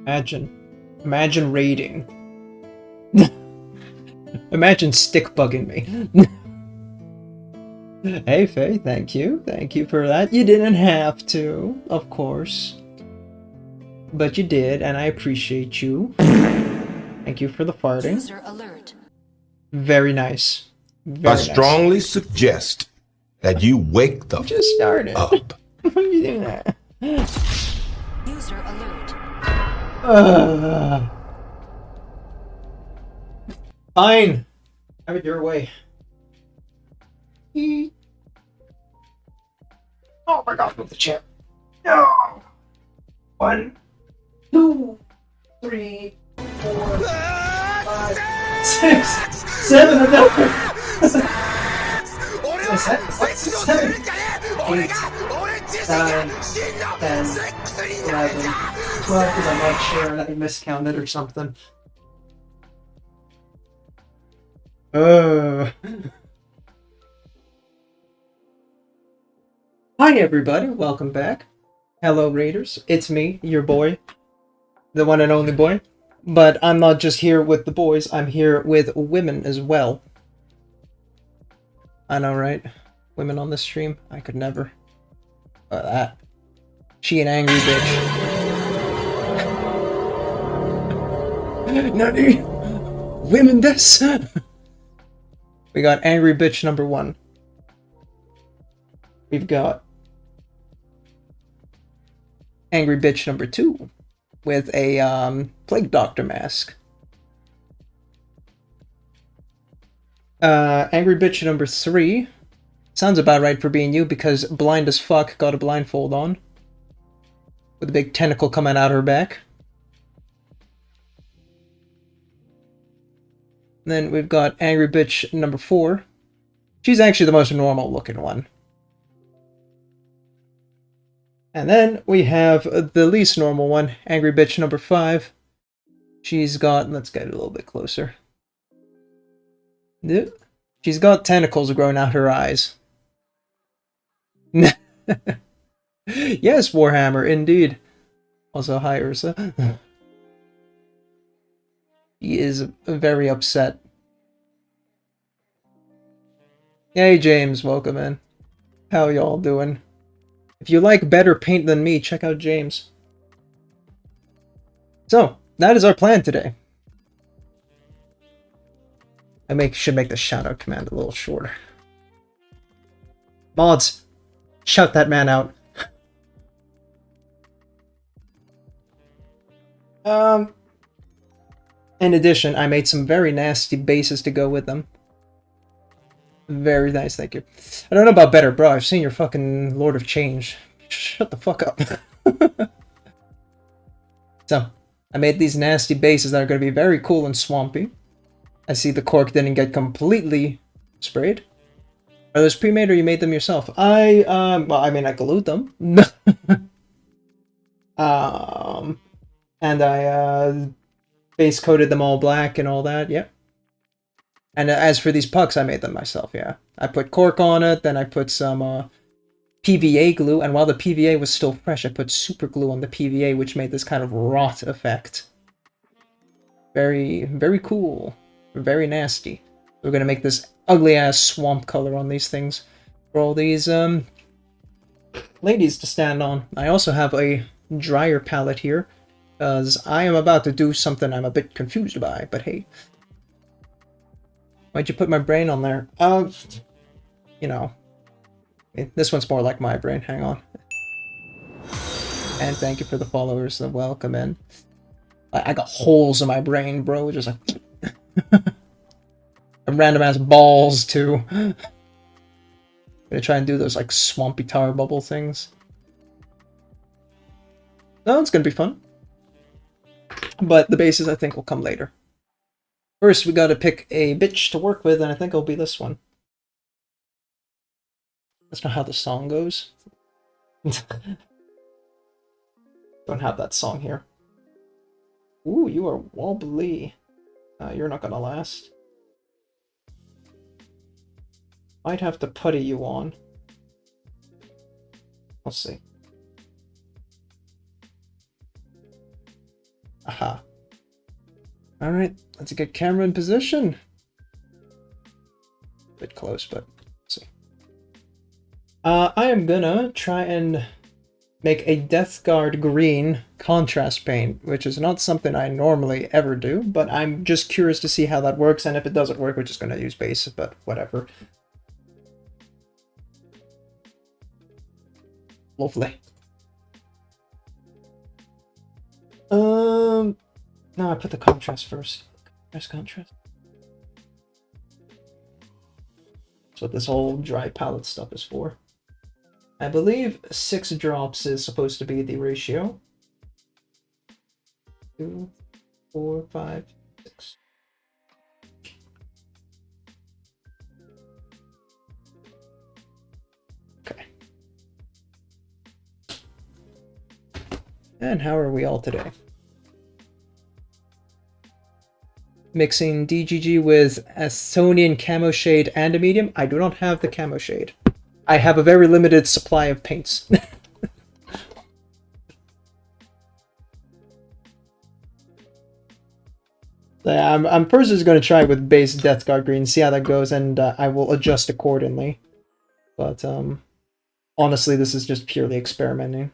Imagine raiding. Imagine stick bugging me. Hey Faye, thank you. Thank you for that. You didn't have to, of course. But you did, and I appreciate you. Thank you for the farting. User alert. Very nice. I strongly suggest that you wake the just started up. Why are you doing that? User alert. Fine. Have it your way. Oh my god, move the chair. No. 1, 2, 3, 4, 5, 6, 7, another. 7, 8, 9, 10, 11, 12, because I'm not sure that I miscounted or something. Hi everybody, welcome back. Hello Raiders, it's me, your boy, the one and only boy. But I'm not just here with the boys, I'm here with women as well. I know, right? Women on this stream? I could never. That. She an angry bitch. Nani? Women this? We got angry bitch number 1. We've got angry bitch number 2 with a plague doctor mask. Angry bitch number 3 sounds about right for being you because blind as fuck, got a blindfold on with a big tentacle coming out her back. Then we've got angry bitch number 4. She's actually the most normal looking one. And then we have the least normal one, angry bitch number 5. She's got, let's get a little bit closer. She's got tentacles growing out her eyes. Yes, Warhammer, indeed. Also, hi Ursa. He is very upset. Hey James, welcome in. How y'all doing? If you like better paint than me, check out James. So, that is our plan today. I should make the shoutout command a little shorter. Mods, shout that man out. In addition, I made some very nasty bases to go with them. Very nice, thank you. I don't know about better, bro. I've seen your fucking Lord of Change. Shut the fuck up. So, I made these nasty bases that are going to be very cool and swampy. I see the cork didn't get completely sprayed. Are those pre-made or you made them yourself? Well, I mean, I glued them. And I, base coated them all black and all that, yep. And as for these pucks, I made them myself, yeah. I put cork on it, then I put some PVA glue, and while the PVA was still fresh, I put super glue on the PVA, which made this kind of rot effect. Very, very cool. Very nasty. We're gonna make this ugly-ass swamp color on these things for all these, ladies to stand on. I also have a dryer palette here, because I am about to do something I'm a bit confused by, but hey. Why'd you put my brain on there? You know. This one's more like my brain, hang on. And thank you for the followers, the welcome in. I got holes in my brain, bro, just like... and random ass balls, too. I'm gonna try and do those, like, swampy tar bubble things. No, it's gonna be fun. But the bases, I think, will come later. First, we gotta pick a bitch to work with, and I think it'll be this one. That's not how the song goes. Don't have that song here. Ooh, you are wobbly. You're not gonna last. Might have to putty you on. Let's see. Aha. Alright, let's get camera in position. Bit close, but let's see. I am gonna try and make a Death Guard green contrast paint, which is not something I normally ever do, but I'm just curious to see how that works, and if it doesn't work, we're just gonna use base, but whatever. Lovely. No, I put the contrast first. Contrast. That's what this whole dry palette stuff is for. I believe 6 drops is supposed to be the ratio. 2, 4, 5, 6. Okay. And how are we all today? Mixing DGG with Estonian camo shade and a medium. I do not have the camo shade. I have a very limited supply of paints. Yeah, I'm first just going to try with base Death Guard green, see how that goes, and I will adjust accordingly. But honestly, this is just purely experimenting.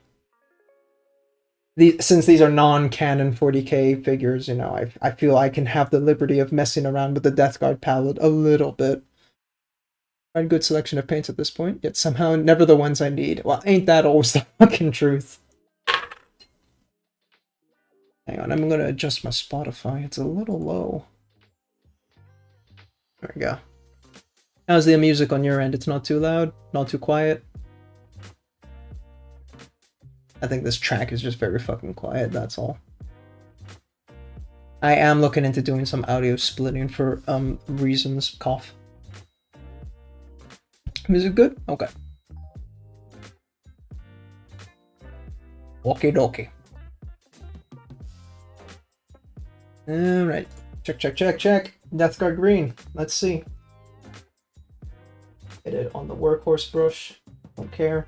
Since these are non-canon 40k figures, you know, I feel I can have the liberty of messing around with the Death Guard palette a little bit. A good selection of paints at this point, yet somehow never the ones I need. Well, ain't that always the fucking truth? Hang on, I'm gonna adjust my Spotify. It's a little low. There we go. How's the music on your end? It's not too loud? Not too quiet? I think this track is just very fucking quiet, that's all. I am looking into doing some audio splitting for reasons. Cough. Music good? Okay. Okie dokie. Alright. Check. Death Guard green. Let's see. Hit it on the workhorse brush. Don't care.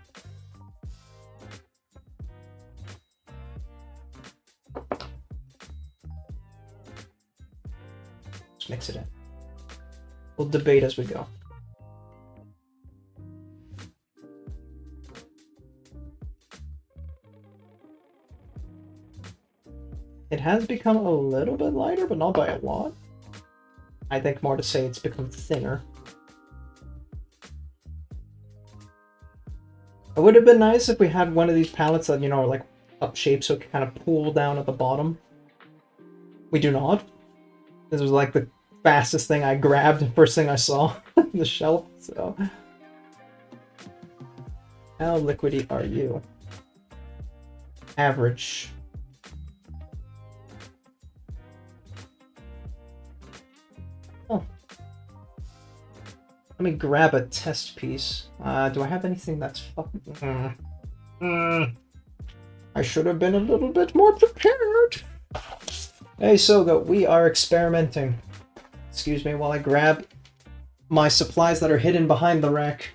Just mix it in. We'll debate as we go. It has become a little bit lighter, but not by a lot. I think more to say it's become thinner. It would have been nice if we had one of these palettes that, you know, are like up shaped so it can kind of pull down at the bottom. We do not. This was like the fastest thing I grabbed, the first thing I saw on the shelf, so. How liquidy are you? Average. Oh. Let me grab a test piece. Do I have anything that's fucking... I should have been a little bit more prepared. Hey, Soga, we are experimenting. Excuse me while I grab my supplies that are hidden behind the rack.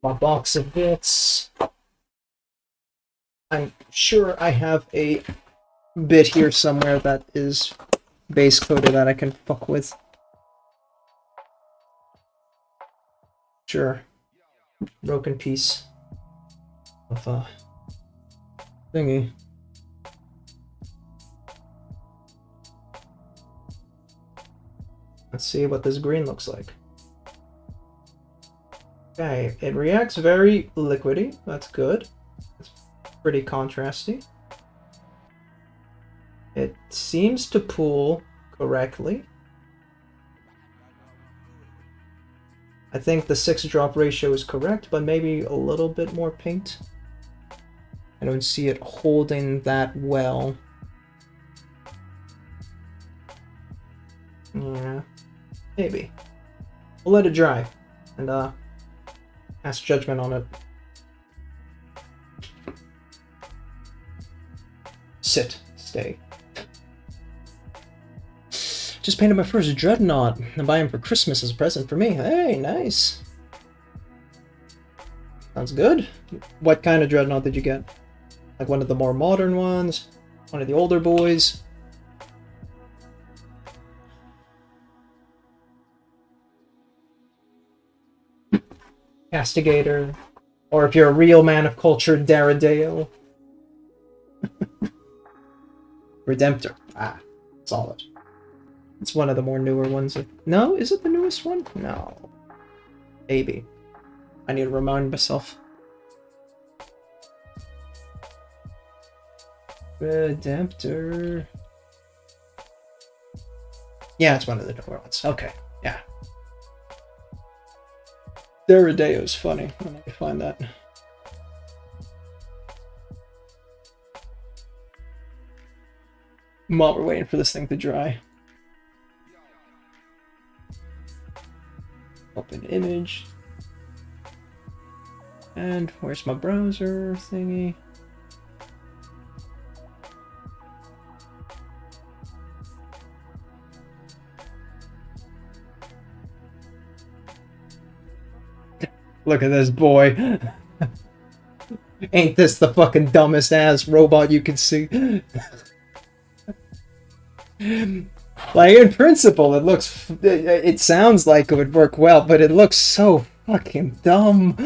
My box of bits. I'm sure I have a bit here somewhere that is base coated that I can fuck with. Sure. Broken piece of thingy. Let's see what this green looks like. Okay, it reacts very liquidy. That's good. It's pretty contrasty. It seems to pool correctly. I think the 6-drop ratio is correct, but maybe a little bit more paint. I don't see it holding that well. Yeah, maybe. We'll let it dry and pass judgment on it. Sit, stay. Just painted my first dreadnought and buy him for Christmas as a present for me. Hey, nice. Sounds good. What kind of dreadnought did you get? Like one of the more modern ones? One of the older boys? Castigator? Or if you're a real man of culture, Daradeo? Redemptor. Ah, solid. It's one of the more newer ones. No? Is it the newest one? No. Maybe. I need to remind myself. Redemptor. Yeah, it's one of the newer ones. Okay, yeah. Daradeo's funny when I find that. While we're waiting for this thing to dry. Open image. And where's my browser thingy? Look at this boy. Ain't this the fucking dumbest ass robot you can see? Like, in principle, it sounds like it would work well, but it looks so fucking dumb.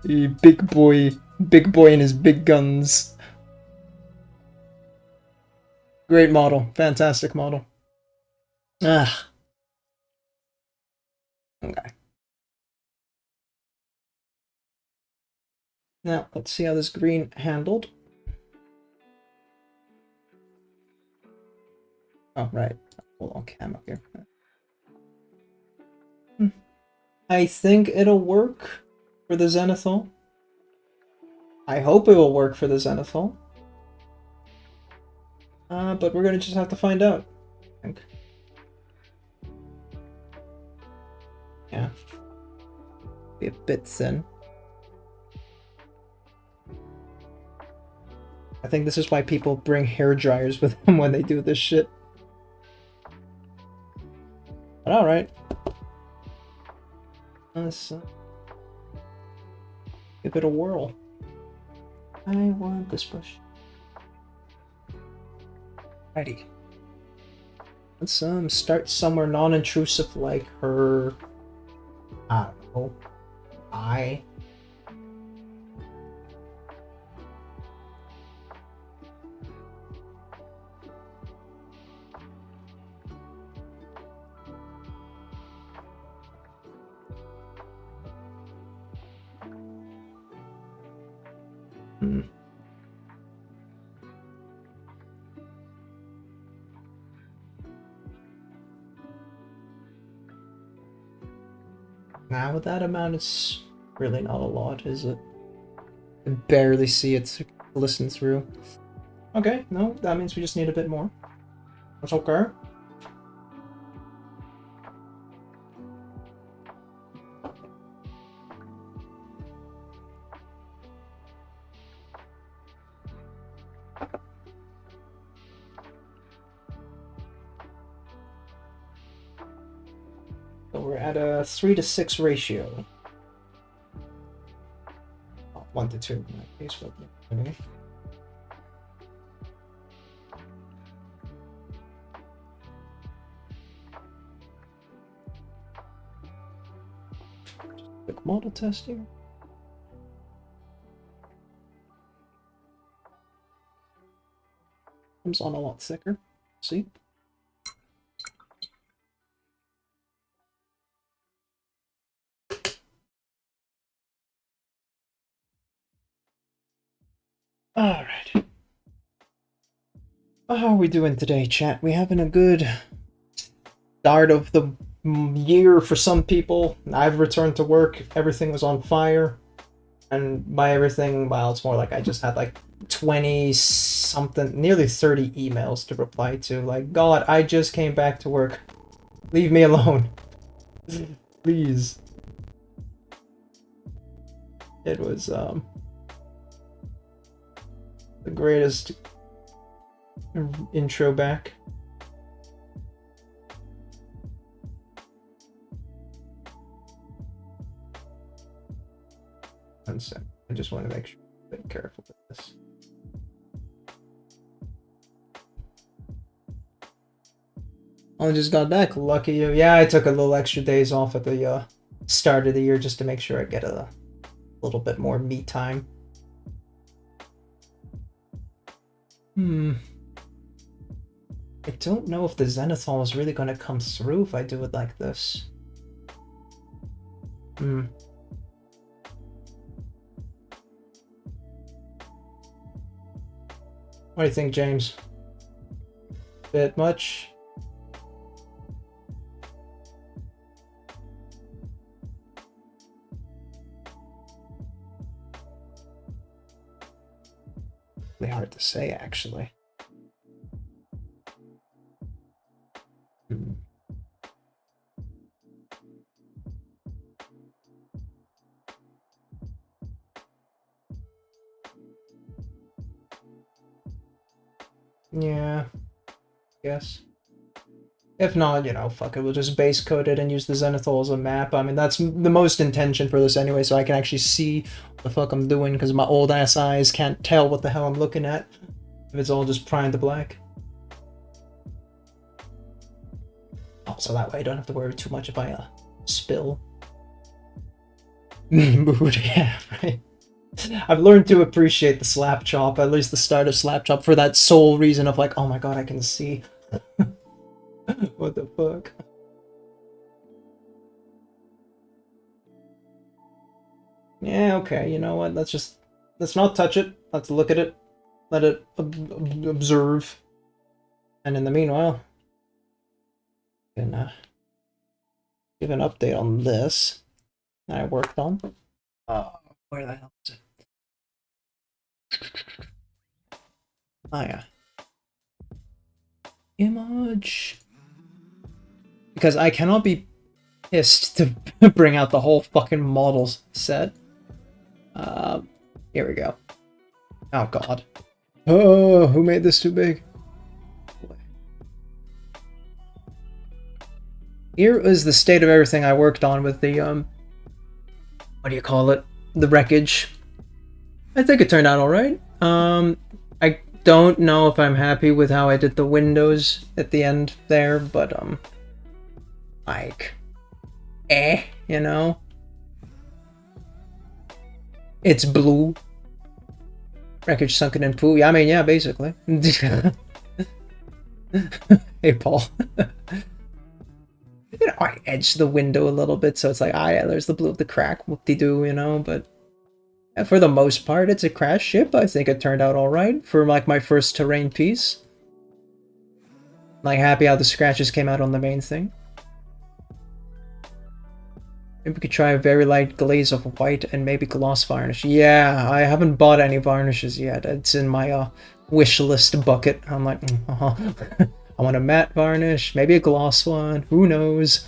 Big boy and his big guns. Great model, fantastic model. Ah. Okay. Now, let's see how this green handled. Oh, right. Hold on, cam up here. I think it'll work for the Zenithal. I hope it will work for the Zenithal. But we're gonna just have to find out, I think. Yeah. Be a bit thin. I think this is why people bring hair dryers with them when they do this shit. But alright. Let's give it a whirl. I want this brush. Righty. Let's start somewhere non-intrusive like her, I don't know, eye. Now with that amount, it's really not a lot, is it? I can barely see it to listen through. Okay, no, that means we just need a bit more. That's okay. So we're at a 3:6 ratio. Oh, 1:2 in that case, but yeah. Okay. Quick model test here. Comes on a lot thicker. See? Alright. How are we doing today, chat? We having a good start of the year for some people. I've returned to work. Everything was on fire. And by everything, well, it's more like I just had like 20 something, nearly 30 emails to reply to. Like, God, I just came back to work. Leave me alone. Please. It was, the greatest intro back. just want to make sure I'm being careful with this. I just got back. Lucky you. Yeah, I took a little extra days off at the start of the year just to make sure I get a little bit more me time. I don't know if the Zenithal is really going to come through if I do it like this. What do you think, James? Bit much? Really hard to say, actually. Yeah, guess. If not, you know, fuck it, we'll just base code it and use the Zenithal as a map. I mean, that's the most intention for this anyway, so I can actually see what the fuck I'm doing, because my old ass eyes can't tell what the hell I'm looking at if it's all just primed to black. Also, that way I don't have to worry too much if I spill. Mood, yeah, right. I've learned to appreciate the slap chop, at least the start of slap chop, for that sole reason of like, oh my god, I can see. What the fuck? Yeah, okay, you know what? Let's not touch it. Let's look at it. Let it observe. And in the meanwhile, I'm gonna give an update on this that I worked on. Where the hell is it? Oh yeah. Image. Because I cannot be pissed to bring out the whole fucking models set. Here we go. Oh god. Oh, who made this too big? Here is the state of everything I worked on with the, what do you call it? The wreckage. I think it turned out alright. I don't know if I'm happy with how I did the windows at the end there, but, like, you know? It's blue. Wreckage sunken in poo. Yeah, I mean, yeah, basically. Hey, Paul. You know, I edged the window a little bit, so it's like, ah, yeah, there's the blue of the crack, whoop-de-doo, you know, but yeah, for the most part, it's a crash ship. I think it turned out alright for, like, my first terrain piece. Like, happy how the scratches came out on the main thing. Maybe we could try a very light glaze of white and maybe gloss varnish. Yeah, I haven't bought any varnishes yet. It's in my wish list bucket. I'm like, I want a matte varnish, maybe a gloss one, who knows.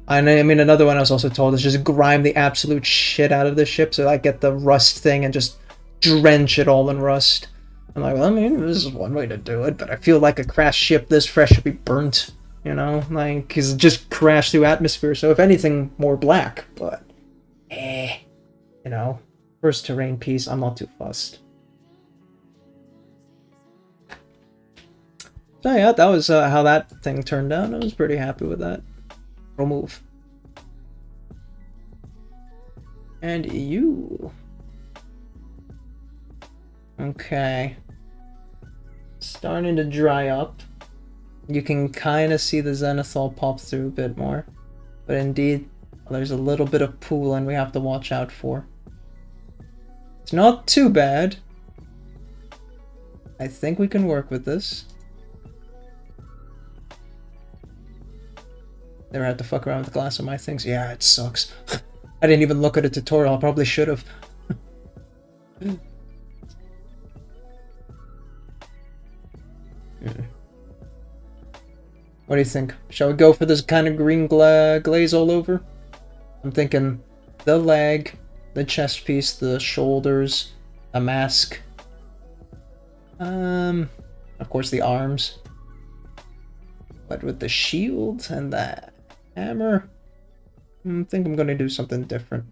And I mean, another one I was also told is just grime the absolute shit out of the ship, so I get the rust thing and just drench it all in rust. I'm like, well, I mean, this is one way to do it, but I feel like a crashed ship this fresh should be burnt. You know, like, because it just crashed through atmosphere, so if anything, more black, but, you know, first terrain piece, I'm not too fussed. So yeah, that was how that thing turned out. I was pretty happy with that. Remove. And you. Okay. Starting to dry up. You can kind of see the Zenithal pop through a bit more. But indeed, there's a little bit of pooling we have to watch out for. It's not too bad. I think we can work with this. Never had to fuck around with the glass on my things. Yeah, it sucks. I didn't even look at a tutorial. I probably should have. What do you think? Shall we go for this kind of green glaze all over? I'm thinking the leg, the chest piece, the shoulders, a mask. Of course the arms. But with the shield and the hammer, I think I'm gonna do something different.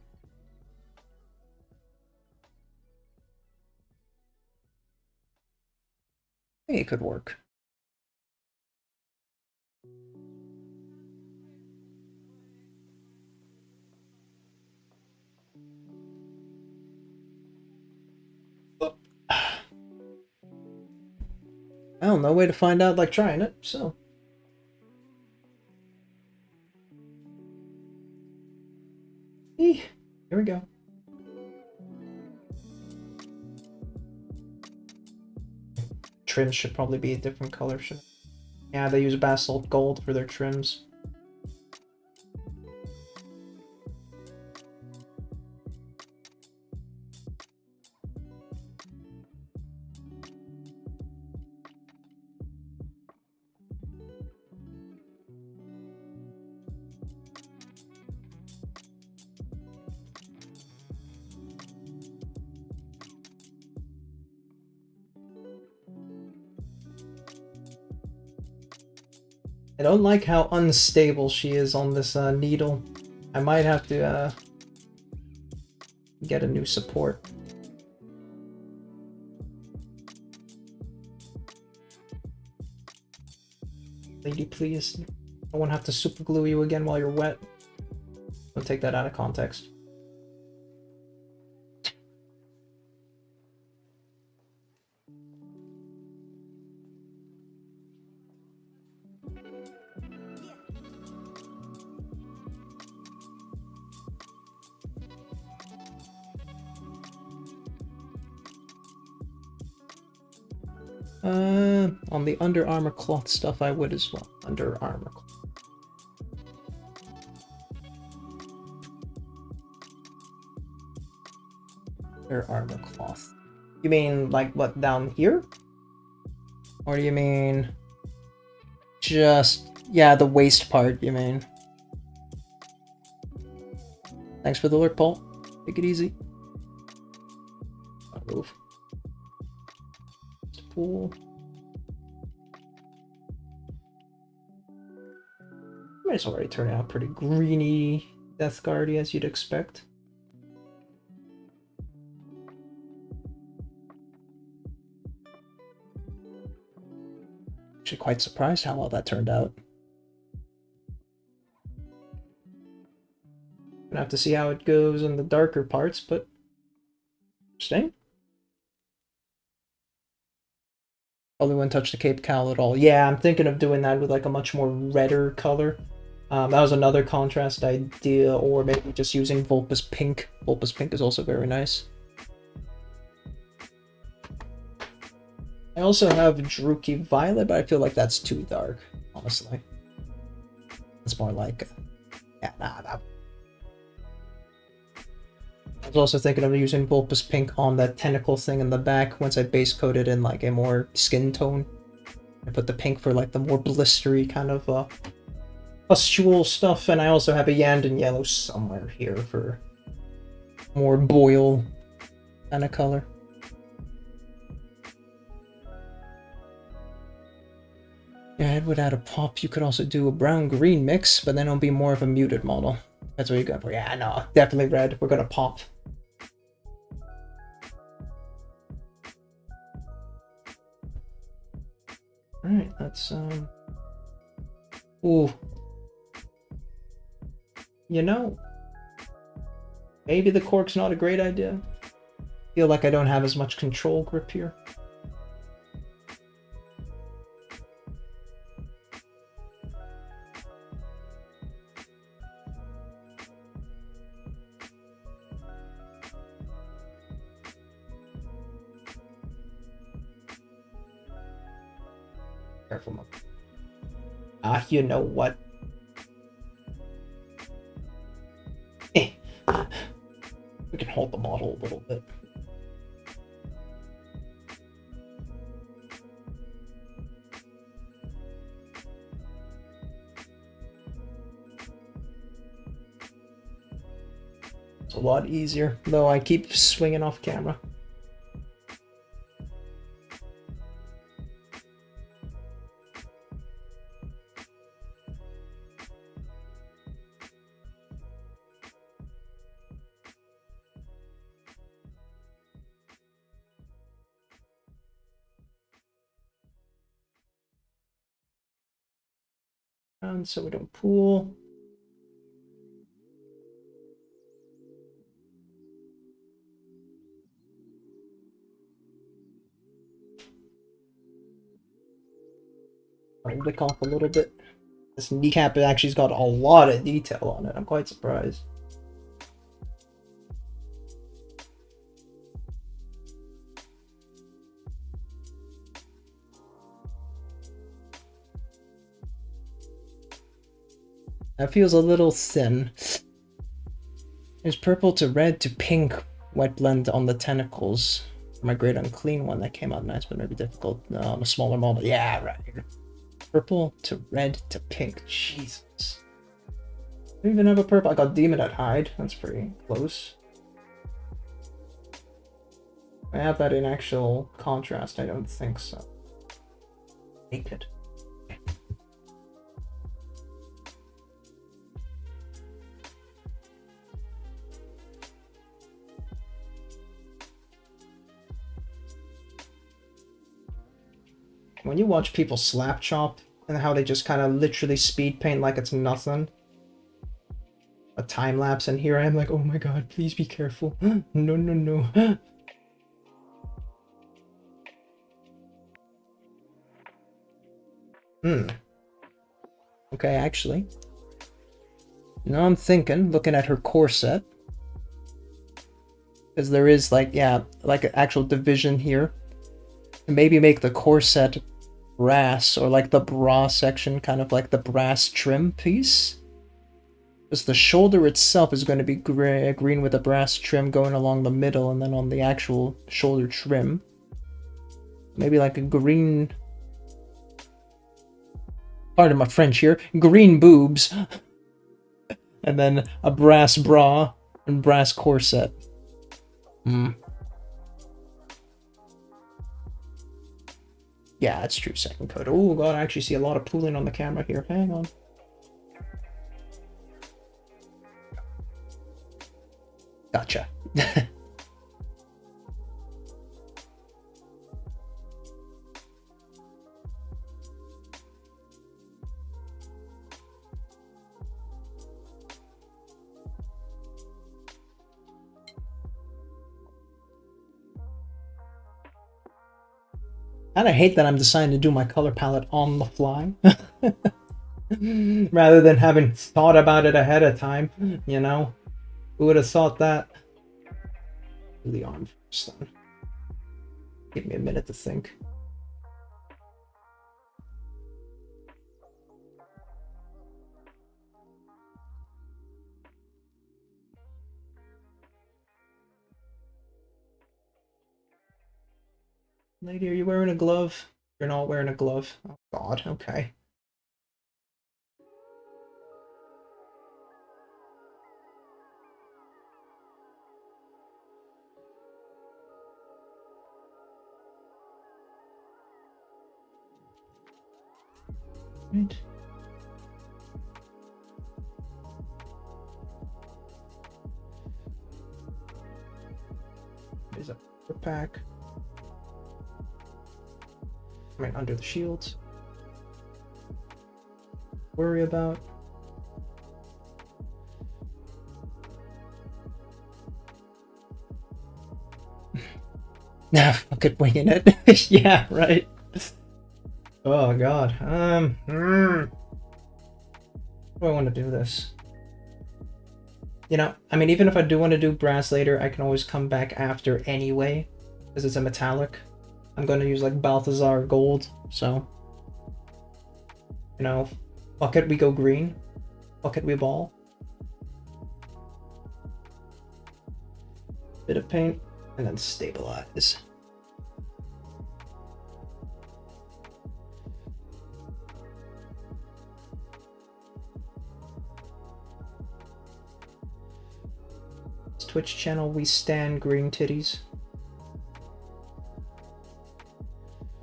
think it could work. Well, no way to find out like trying it, so. Here we go. Trims should probably be a different color. Yeah, they use basalt gold for their trims. I don't like how unstable she is on this needle. I might have to get a new support. Lady, please. I won't have to super glue you again while you're wet. Don't take that out of context. On the Under Armour cloth stuff, I would as well. Under Armour cloth. Under Armour cloth. You mean like what, down here? Or do you mean just, yeah, the waist part, you mean? Thanks for the alert, Paul. Take it easy. I'll move. Pool. It's already turning out pretty greeny, Death Guardy, as you'd expect. Actually quite surprised how well that turned out. Gonna have to see how it goes in the darker parts, but interesting. Probably wouldn't touch the Cape Cowl at all. Yeah, I'm thinking of doing that with like a much more redder color. That was another contrast idea, or maybe just using Vulpus Pink. Vulpus Pink is also very nice. I also have Druchii Violet, but I feel like that's too dark, honestly. It's more like... yeah, nah, that... I was also thinking of using Vulpus Pink on that tentacle thing in the back once I base coated in like a more skin tone. I put the pink for like the more blistery kind of pustule stuff, and I also have a Yandon yellow somewhere here for more boil kind of color. Yeah, it would add a pop. You could also do a brown-green mix, but then it'll be more of a muted model. That's what you're going for. Yeah, no, definitely red. We're gonna pop. Alright, that's, ooh. You know, maybe the cork's not a great idea. I feel like I don't have as much control grip here. Careful, Mom. Ah, you know what? We can hold the model a little bit. It's a lot easier, though I keep swinging off camera. on so we don't pool. I'll lick off a little bit. This kneecap actually's got a lot of detail on it. I'm quite surprised. That feels a little thin. There's purple to red to pink wet blend on the tentacles. My great unclean one that came out nice, but maybe difficult on a smaller model. Yeah, right. Purple to red to pink. Jesus. I don't even have a purple. I got Demon at Hide. That's pretty close. I have that in actual contrast. I don't think so. Naked. When you watch people slap chop and how they just kind of literally speed paint like it's nothing, a time lapse, and here I am like, oh my god, please be careful. No, no, no. Okay, actually. Now I'm thinking, looking at her corset, because there is like, yeah, like an actual division here. Maybe make the corset brass, or like the bra section kind of like the brass trim piece, because the shoulder itself is going to be green with a brass trim going along the middle, and then on the actual shoulder trim maybe like a green, pardon my French here, green boobs and then a brass bra and brass corset. Yeah, that's true. Second coat. Oh god, I actually see a lot of pooling on the camera here. Hang on. Gotcha. I kinda hate that I'm deciding to do my color palette on the fly. Rather than having thought about it ahead of time, you know? Who would have thought that? Do the arm first then. Give me a minute to think. Lady, are you wearing a glove? You're not wearing a glove. Oh god, okay. Right. There's a pack. Right under the shields. Worry about. Nah, fuck it, winging it. Yeah, right. Oh god. How do I want to do this? You know, I mean, even if I do want to do brass later, I can always come back after anyway, because it's a metallic. I'm going to use like Balthazar gold, so, you know, fuck it, we go green. Fuck it, we ball. Bit of paint, and then stabilize. Twitch channel, we stand green titties.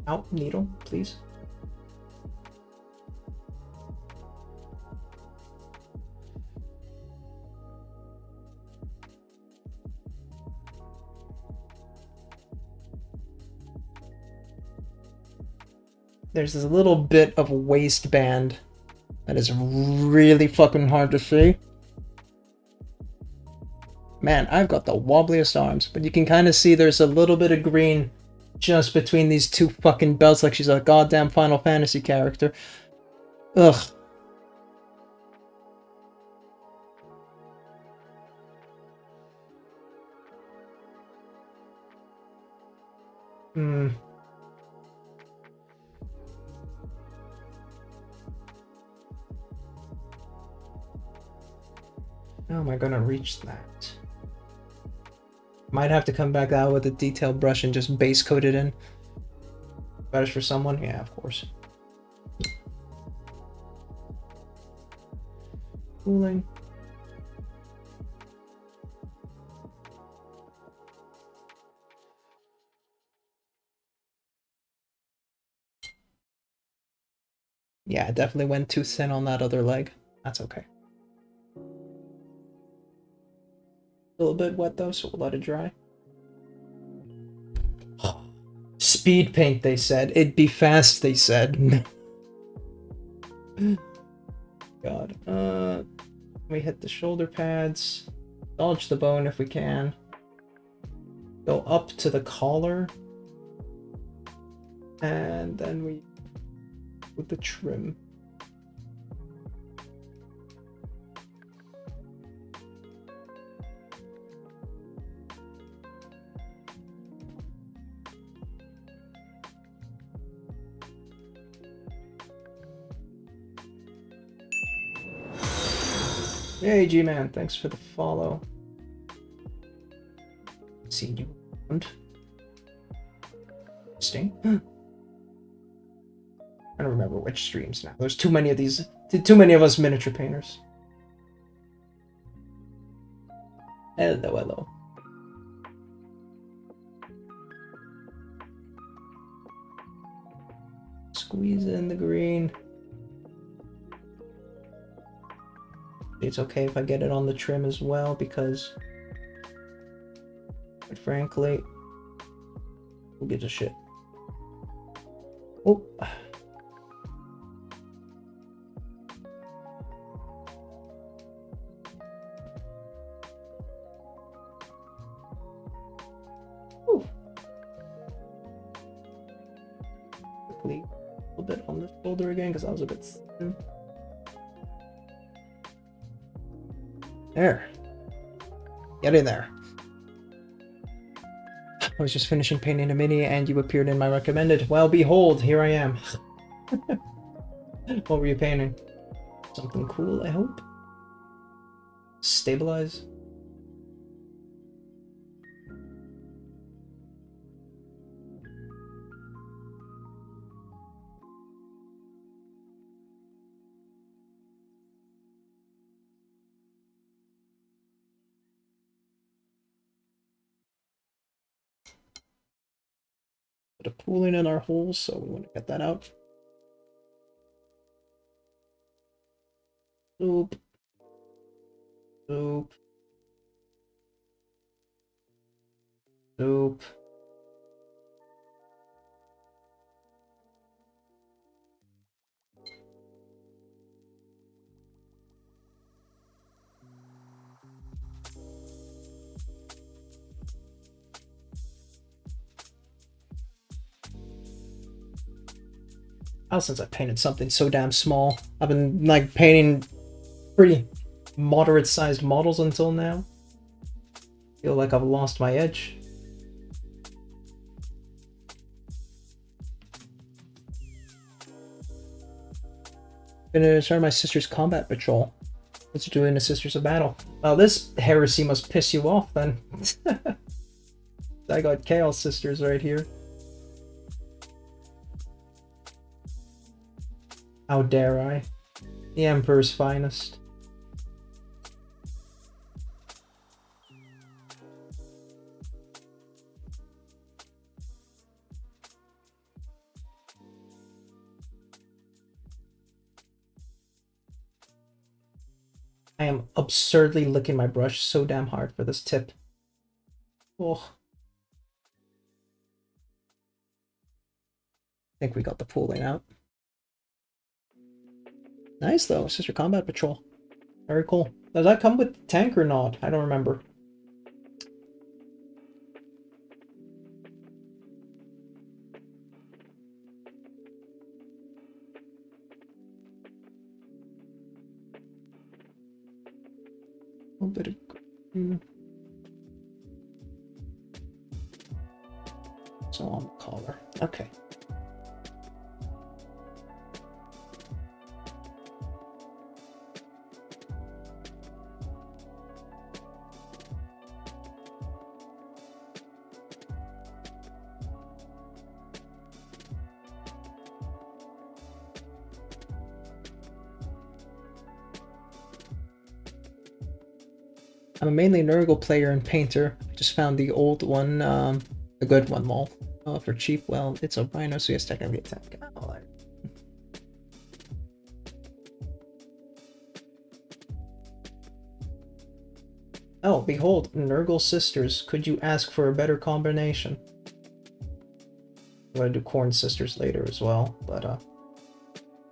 Out, needle, please. There's this little bit of waistband That is really fucking hard to see. Man, I've got the wobbliest arms, but you can kind of see there's a little bit of green just between these two fucking belts, like she's a goddamn Final Fantasy character. Ugh. Hmm. How am I gonna reach that? Might have to come back out with a detailed brush and just base coat it in. Better for someone? Yeah, of course. Cooling. Yeah, I definitely went too thin on that other leg. That's okay. A little bit wet though, so we'll let it dry. Speed paint, they said. It'd be fast, they said. God. We hit the shoulder pads. Dodge the bone if we can. Go up to the collar. And then we with the trim. Hey G-Man, thanks for the follow. Seen you around. Interesting. I don't remember which streams now. There's too many of these. Too many of us miniature painters. Hello, hello. Squeeze in the green. It's okay if I get it on the trim as well, because quite frankly, who gives a shit? Oh. Quickly, a little bit on this shoulder again, because I was a bit thin. There. Get in there. I was just finishing painting a mini and you appeared in my recommended. Well, behold, here I am. What were you painting? Something cool, I hope? Stabilize? Bit of pooling in our holes, so we want to get that out. Oop. Oop. Oop. How since I painted something so damn small. I've been like painting pretty moderate sized models until now. Feel like I've lost my edge. Gonna start my sister's combat patrol. What's doing the Sisters of Battle? Well, this heresy must piss you off then. I got Chaos Sisters right here. How dare I? The Emperor's finest. I am absurdly licking my brush so damn hard for this tip. Oh. I think we got the pooling out. Nice though, Sister Combat Patrol. Very cool. Does that come with tank or not? I don't remember. A little bit of green. So on the collar. Okay. I'm a mainly Nurgle player and painter. I just found the old one, the good one, lol. Oh, for cheap, well, it's a Rhino, so yes, technically a tank. Oh, oh, behold, Nurgle sisters. Could you ask for a better combination? I'm gonna do Corn sisters later as well, but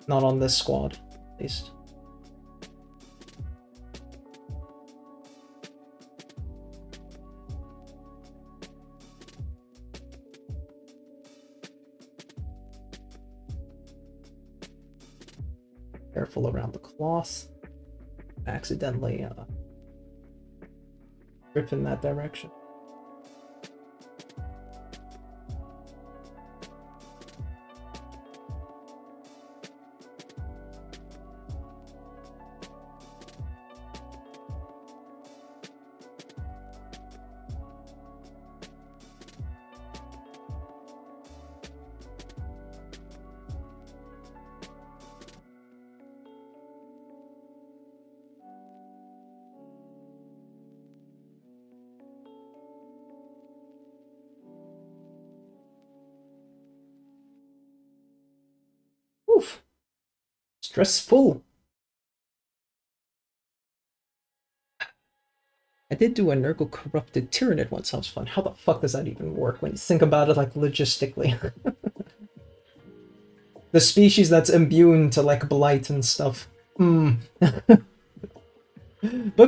not on this squad, at least. Careful around the cloth. Accidentally rip in that direction. Oof. Stressful. I did do a Nurgle corrupted Tyranid once. Sounds fun. How the fuck does that even work when you think about it, like, logistically? The species that's immune to, like, blight and stuff. But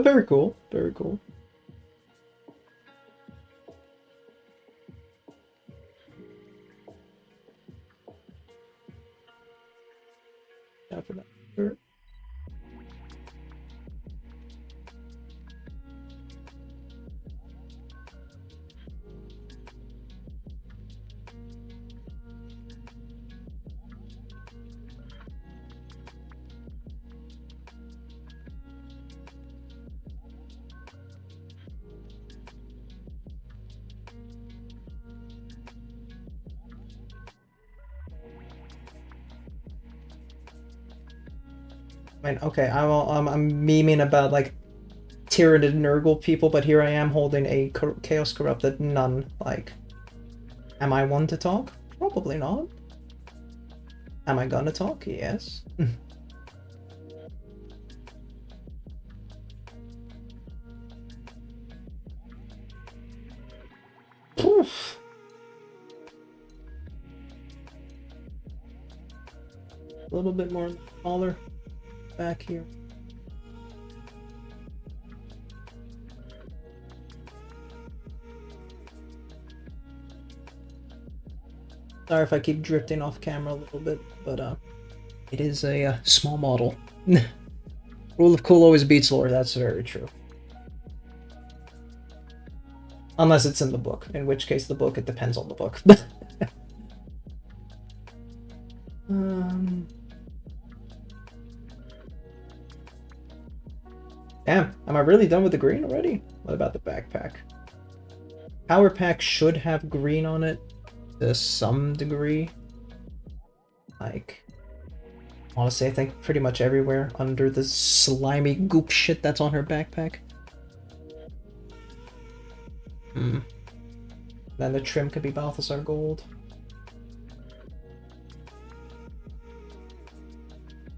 very cool. Very cool. Yeah, for that. Sure. I mean, okay, I'm memeing about, like, Tyranid Nurgle people, but here I am holding a Chaos Corrupted Nun. Like, am I one to talk? Probably not. Am I gonna talk? Yes. Poof. A little bit more smaller back here. Sorry if I keep drifting off camera a little bit, but it is a small model. Rule of cool always beats lore, that's very true. Unless it's in the book, in which case the book, it depends on the book. Damn, am I really done with the green already? What about the backpack? Power pack should have green on it to some degree. Like, honestly, I think pretty much everywhere under the slimy goop shit that's on her backpack. Then the trim could be Balthasar gold.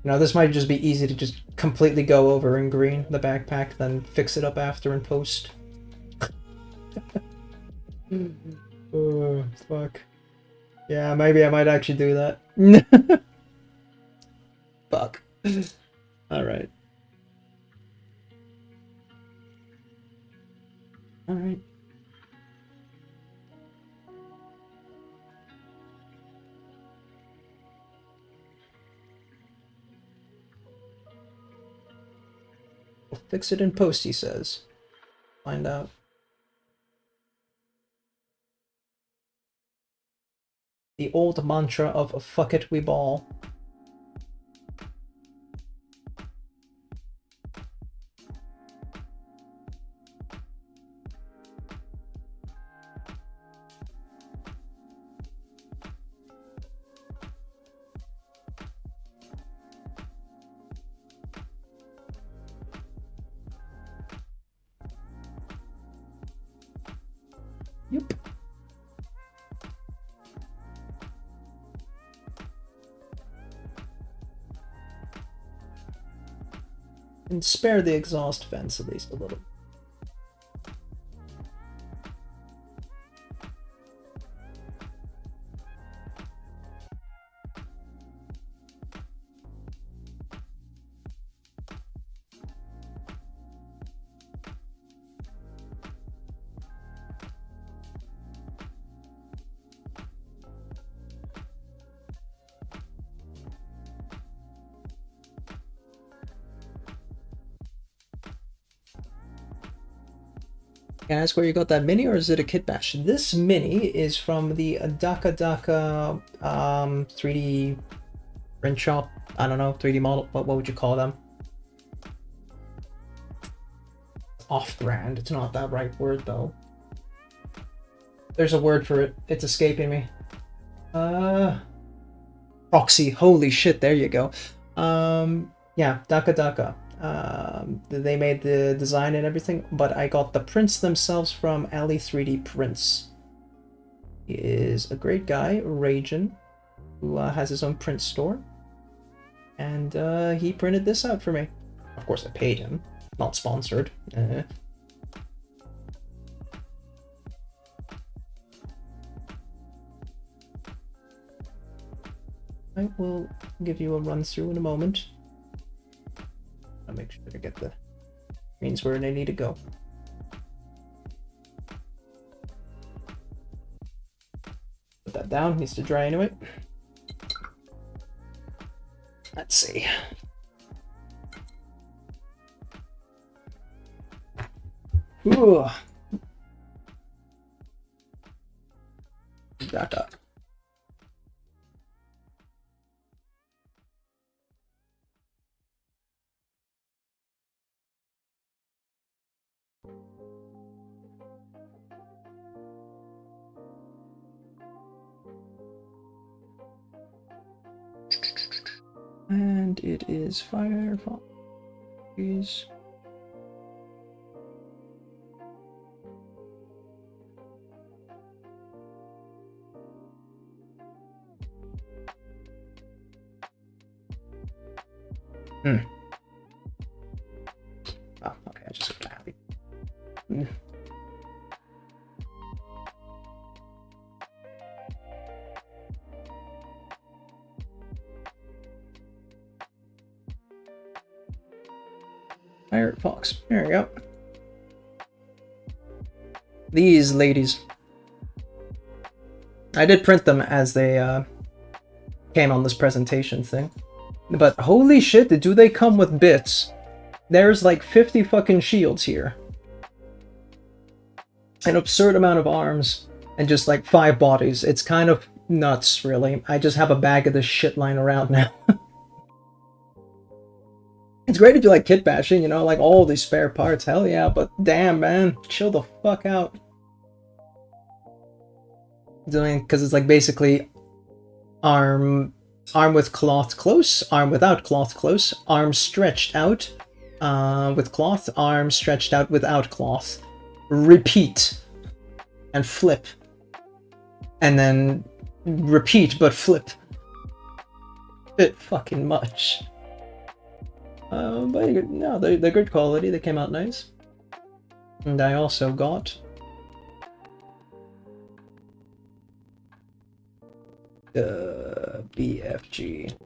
Now this might just be easy to just completely go over in green, the backpack, then fix it up after in post. Oh, fuck. Yeah, maybe I might actually do that. Fuck. Alright. Alright. We'll fix it in post, he says. Find out. The old mantra of fuck it, we ball. Yep. And spare the exhaust vents at least a little. Can I ask where you got that mini, or is it a kit bash? This mini is from the Daka 3D print shop. I don't know, 3D model. What would you call them? Off-brand. It's not that right word though. There's a word for it. It's escaping me. Proxy. Holy shit! There you go. Yeah, Daka. They made the design and everything, but I got the prints themselves from Ali 3D Prints. He is a great guy, Ragin, who has his own print store, and he printed this out for me. Of course, I paid him, not sponsored. I will give you a run through in a moment. I'll make sure to get the screens where they need to go. Put that down, needs to dry anyway. Let's see. Ooh. Back up. And it is Firefox. Please. Oh, okay, I just got happy. Firefox. There we go. These ladies. I did print them as they came on this presentation thing. But holy shit, do they come with bits? There's like 50 fucking shields here. An absurd amount of arms. And just like 5 bodies. It's kind of nuts, really. I just have a bag of this shit lying around now. It's great if you like kit bashing, you know, like all these spare parts, hell yeah, but damn, man, chill the fuck out. Because it's like basically arm with cloth close, arm without cloth close, arm stretched out with cloth, arm stretched out without cloth. Repeat. And flip. And then repeat, but flip. Bit fucking much. But no, they're good quality. They came out nice. And I also got the BFG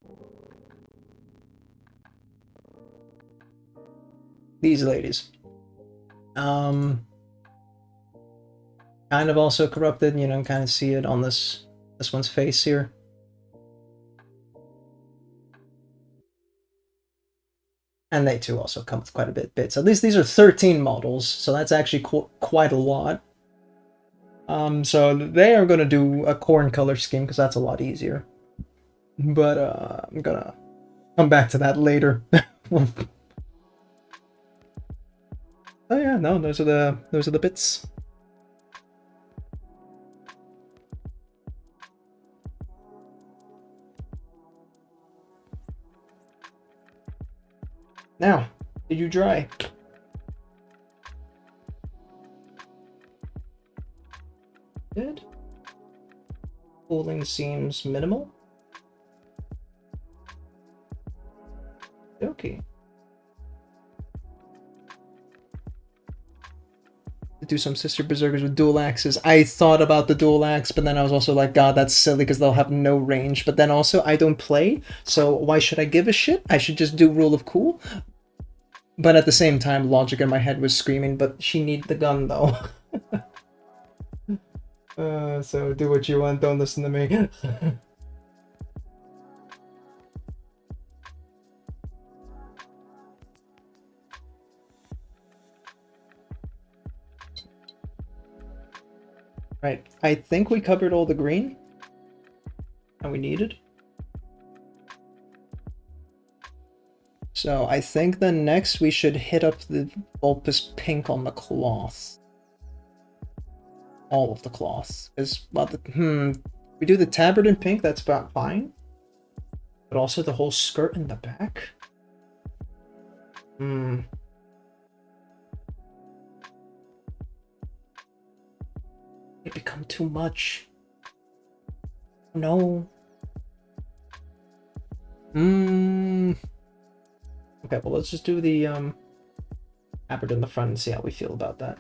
these ladies. Kind of also corrupted, you know, kind of see it on this one's face here. And they too also come with quite a bits. At least these are 13 models, so that's actually quite a lot. So they are going to do a corn color scheme because that's a lot easier. But I'm gonna come back to that later. Oh yeah, no, those are the bits. Now, did you dry? Good. Cooling seems minimal. Okay. To do some sister berserkers with dual axes. I thought about the dual axe, but then I was also like, God, that's silly because they'll have no range. But then also, I don't play, so why should I give a shit? I should just do rule of cool. But at the same time, logic in my head was screaming, but she needs the gun though. So do what you want, don't listen to me. Right, I think we covered all the green that we needed. So I think then next we should hit up the Vulpus pink on the cloth. All of the cloth. Is well, we do the tabard in pink, that's about fine. But also the whole skirt in the back. It become too much. No. Okay, well let's just do the tabard in the front and see how we feel about that.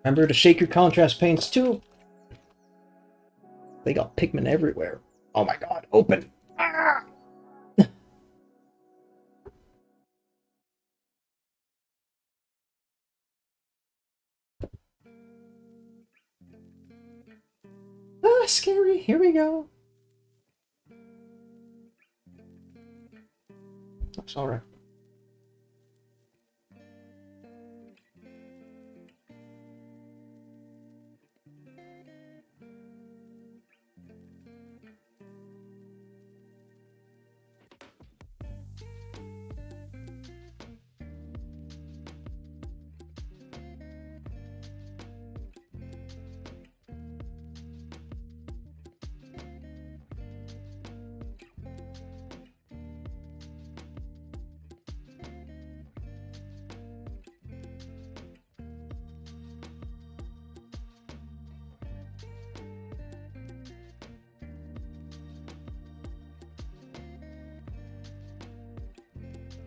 Remember to shake your contrast paints too. They got pigment everywhere. Oh my god, open! Ah! Ah, scary. Here we go. That's alright.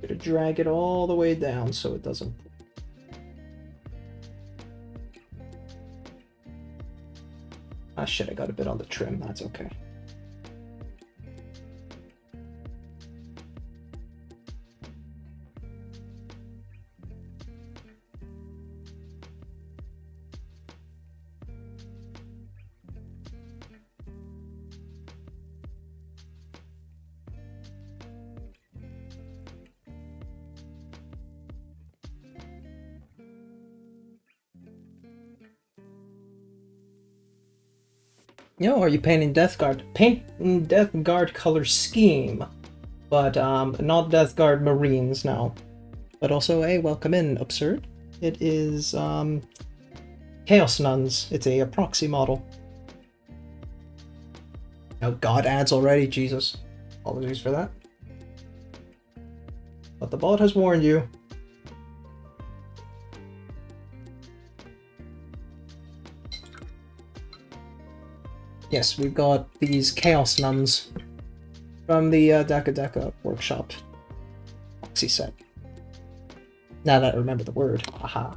To drag it all the way down so it doesn't. Ah shit, I got a bit on the trim, that's okay. Yo, are you painting Death Guard? Painting Death Guard color scheme, but not Death Guard Marines now. But also, hey, welcome in, Absurd. It is Chaos Nuns. It's a proxy model. Oh god, ads already, Jesus. Apologies for that. But the bot has warned you. Yes, we've got these Chaos Nuns from the Deka workshop proxy set. Now that I remember the word, aha.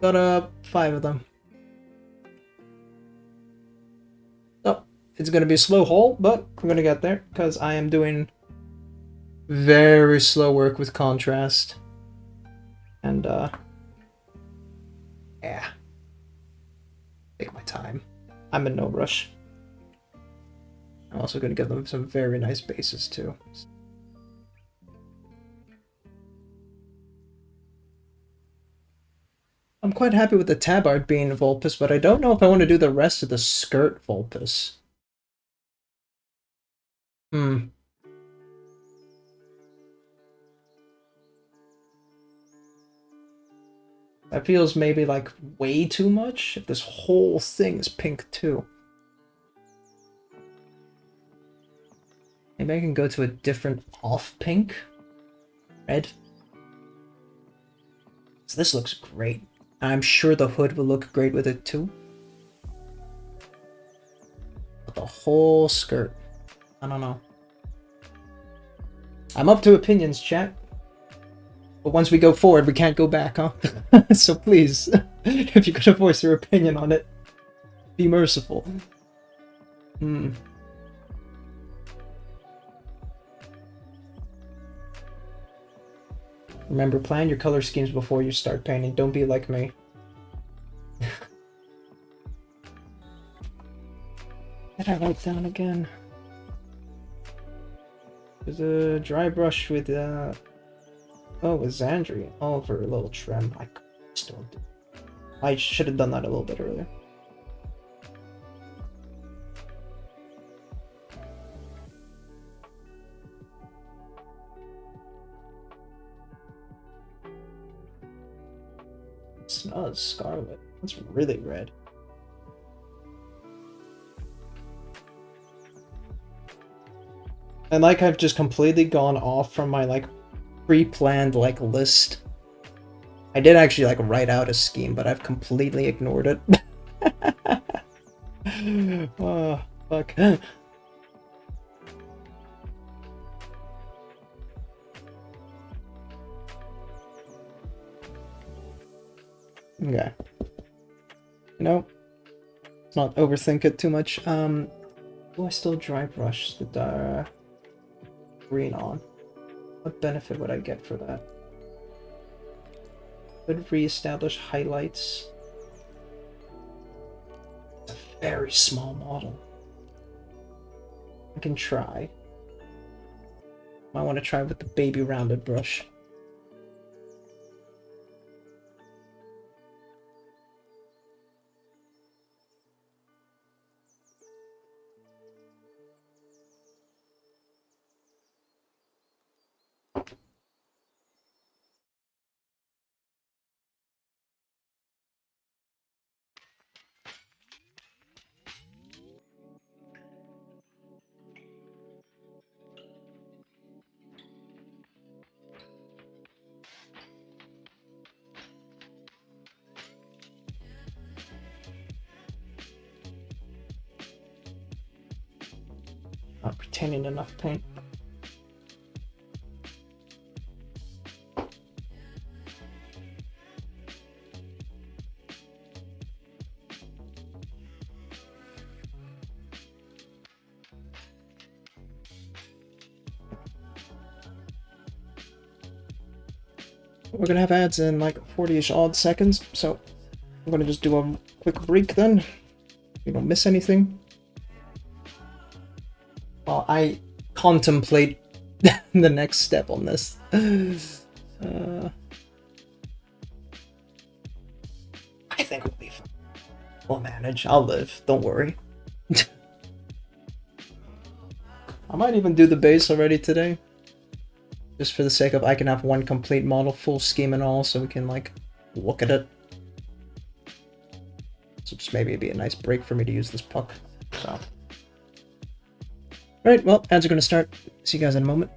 Got 5 of them. Oh, it's gonna be a slow haul, but we're gonna get there because I am doing very slow work with contrast. And yeah. Take my time. I'm in no rush. I'm also gonna give them some very nice bases too. I'm quite happy with the tab art being Vulpes, but I don't know if I want to do the rest of the skirt Vulpes. Hmm. That feels maybe like way too much if this whole thing is pink too. Maybe I can go to a different off pink. Red. So this looks great. I'm sure the hood will look great with it too. But the whole skirt. I don't know. I'm up to opinions, chat. But once we go forward, we can't go back, huh? So please, if you're gonna voice your opinion on it, be merciful. Hmm. Remember, plan your color schemes before you start painting. Don't be like me. Did I write down again? There's a dry brush with, oh, with Xandri. Oh, for a little trim. I still do. I should have done that a little bit earlier. Snuzz, Scarlet. That's really red. And like I've just completely gone off from my like pre-planned like list. I did actually like write out a scheme, but I've completely ignored it. Oh, fuck. Okay. No. Let's not overthink it too much. Do I still dry brush the green on? What benefit would I get for that? Would re-establish highlights. It's a very small model. I can try. I want to try with the baby rounded brush. Not retaining enough paint. We're gonna have ads in like 40-ish odd seconds, so I'm gonna just do a quick break then. You don't miss anything. While I contemplate the next step on this. I think we'll be fine. We'll manage. I'll live. Don't worry. I might even do the base already today. Just for the sake of I can have one complete model, full scheme and all, so we can like look at it. So just maybe it'd be a nice break for me to use this puck. So. Alright, well, ads are gonna start. See you guys in a moment.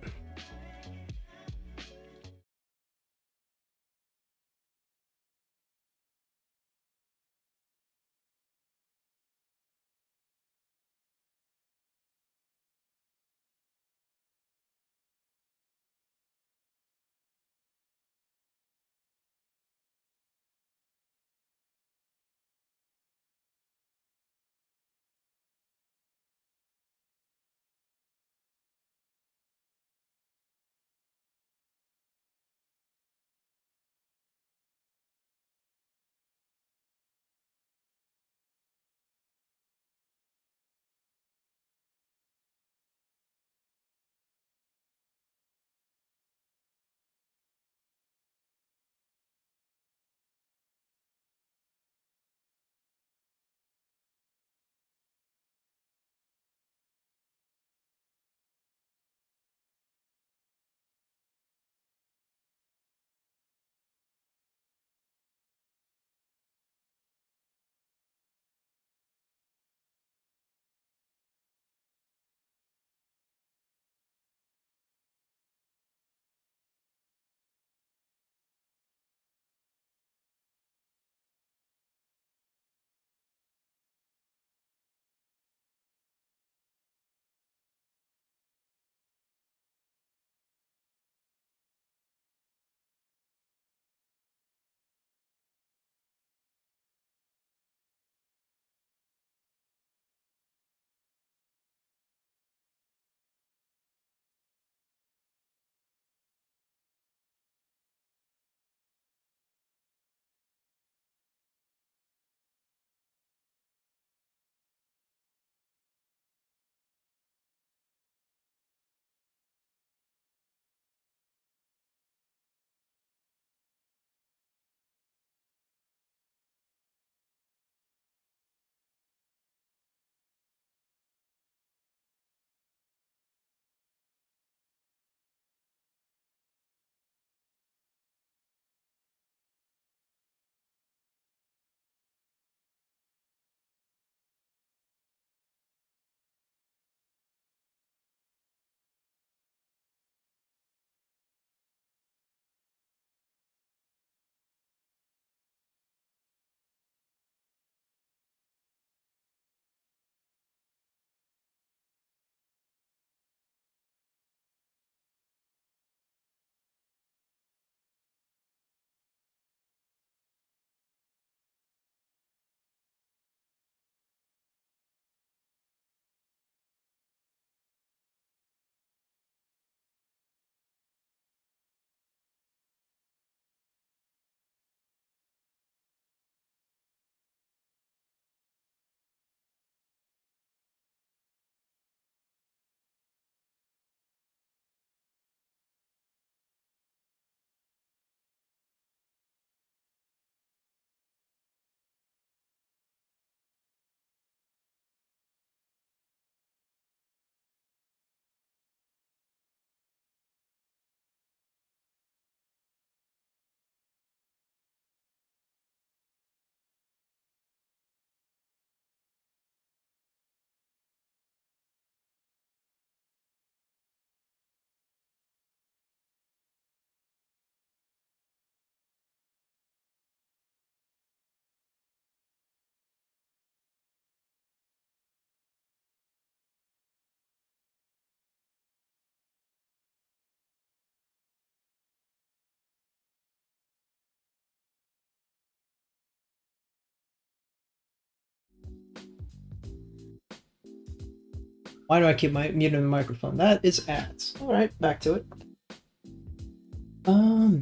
Why do I keep muting the microphone? That is ads. Alright, back to it.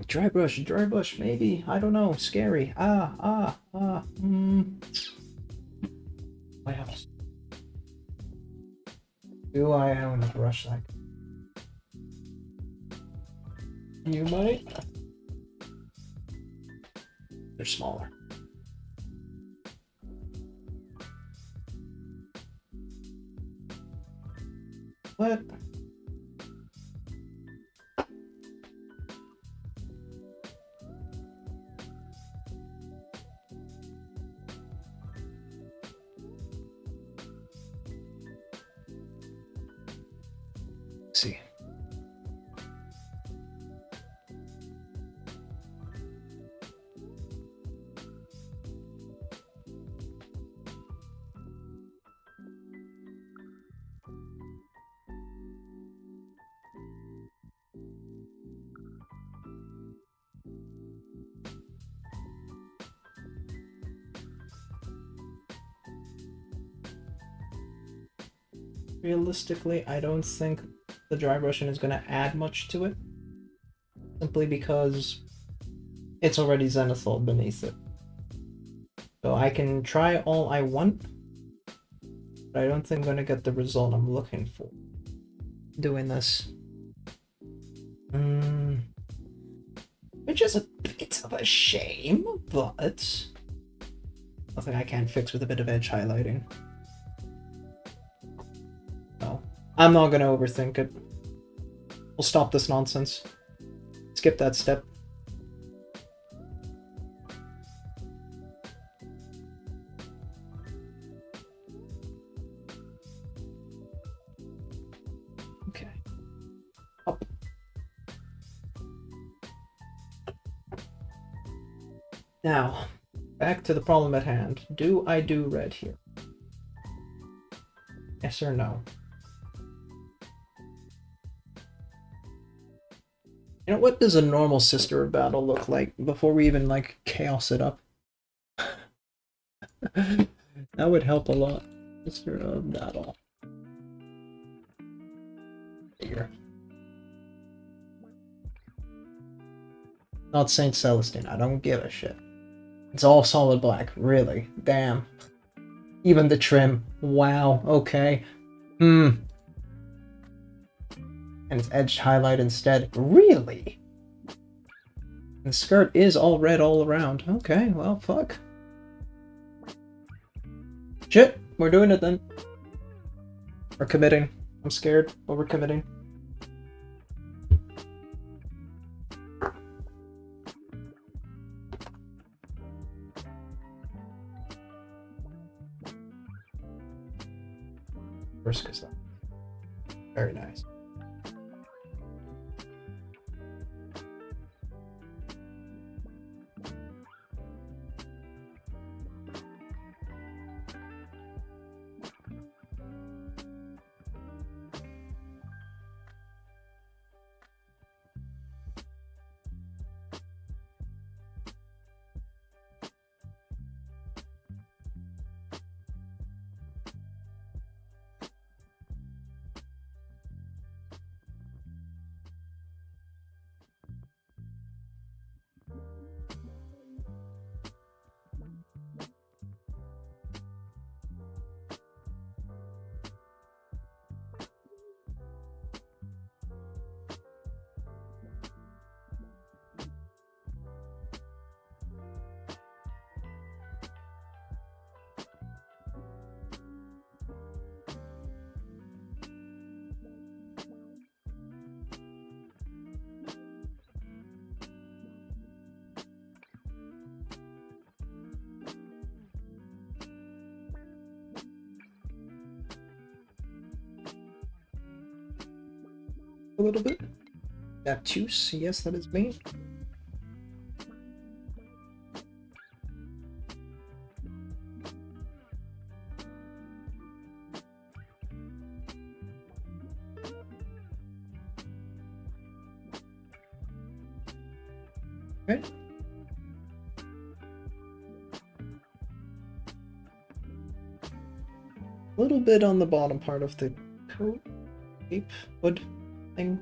Dry brush, maybe. I don't know. Scary. My house. Do I own a brush like? You might. They're smaller. What? Let's see. Realistically, I don't think the dry brushing is going to add much to it, simply because it's already zenithal beneath it. So I can try all I want, but I don't think I'm going to get the result I'm looking for doing this. Which is a bit of a shame, but nothing I can't fix with a bit of edge highlighting. No, I'm not going to overthink it. We'll stop this nonsense. Skip that step. Okay. Up. Now, back to the problem at hand. Do I do red here? Yes or no? You know, what does a normal sister battle look like before we even, like, chaos it up? That would help a lot. Sister of battle. Here. Not Saint Celestine, I don't give a shit. It's all solid black, really. Damn. Even the trim. Wow, okay. And it's edged highlight instead. Really? And the skirt is all red all around. Okay, well, fuck. Shit, we're doing it then. We're committing. I'm scared, but we're committing. Brisk is that? Very nice. A little bit. Adaptus, yes, that is me. Okay. A little bit on the bottom part of the coat, cape, hood thing.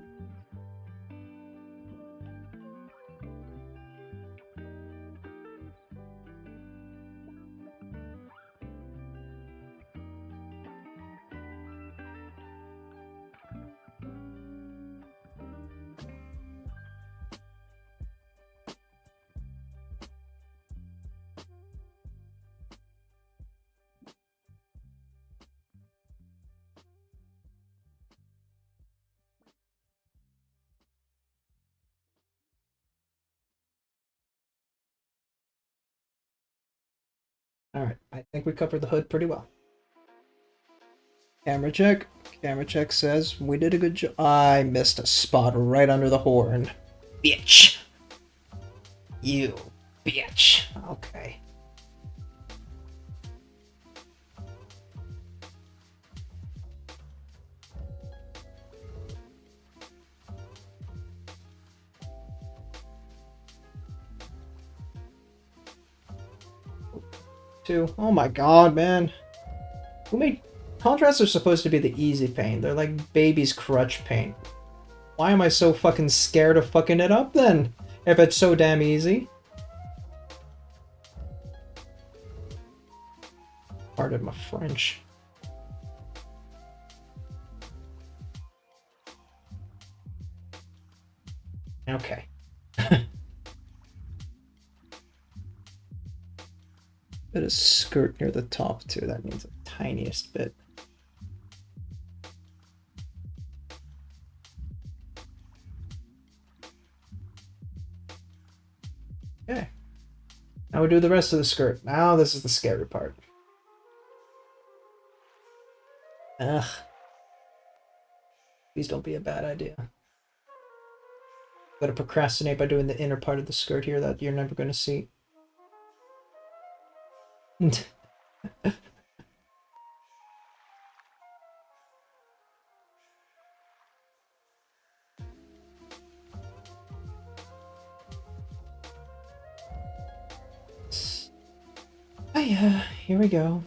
Alright, I think we covered the hood pretty well. Camera check. Camera check says we did a good job. I missed a spot right under the horn. Bitch! You bitch. Okay. Two. Oh my god, man. Who made... Contrasts are supposed to be the easy paint. They're like baby's crutch paint. Why am I so fucking scared of fucking it up then? If it's so damn easy. Pardon my French. Okay. Bit of skirt near the top too. That means the tiniest bit. Okay. Now we do the rest of the skirt. Now this is the scary part. Ugh. Please don't be a bad idea. Gotta procrastinate by doing the inner part of the skirt here that you're never gonna see. Oh yeah, here we go.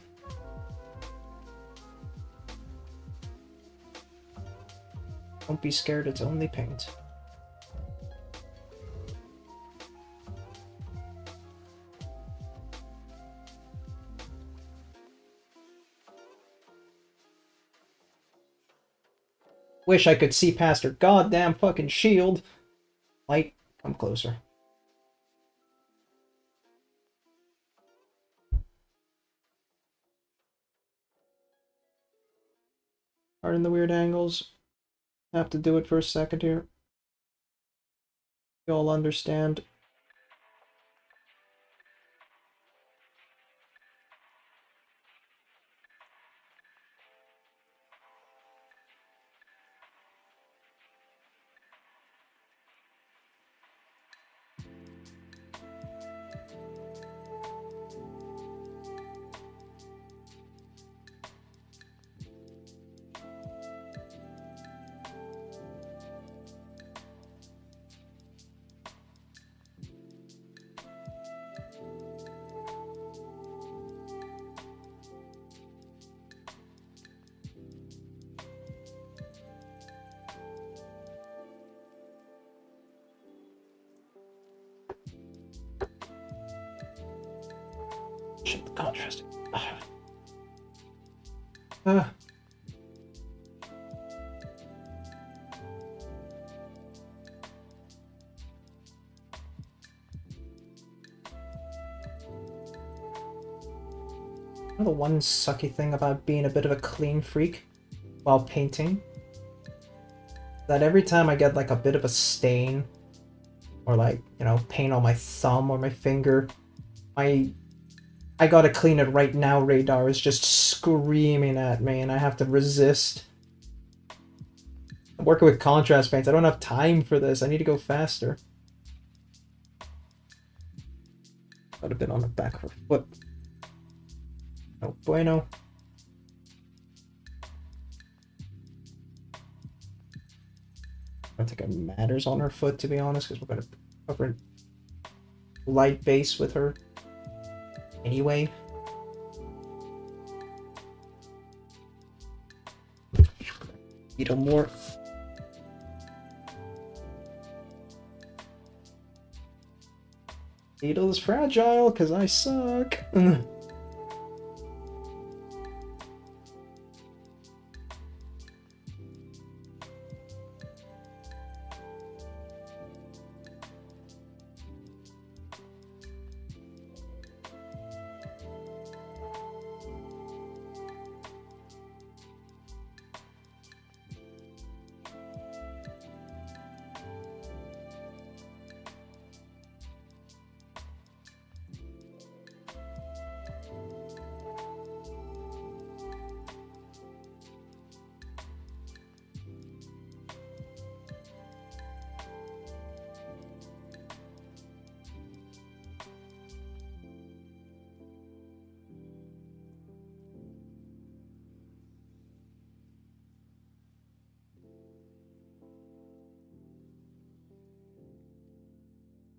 Don't be scared, it's only paint. Wish I could see past her goddamn fucking shield. Light, come closer. Pardon the weird angles. Have to do it for a second here. You'll understand. Shit, the contrast. You know the one sucky thing about being a bit of a clean freak while painting? That every time I get like a bit of a stain or like, you know, paint on my thumb or my finger, I gotta clean it right now radar is just screaming at me and I have to resist. I'm working with contrast paints. I don't have time for this. I need to go faster. Would have been on the back of her foot. No bueno. I don't think it matters on her foot, to be honest, because we're going to cover light base with her anyway. Needle more. Needle is fragile because I suck.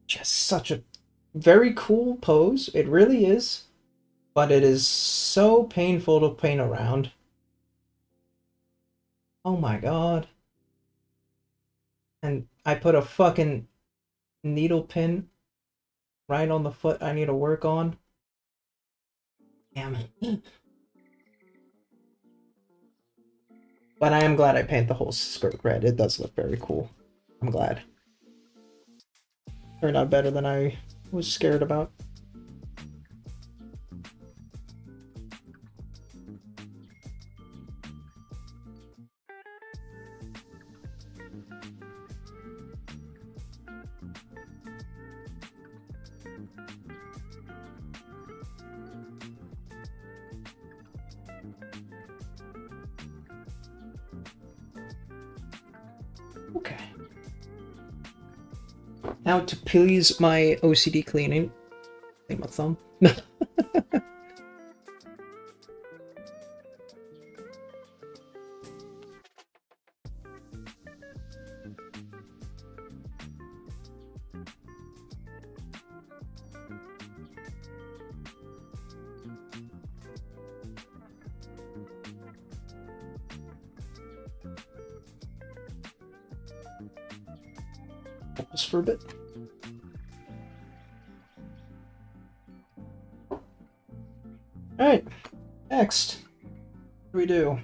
Just such a very cool pose. It really is. But it is so painful to paint around. Oh my god. And I put a fucking needle pin right on the foot I need to work on. Damn it. But I am glad I paint the whole skirt red. It does look very cool. I'm glad. Turned out better than I was scared about. Okay. Now to please my OCD cleaning. Clean my thumb. Just for a bit. Alright, next. What do we do?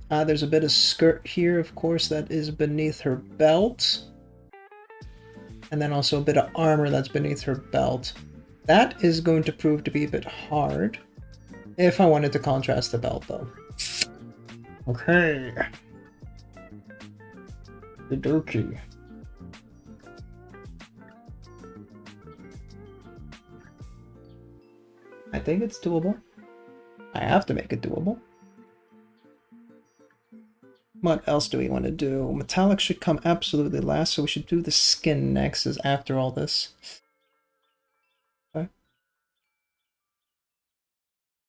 There's a bit of skirt here, of course, that is beneath her belt. And then also a bit of armor that's beneath her belt. That is going to prove to be a bit hard. If I wanted to contrast the belt, though. Okay. Okie. I think it's doable. I have to make it doable. What else do we want to do? Metallic should come absolutely last, so we should do the skin next, as after all this. Okay.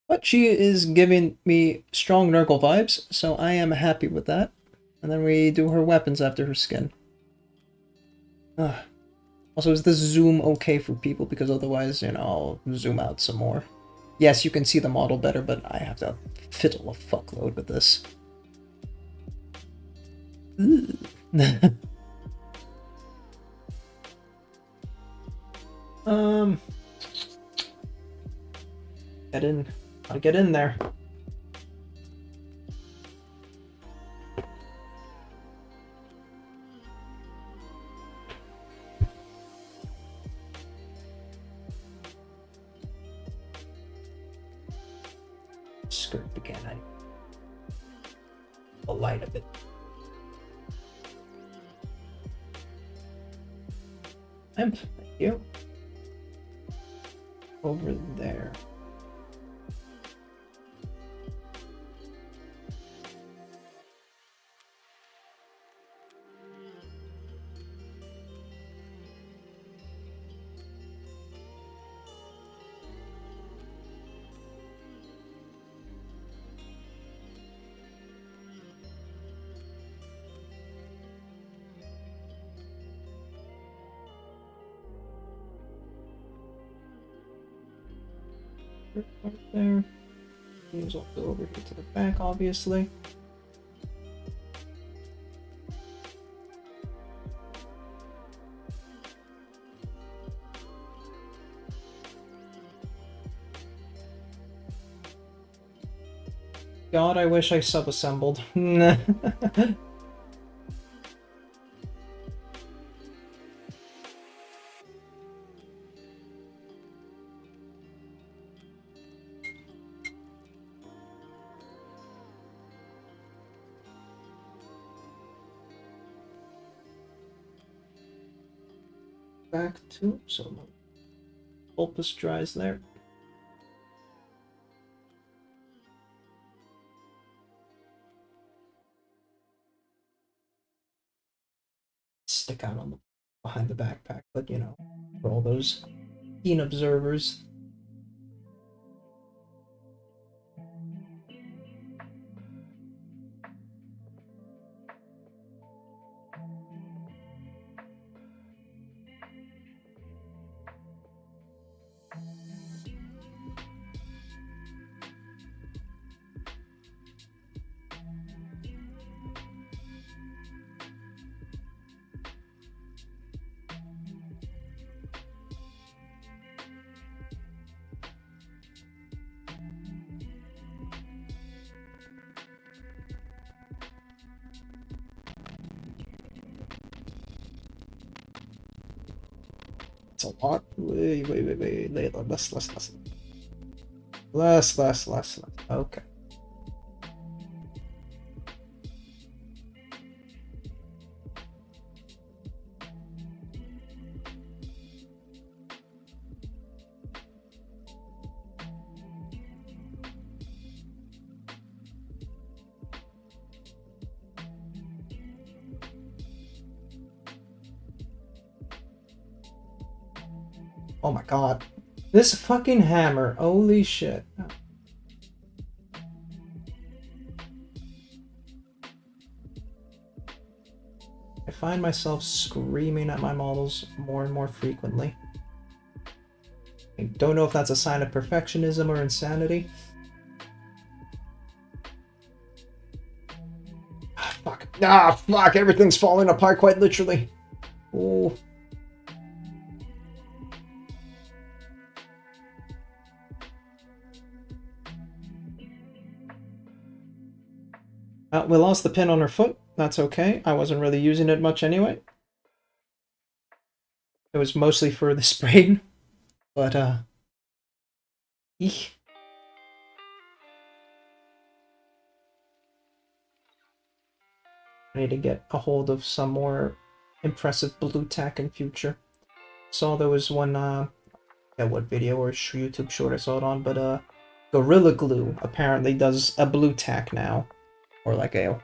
But she is giving me strong Nurgle vibes, so I am happy with that. And then we do her weapons after her skin. Also, is this zoom okay for people? Because otherwise, you know, I'll zoom out some more. Yes, you can see the model better, but I have to fiddle a fuckload with this. Get in. Gotta get in there. Skirt again. I'll light a bit. Thank you. Over there. Right there. These will go over here to the back, obviously. God, I wish I sub-assembled. Back to, so my pulpus dries there. Stick out on the behind the backpack, but you know, for all those keen observers. It's a lot. Wait. Less. Okay. Oh my god. This fucking hammer. Holy shit. I find myself screaming at my models more and more frequently. I don't know if that's a sign of perfectionism or insanity. Ah, fuck. Ah, fuck. Everything's falling apart quite literally. Oh. We lost the pin on her foot. That's okay. I wasn't really using it much anyway. It was mostly for the sprain. But, eek. I need to get a hold of some more impressive blue tack in future. Saw there was one, what video or YouTube short I saw it on, but, Gorilla Glue apparently does a blue tack now. Or like a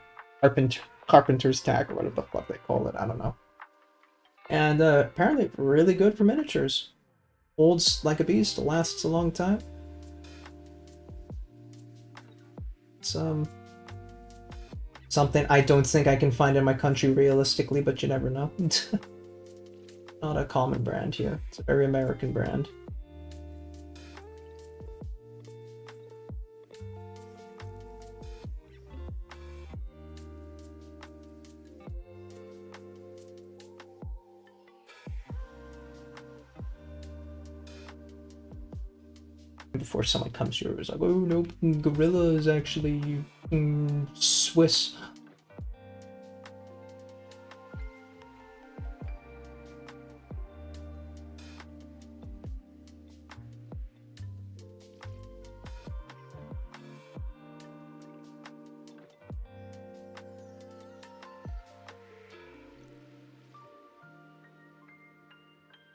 carpenter's tack, or whatever the fuck they call it, I don't know. And apparently really good for miniatures. Holds like a beast, lasts a long time. It's something I don't think I can find in my country realistically, but you never know. Not a common brand here. It's a very American brand. Before someone comes here, it's like, oh no, Gorilla is actually Swiss.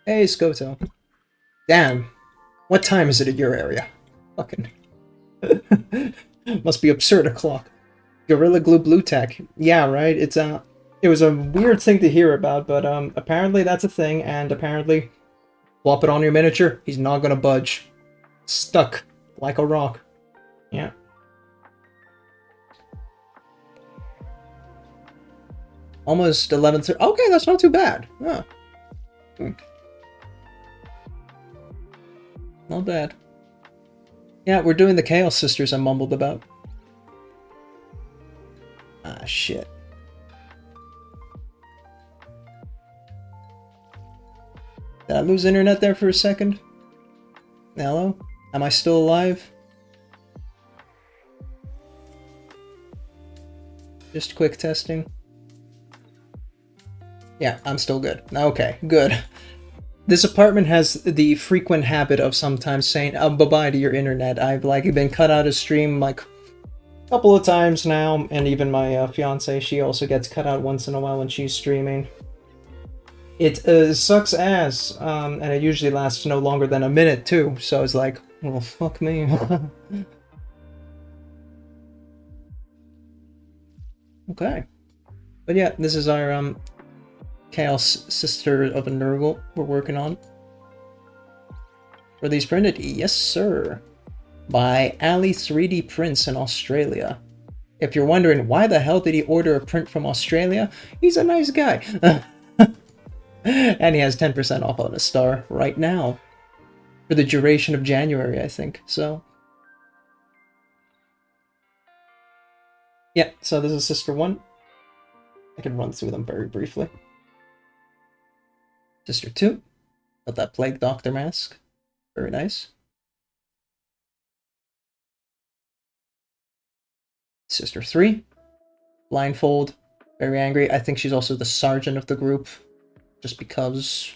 Hey, Skoto. Damn. What time is it in your area? Fucking. Must be absurd o'clock. Gorilla Glue Blue Tack. Yeah, right? It was a weird thing to hear about, but apparently that's a thing, and apparently plop it on your miniature, he's not gonna budge. Stuck. Like a rock. Yeah. Almost 11:30. Okay, that's not too bad. Yeah. Not bad. Yeah, we're doing the Chaos Sisters I mumbled about. Ah, shit. Did I lose internet there for a second? Hello? Am I still alive? Just quick testing. Yeah, I'm still good. Okay, good. This apartment has the frequent habit of sometimes saying, bye-bye to your internet. I've, like, been cut out of stream, like, a couple of times now, and even my fiance, she also gets cut out once in a while when she's streaming. It sucks ass, and it usually lasts no longer than a minute, too, so it's like, well, fuck me. Okay. But yeah, this is our, Chaos Sister of a Nurgle we're working on. Were these printed? Yes, sir. By Ali 3D Prints in Australia. If you're wondering why the hell did he order a print from Australia, he's a nice guy. And he has 10% off on a star right now. For the duration of January, I think. So, yeah, so this is Sister 1. I can run through them very briefly. Sister 2. Got that Plague Doctor mask. Very nice. Sister 3. Blindfold. Very angry. I think she's also the sergeant of the group. Just because...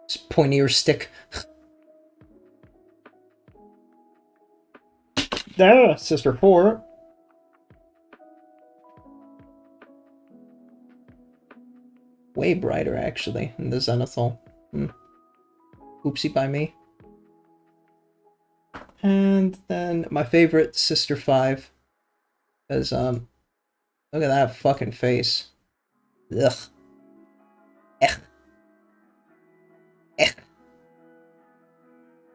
It's pointy or stick. There, Sister 4. Way brighter, actually, in the Zenithal. Oopsie by me. And then my favorite, Sister 5. Because, look at that fucking face. Ugh. Ech. Ech.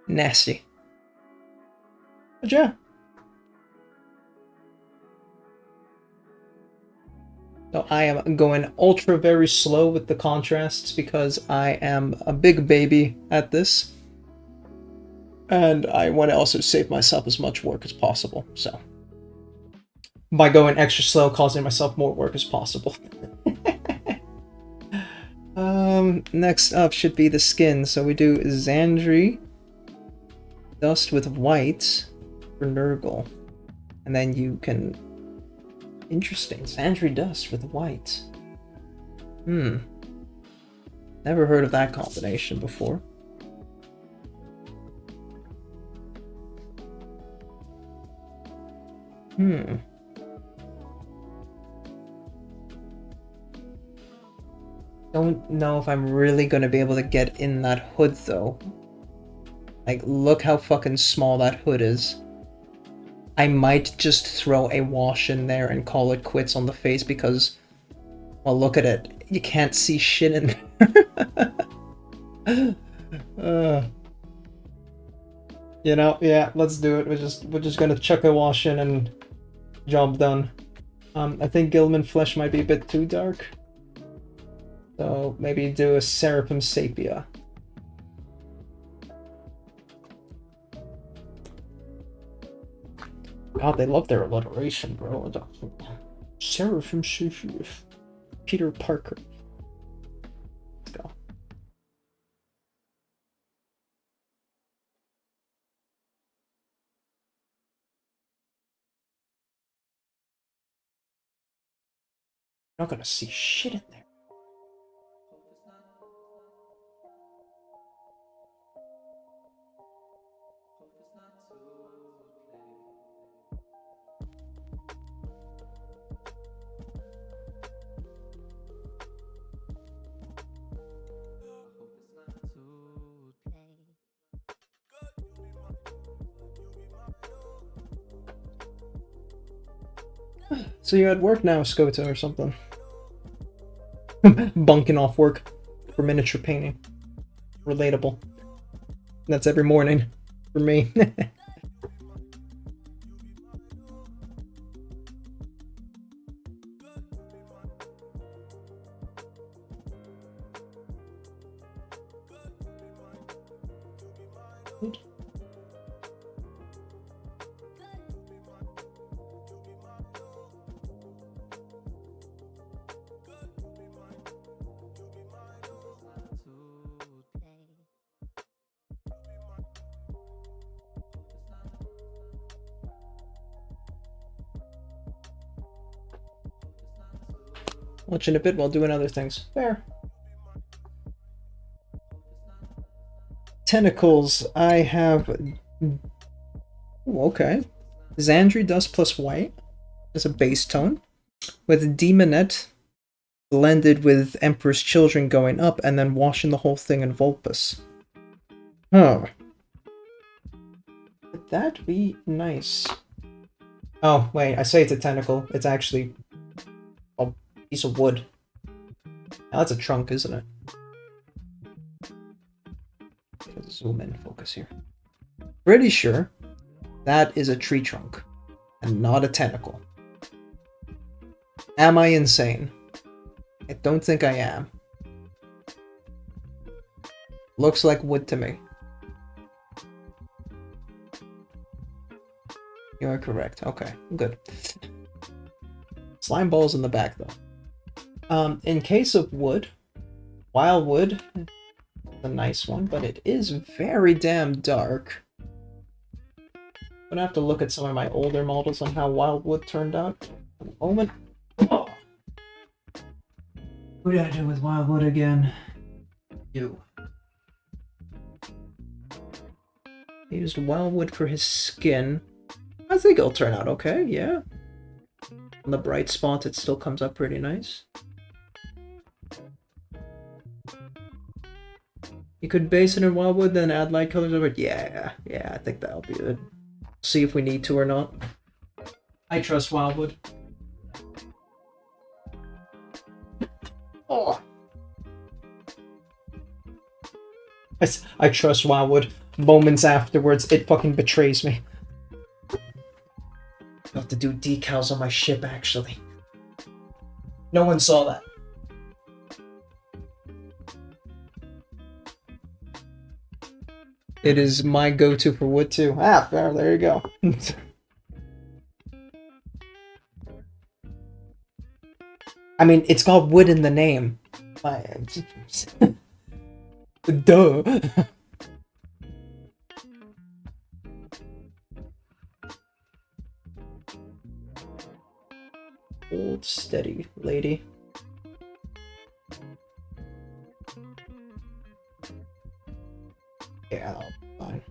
Nasty. But yeah. So I am going ultra very slow with the contrasts because I am a big baby at this. And I want to also save myself as much work as possible, so. By going extra slow, causing myself more work as possible. Next up should be the skin. So we do Xandri Dust with white for Nurgle. And then you can... Interesting. Xandri Dust with white. Never heard of that combination before. Don't know if I'm really gonna be able to get in that hood, though. Like, look how fucking small that hood is. I might just throw a wash in there and call it quits on the face because, well, look at it. You can't see shit in there. You know, yeah, let's do it. We're just gonna chuck a wash in and job done. I think Gilman Flesh might be a bit too dark. So maybe do a Seraphim Sapia. God, they love their alliteration, bro. Seraphim Sapia. Peter Parker. Let's go. You're not gonna see shit in there. So you're at work now, Skota, or something? Bunking off work for miniature painting. Relatable. That's every morning for me. watching a bit while doing other things. Fair. Tentacles, I have... Ooh, okay. Xandri Dust plus white as a base tone, with Demonette blended with Emperor's Children going up, and then washing the whole thing in Vulpus. Huh. Would that be nice? Oh, wait, I say it's a tentacle. It's actually a piece of wood. Now that's a trunk, isn't it? Let's zoom in, focus here. Pretty sure that is a tree trunk, and not a tentacle. Am I insane? I don't think I am. Looks like wood to me. You are correct. Okay, good. Slime balls in the back, though. In case of wood, Wildwood, a nice one, but it is very damn dark. I'm gonna have to look at some of my older models on how Wildwood turned out. A moment. Oh. What did I do with Wildwood again? You. I used Wildwood for his skin. I think it'll turn out okay, yeah. On the bright spots, it still comes up pretty nice. You could base it in Wildwood, then add light colors over it. Yeah, I think that'll be good. See if we need to or not. I trust Wildwood. Oh. I trust Wildwood. Moments afterwards, it fucking betrays me. I have to do decals on my ship, actually. No one saw that. It is my go-to for wood, too. Ah, fair, there you go. I mean, it's got wood in the name. Duh. Hold steady, lady. Yeah, that'll be fine.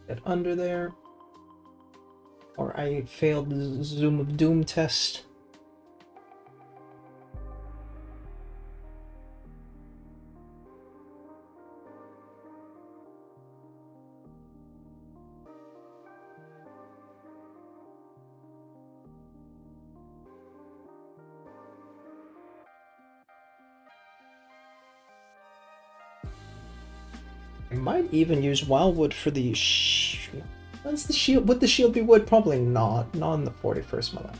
Get under there. Or I failed the Zoom of Doom test. I might even use Wildwood for the what's the shield? Would the shield be wood? Probably not. Not in the 41st millennium.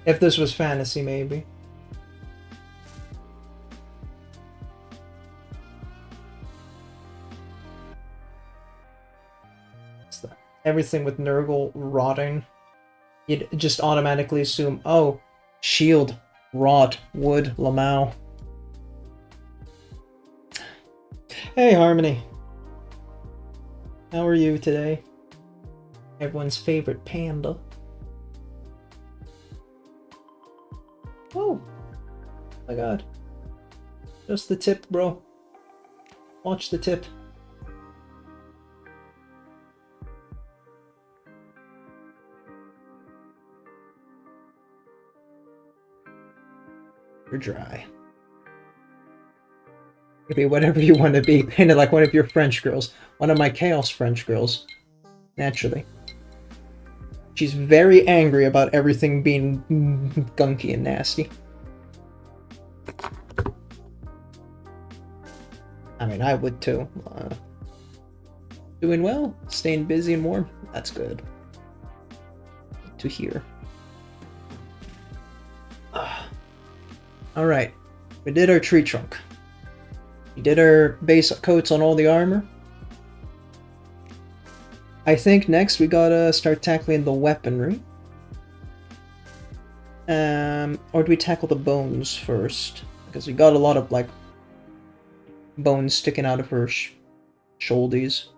If this was fantasy, maybe. What's that? Everything with Nurgle rotting. You'd just automatically assume, oh, shield, rot, wood, Lamau. Hey, Harmony. How are you today? Everyone's favorite panda. Oh my god. Just the tip, bro. Watch the tip. You're dry. You can be whatever you want to be. Painted like one of your French girls. One of my Chaos French girls. Naturally. She's very angry about everything being gunky and nasty. I mean, I would too. Doing well, staying busy and warm. That's good to hear. Alright, we did our tree trunk. We did our base coats on all the armor. I think next we gotta start tackling the weaponry. Or do we tackle the bones first? Because we got a lot of, like, bones sticking out of her shoulders.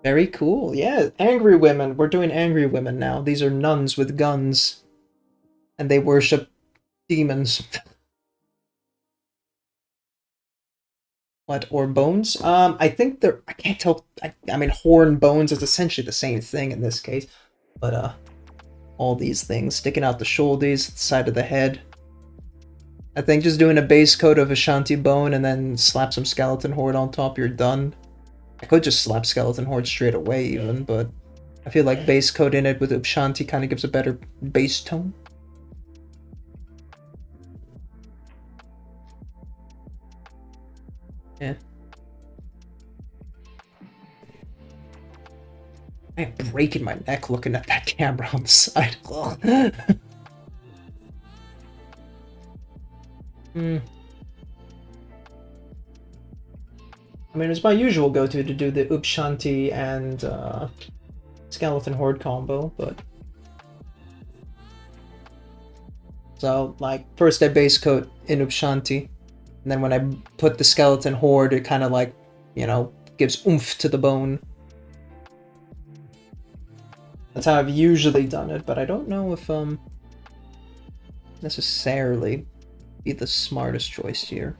Very cool. Yeah, angry women. We're doing angry women now. These are nuns with guns. And they worship demons. What, or bones? I think they're... I can't tell... I mean, horn bones is essentially the same thing in this case. But, all these things sticking out the shoulders, the side of the head. I think just doing a base coat of Ashanti bone and then slap some skeleton horde on top, you're done. I could just slap skeleton horde straight away even, but I feel like base coating it with Ashanti kind of gives a better base tone. Yeah. I'm breaking my neck looking at that camera on the side. I mean, it's my usual go-to to do the Upshanti and Skeleton Horde combo, but... So, like, first I base coat in Upshanti, and then when I put the Skeleton Horde, it kind of like, you know, gives oomph to the bone. That's how I've usually done it, but I don't know if, necessarily be the smartest choice here.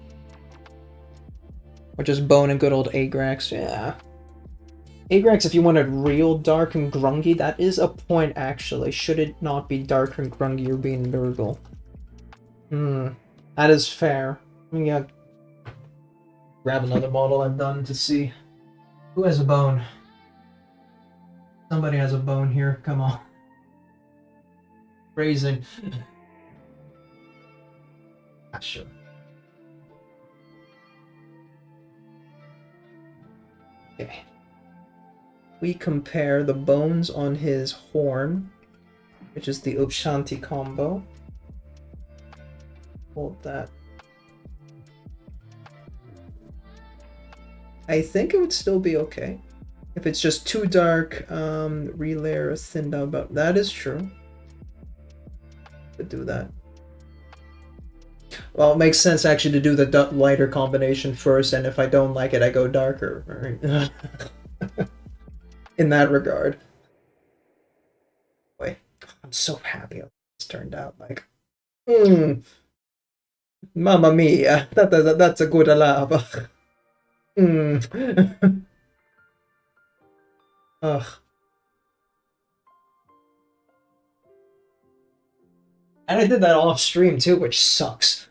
Or just bone and good old Agrax, yeah. Agrax, if you wanted real dark and grungy, that is a point, actually. Should it not be dark and grungy, you're being Nurgle. That is fair. Let me grab another model I've done to see. Who has a bone? Somebody has a bone here, come on. Phrasing. Ah, sure. Okay. We compare the bones on his horn, which is the Upshanti combo. Hold that. I think it would still be okay. If it's just too dark, relayer thinned out, but that is true. Could do that. Well, it makes sense actually to do the lighter combination first, and if I don't like it, I go darker. Right? In that regard. Boy, I'm so happy how this turned out. Like, Mamma mia, that's a good lava. Ugh. And I did that off stream too, which sucks.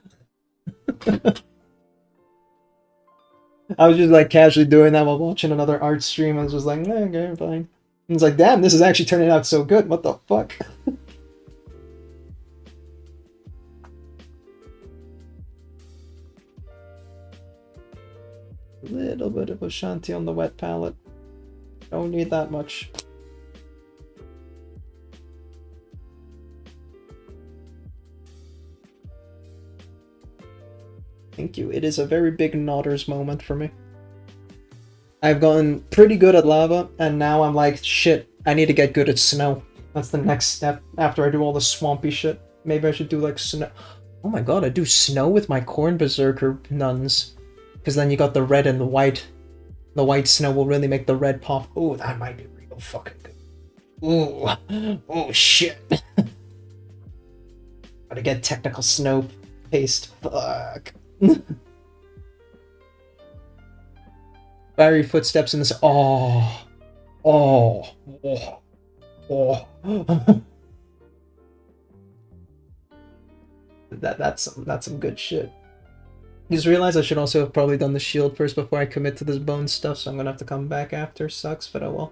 I was just like casually doing that while watching another art stream. I was just like, okay, fine. And it's like, damn, this is actually turning out so good. What the fuck? A little bit of Ashanti on the wet palette. Don't need that much. Thank you. It is a very big Nodders moment for me. I've gotten pretty good at lava, and now I'm like, shit, I need to get good at snow. That's the next step after I do all the swampy shit. Maybe I should do like snow. Oh my god, I do snow with my Corn Berserker nuns. Because then you got the red and the white. The white snow will really make the red pop. Oh, that might be real fucking good. Ooh. Oh shit. Gotta get technical snow paste. Fuck. Fiery footsteps in this. Oh. Oh. Oh. Oh. That's some good shit. I just realized I should also have probably done the shield first before I commit to this bone stuff, so I'm gonna have to come back after. Sucks, but oh well.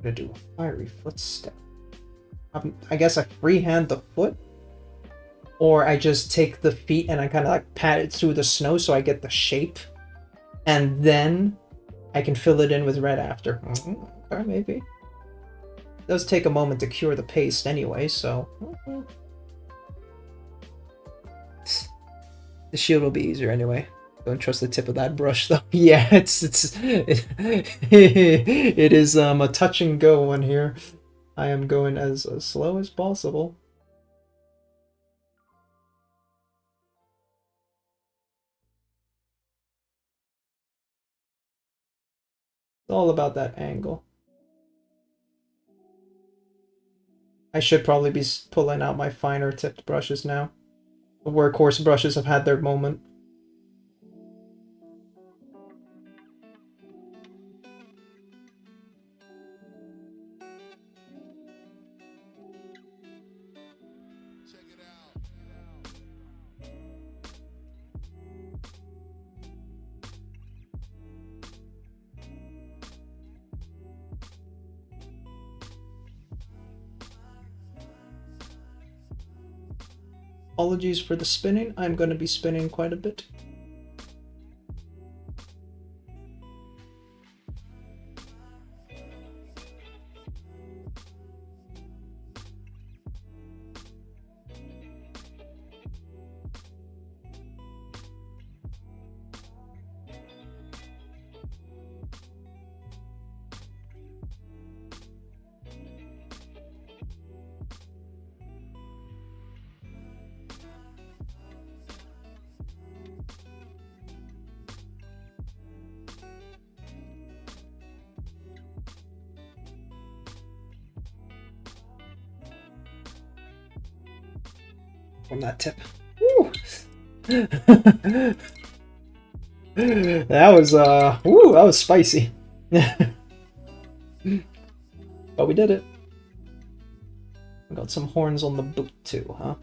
gonna do a fiery footstep. I guess I freehand the foot, or I just take the feet and I kind of like pat it through the snow so I get the shape, and then I can fill it in with red after. Okay, maybe. It does take a moment to cure the paste anyway, so the shield will be easier anyway. Don't trust the tip of that brush though. Yeah, it is a touch and go one here. I am going as slow as possible. It's all about that angle. I should probably be pulling out my finer tipped brushes now. The workhorse brushes have had their moment. Apologies for the spinning. I'm going to be spinning quite a bit. From that tip. Woo! That was that was spicy. But we did it. We got some horns on the boot too, huh?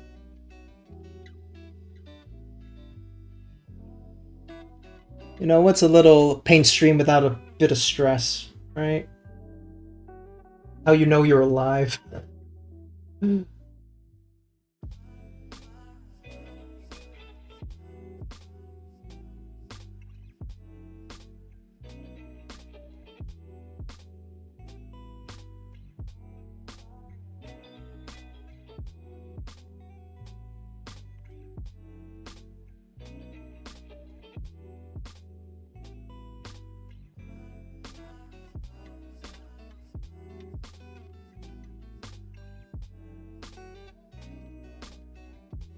You know, what's a little paint stream without a bit of stress, right? How you know you're alive.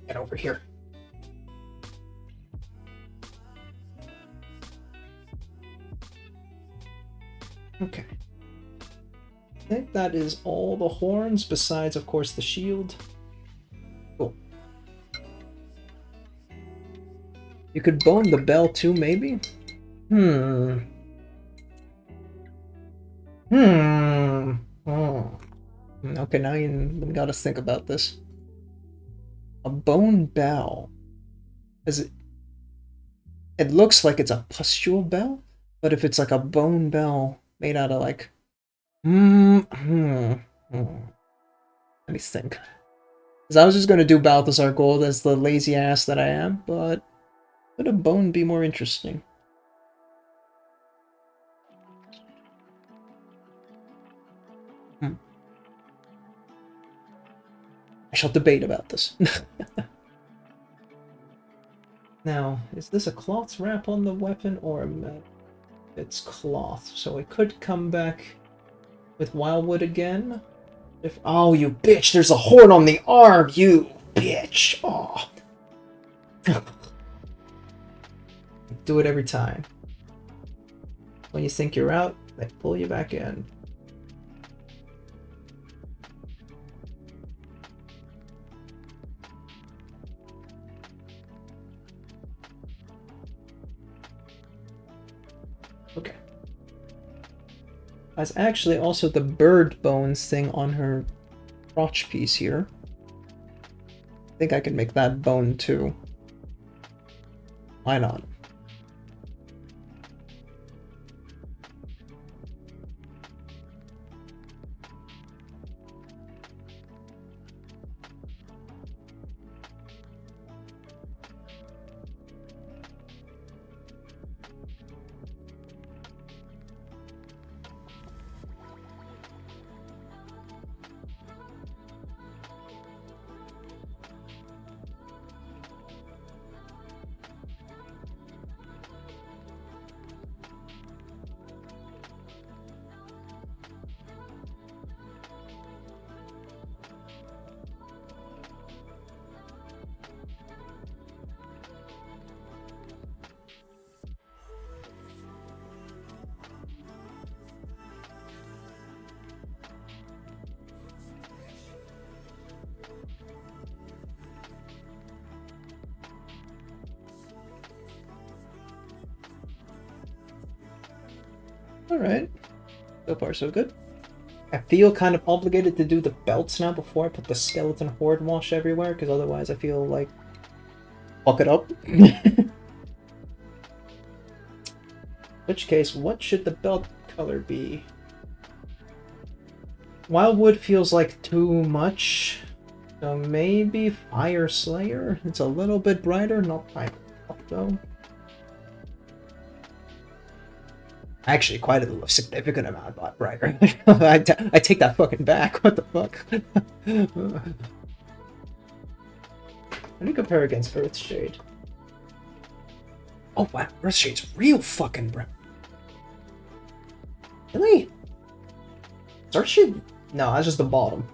Get over here. Okay. I think that is all the horns, besides, of course, the shield. Cool. You could bone the bell too, maybe? Oh. Okay, now you gotta think about this. A bone bell. Is it? It looks like it's a pustule bell, but if it's like a bone bell made out of like, let me think. Because I was just gonna do Balthazar Gold as the lazy ass that I am, but would a bone be more interesting? I shall debate about this. Now, is this a cloth wrap on the weapon or a metal? It's cloth, so it could come back with Wildwood again. Oh, you bitch! There's a horn on the arm, you bitch! Oh. Do it every time. When you think you're out, they pull you back in. Okay. There's actually also the bird bones thing on her crotch piece here. I think I can make that bone too. Why not? Alright. So far, so good. I feel kind of obligated to do the belts now before I put the skeleton horde wash everywhere, because otherwise I feel like fuck it up. In which case, what should the belt color be? Wildwood feels like too much, so maybe Fire Slayer? It's a little bit brighter, not bright though. Actually, quite a significant amount brighter. I take that fucking back. What the fuck? How do you compare against Earthshade? Oh wow, Earthshade's real fucking bright. Really? Is Earthshade? No, that's just the bottom.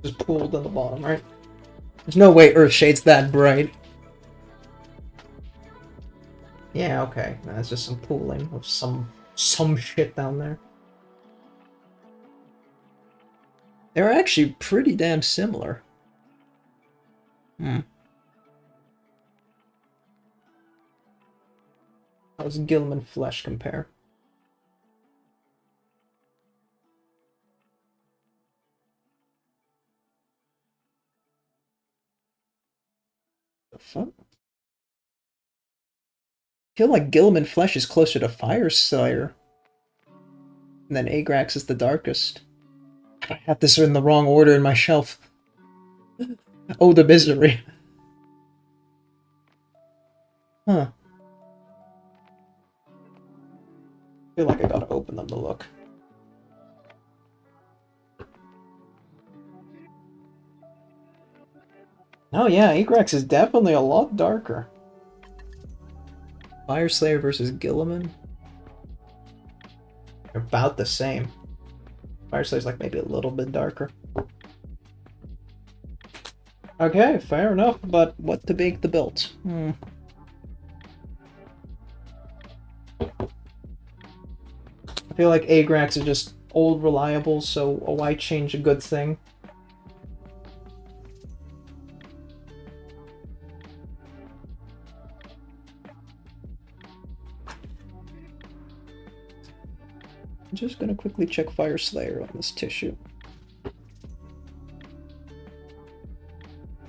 Just pooled in the bottom, right? There's no way Earthshade's that bright. Yeah, okay. That's just some pooling of some shit down there. They're actually pretty damn similar. How does Gilman Flesh compare? The fuck? I feel like Gilman Flesh is closer to Fire Slayer. And then Agrax is the darkest. I had this in the wrong order in my shelf. Oh, the misery. Huh. I feel like I gotta open them to look. Oh yeah, Agrax is definitely a lot darker. Fire Slayer versus Gilliman. They're about the same. Fire Slayer's like maybe a little bit darker. Okay, fair enough, but what to make the build? I feel like Agrax is just old reliable, so why change a good thing? I'm just gonna quickly check Fire Slayer on this tissue.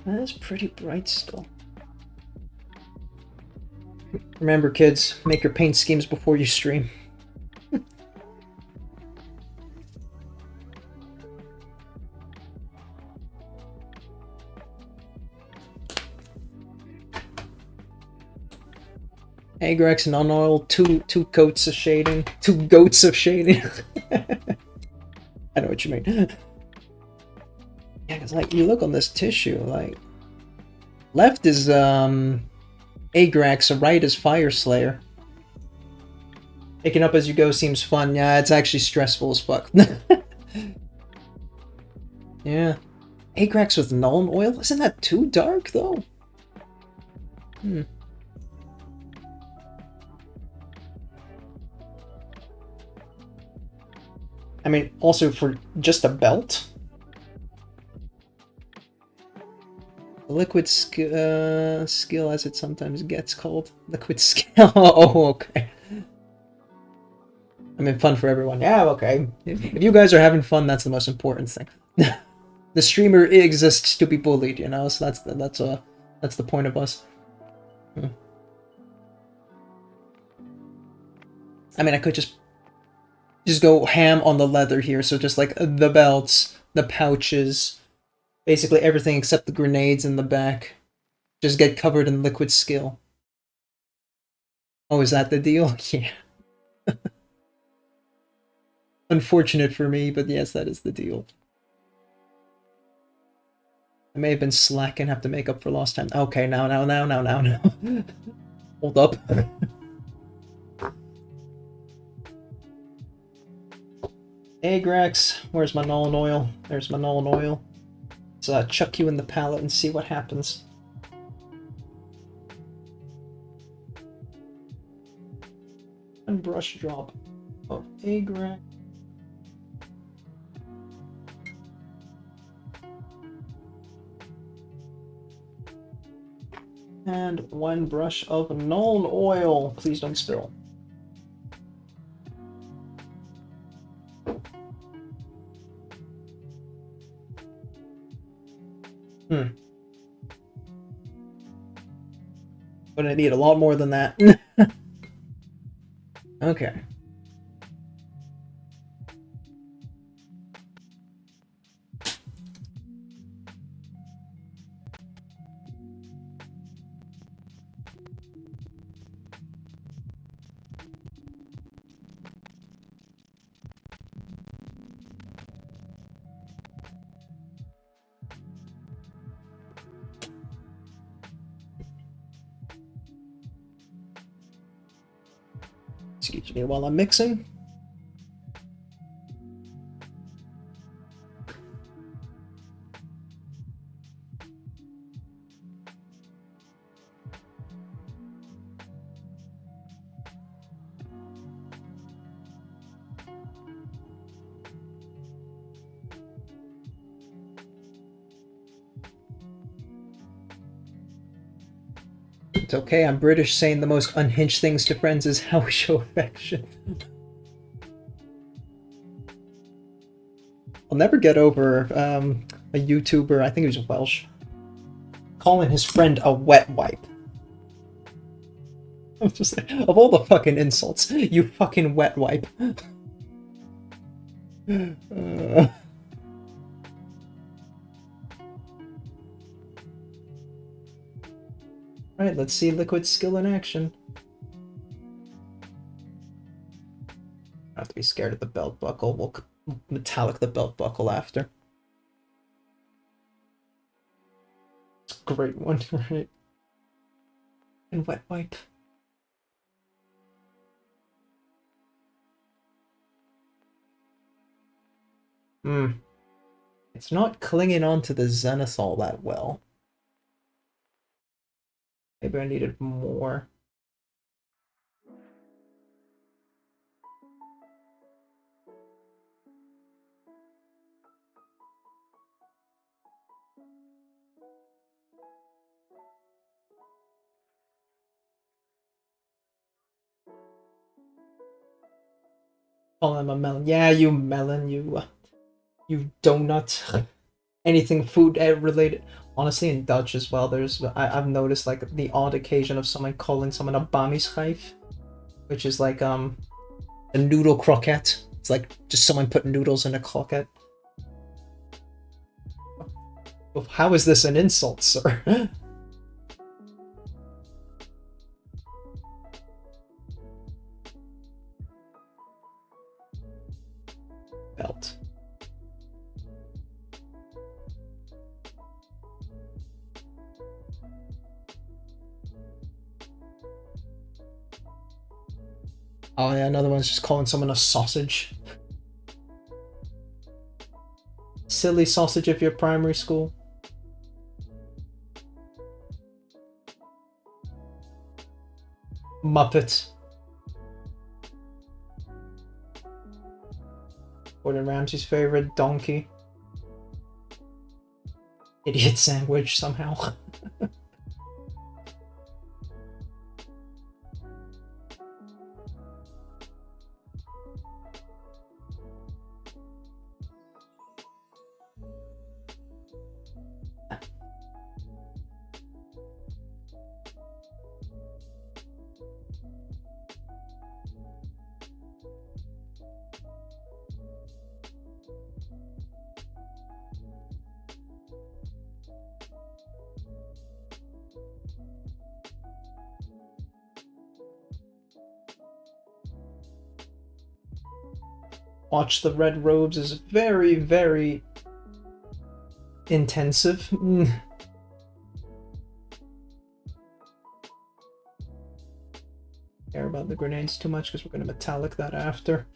That is pretty bright still. Remember, kids, make your paint schemes before you stream. Agrax non-oil, two coats of shading, 2 goats of shading. I know what you mean. Yeah, because like you look on this tissue, like left is Agrax, so right is Fire Slayer. Picking up as you go seems fun. Yeah, it's actually stressful as fuck. Yeah. Agrax with Nuln oil? Isn't that too dark though? I mean, also for just a belt? Liquid skill, as it sometimes gets called. Liquid skill. Oh, okay. I mean, fun for everyone. Yeah, okay. If you guys are having fun, that's the most important thing. The streamer exists to be bullied, you know. So that's the point of us. I mean, I could just go ham on the leather here. So just like the belts, the pouches. Basically everything except the grenades in the back. Just get covered in liquid skill. Oh, is that the deal? Yeah. Unfortunate for me, but yes, that is the deal. I may have been slack and have to make up for lost time. Okay, now. Hold up. Agrax, where's my Nuln oil? There's my Nuln oil. Let's chuck you in the palette and see what happens. And brush drop of Agrax. And 1 brush of Nuln oil. Please don't spill. Hmm. But I need a lot more than that. Okay. Excuse me while I'm mixing. It's okay, I'm British, saying the most unhinged things to friends is how we show affection. I'll never get over a YouTuber, I think he was Welsh, calling his friend a wet wipe. I'm just like, of all the fucking insults, you fucking wet wipe. Alright, let's see Liquid's skill in action. I have to be scared of the belt buckle. We'll metallic the belt buckle after. It's a great one, right? And wet wipe. It's not clinging onto the Zenith all that well. Maybe I needed more. Call him a melon. Yeah, you melon, you donut. Anything food related. Honestly, in Dutch as well, I've noticed like the odd occasion of someone calling someone a bamischijf, which is like a noodle croquette. It's like just someone put noodles in a croquette. How is this an insult, sir? Belt. Oh yeah, another one's just calling someone a sausage. Silly sausage if you're primary school. Muppet. Gordon Ramsay's favorite, donkey. Idiot sandwich somehow. Watch the Red Robes is very, very intensive. Care about the grenades too much because we're going to metallic that after.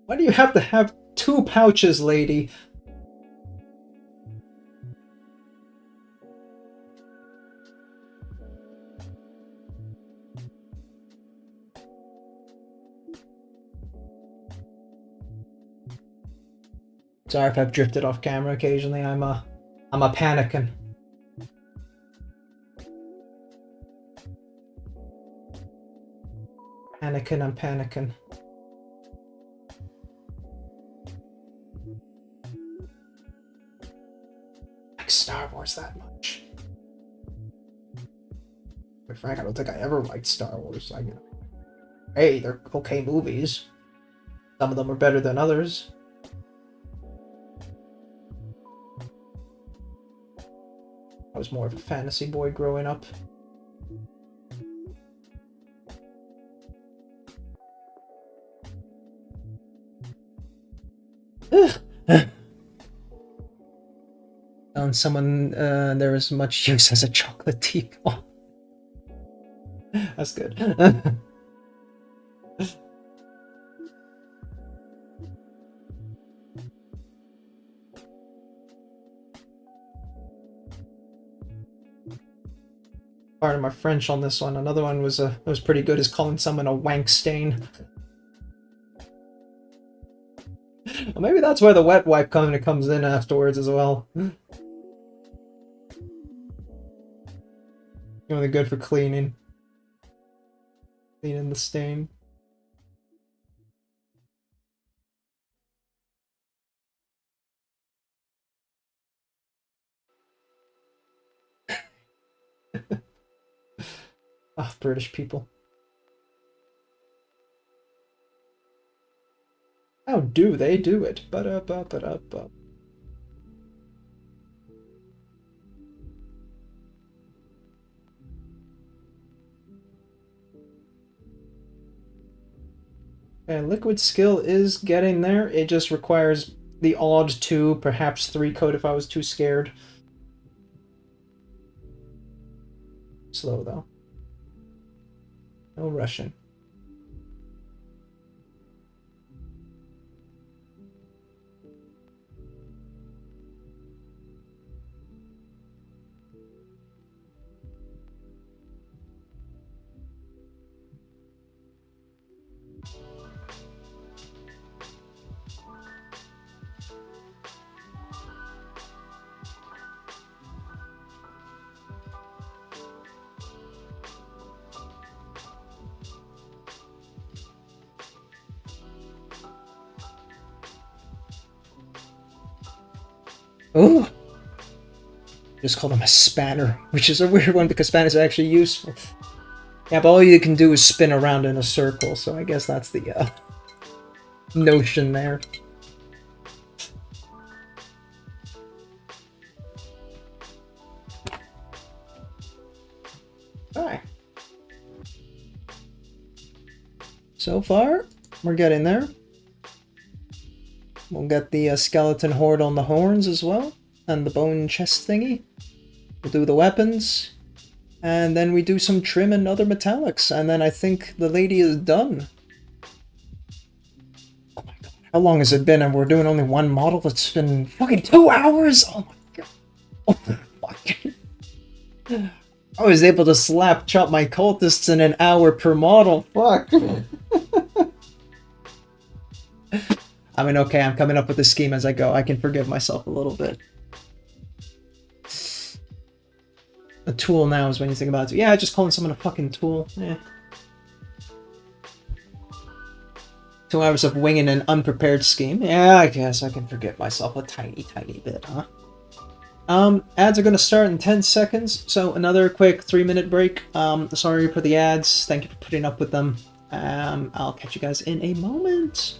Why do you have to have two pouches, lady? Sorry if I've drifted off camera occasionally. I'm a panicking. Anakin, I'm panicking. Like Star Wars that much. To be frank, I don't think I ever liked Star Wars. I mean, hey, they're okay movies. Some of them are better than others. I was more of a fantasy boy growing up. Found someone there is much use as a chocolate teapot. That's good. Pardon my French on this one. Another one was pretty good. Is calling someone a wank stain. Well, maybe that's why the wet wipe kind of comes in afterwards as well. Really good for cleaning. Cleaning the stain. Ah, British people. How do they do it? Ba-da-ba-ba-da-ba. And liquid skill is getting there. It just requires the odd 2, perhaps 3 coat if I was too scared. Slow though. No rushing. Ooh! Just call them a spanner, which is a weird one because spanners are actually useful. Yeah, but all you can do is spin around in a circle, so I guess that's the notion there. Alright. So far, we're getting there. We'll get the skeleton horde on the horns as well, and the bone chest thingy. We'll do the weapons, and then we do some trim and other metallics, and then I think the lady is done. Oh my god, how long has it been? And we're doing only one model? It's been fucking 2 hours? Oh my god. Oh, fuck. I was able to slap chop my cultists in an hour per model. Fuck. I mean, okay, I'm coming up with a scheme as I go. I can forgive myself a little bit. A tool now is when you think about it. Yeah, just calling someone a fucking tool. Yeah. 2 hours of winging an unprepared scheme. Yeah, I guess I can forgive myself a tiny, tiny bit, huh? Ads are gonna start in 10 seconds, so another quick 3-minute break. Sorry for the ads. Thank you for putting up with them. I'll catch you guys in a moment.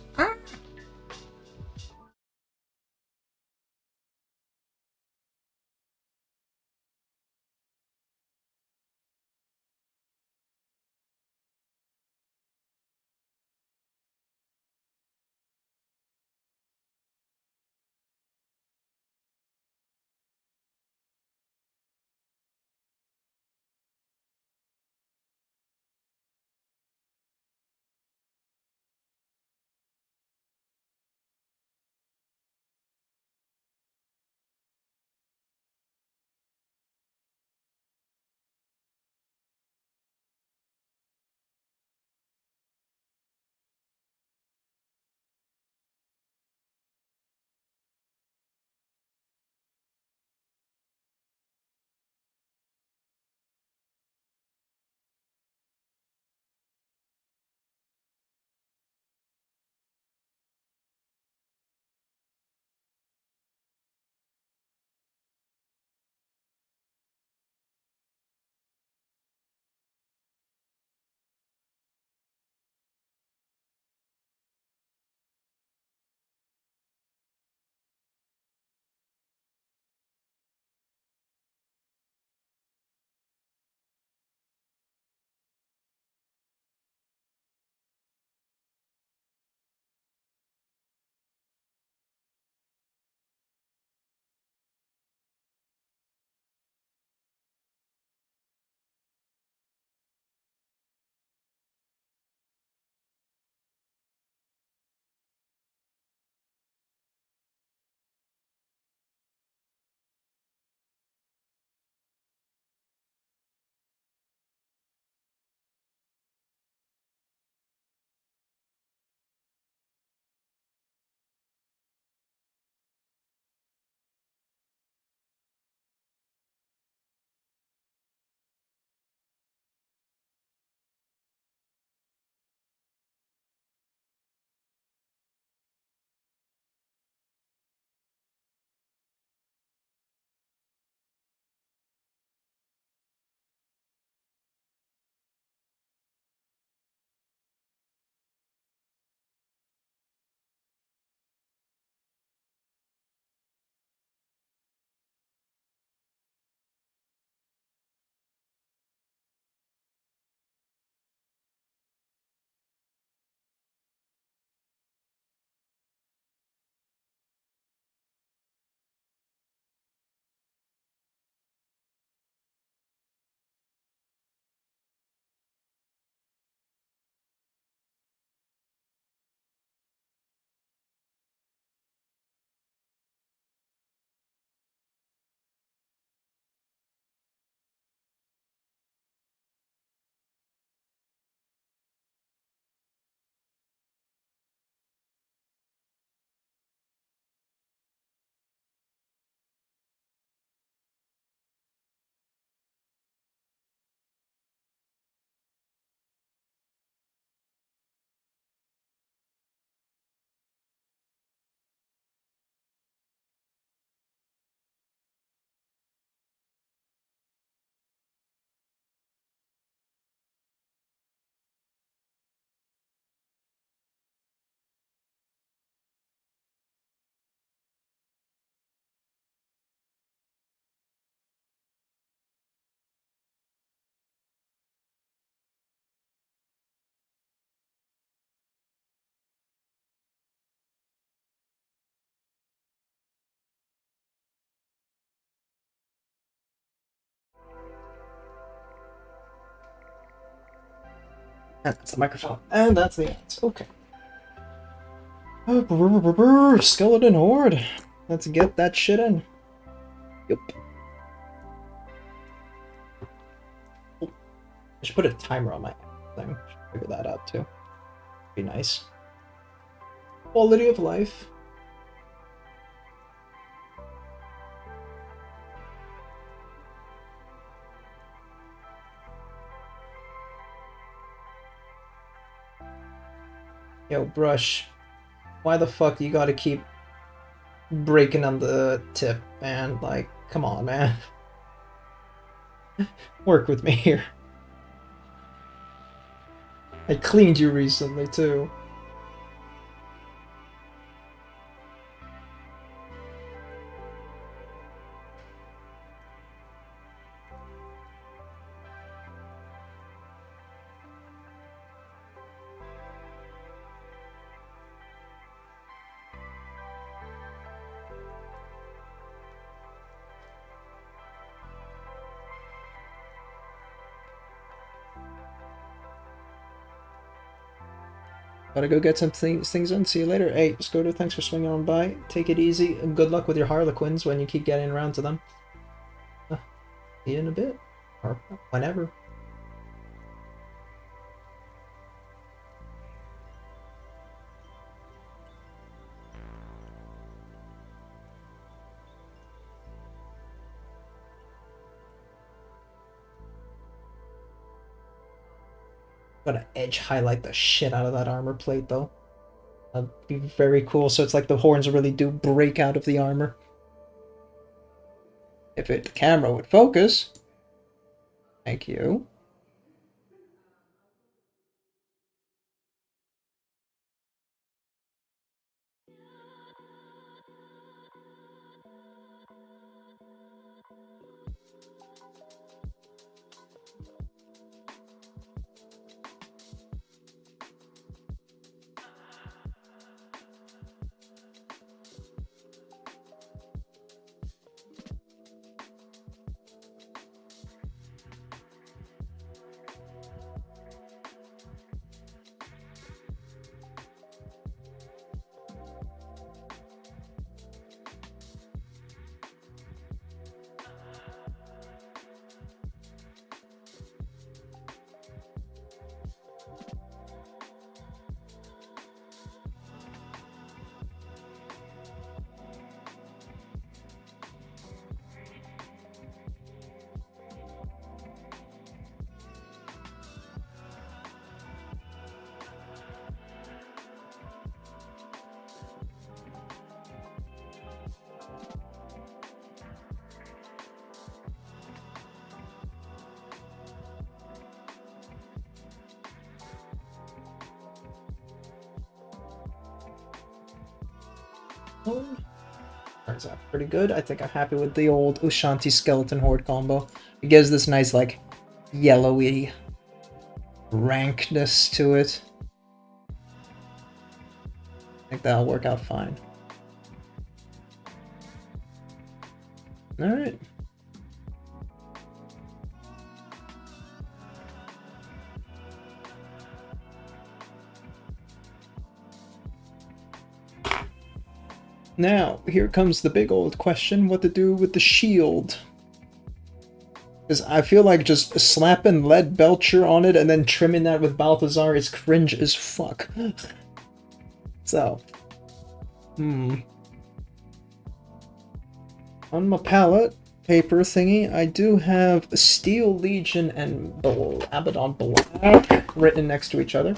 And that's the microphone. And that's the ants. Okay. Skeleton horde. Let's get that shit in. Yep. Oh, I should put a timer on my thing. Should figure that out too. Be nice. Quality of life. Yo, Brush. Why the fuck you gotta keep breaking on the tip, man? Like, come on, man. Work with me here. I cleaned you recently, too. Gotta go get some things in. See you later. Hey, Scooter, thanks for swinging on by. Take it easy. Good luck with your Harlequins when you keep getting around to them. See you in a bit. Or whenever. Gotta edge highlight the shit out of that armor plate, though. That'd be very cool, so it's like the horns really do break out of the armor. If the camera would focus. Thank you. Turns out pretty good. I think I'm happy with the old Ushanti Skeleton Horde combo. It gives this nice, like, yellowy rankness to it. I think that'll work out fine. Alright. Now, here comes the big old question, what to do with the shield. Because I feel like just slapping Lead Belcher on it and then trimming that with Balthazar is cringe as fuck. So, on my palette paper thingy, I do have Steel Legion and Abaddon Black written next to each other.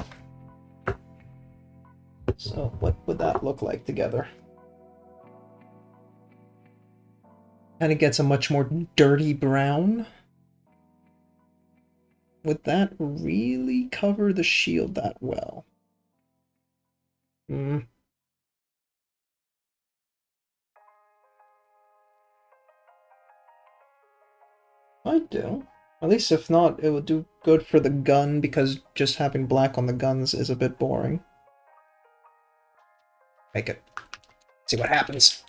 So, what would that look like together? And it gets a much more dirty brown. Would that really cover the shield that well? Might do. At least if not, it would do good for the gun, because just having black on the guns is a bit boring. Make it. See what happens.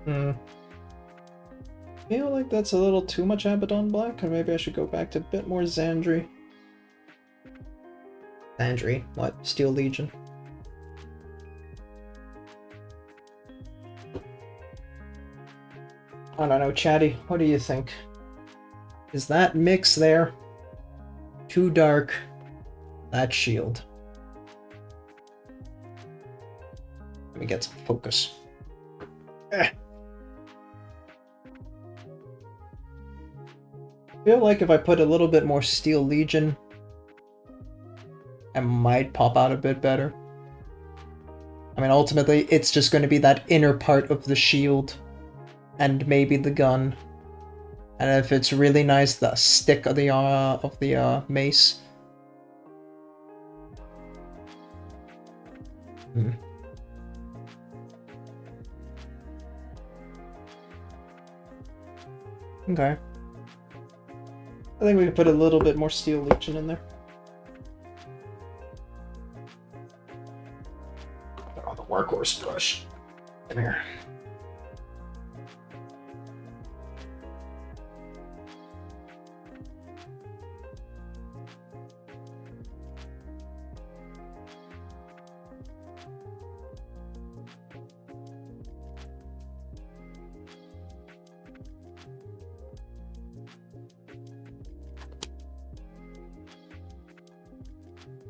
Hmm. Feel like that's a little too much Abaddon Black, or maybe I should go back to a bit more Xandri. Xandri? What? Steel Legion? I don't know, Chatty, what do you think? Is that mix there too dark? That shield. Let me get some focus. I feel like if I put a little bit more Steel Legion, I might pop out a bit better. I mean, ultimately, it's just going to be that inner part of the shield, and maybe the gun. And if it's really nice, the stick of the mace. Hmm. Okay. I think we can put a little bit more Steel Legion in there. Oh, the workhorse brush. Come here.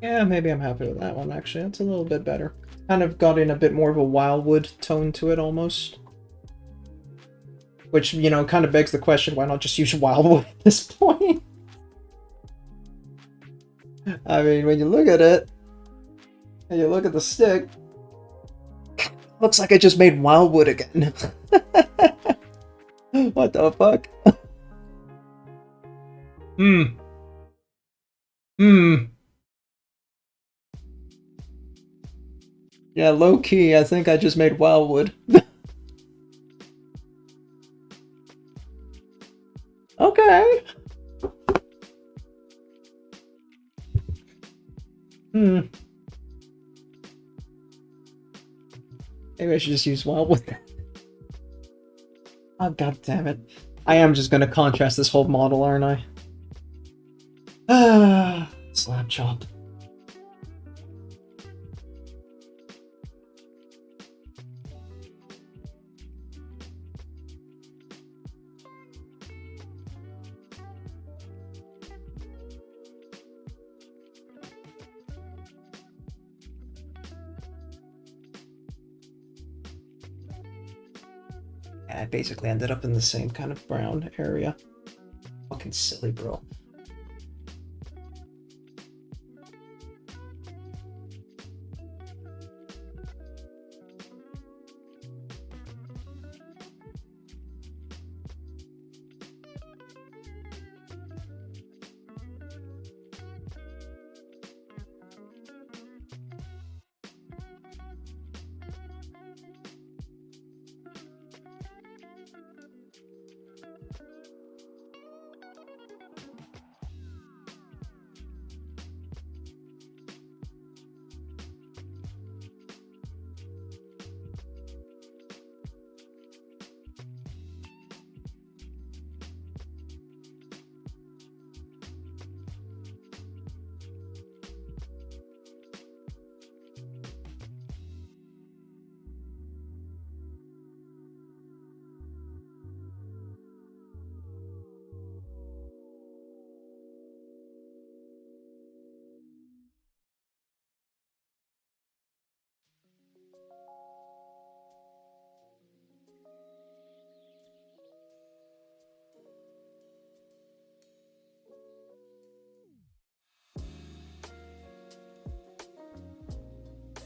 Yeah, maybe I'm happy with that one, actually. It's a little bit better. Kind of got in a bit more of a wildwood tone to it, almost. Which, you know, kind of begs the question, why not just use wildwood at this point? I mean, when you look at it, and you look at the stick, looks like I just made wildwood again. What the fuck? Hmm. Hmm. Yeah, low-key, I think I just made wildwood. Okay. Hmm. Maybe I should just use wildwood. Oh, god damn it. I am just gonna contrast this whole model, aren't I? Ah, slap chop. I basically ended up in the same kind of brown area. Fucking silly, bro.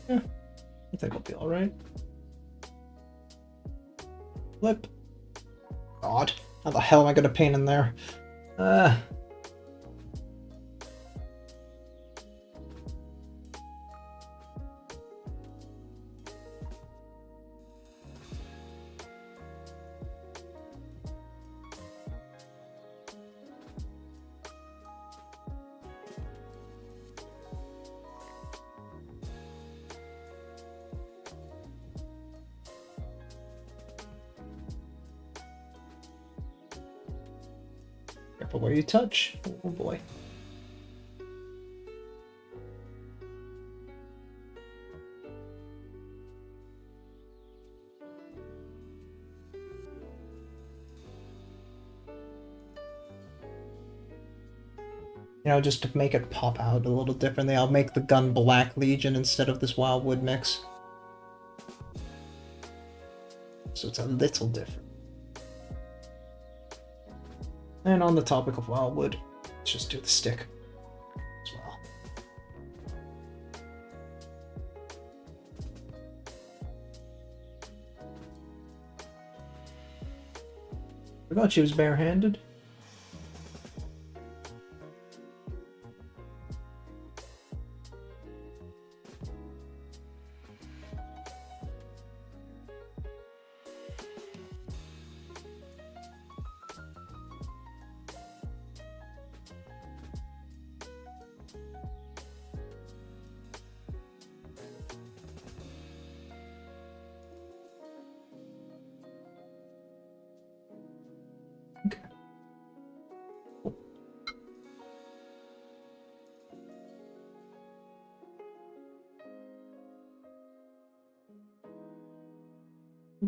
Yeah, I think I'll be alright. Flip. God, how the hell am I gonna paint in there? Careful where you touch. Oh boy. You know, just to make it pop out a little differently, I'll make the gun Black Legion instead of this Wildwood mix. So it's a little different. And on the topic of Wildwood, let's just do the stick as well. Forgot she was barehanded.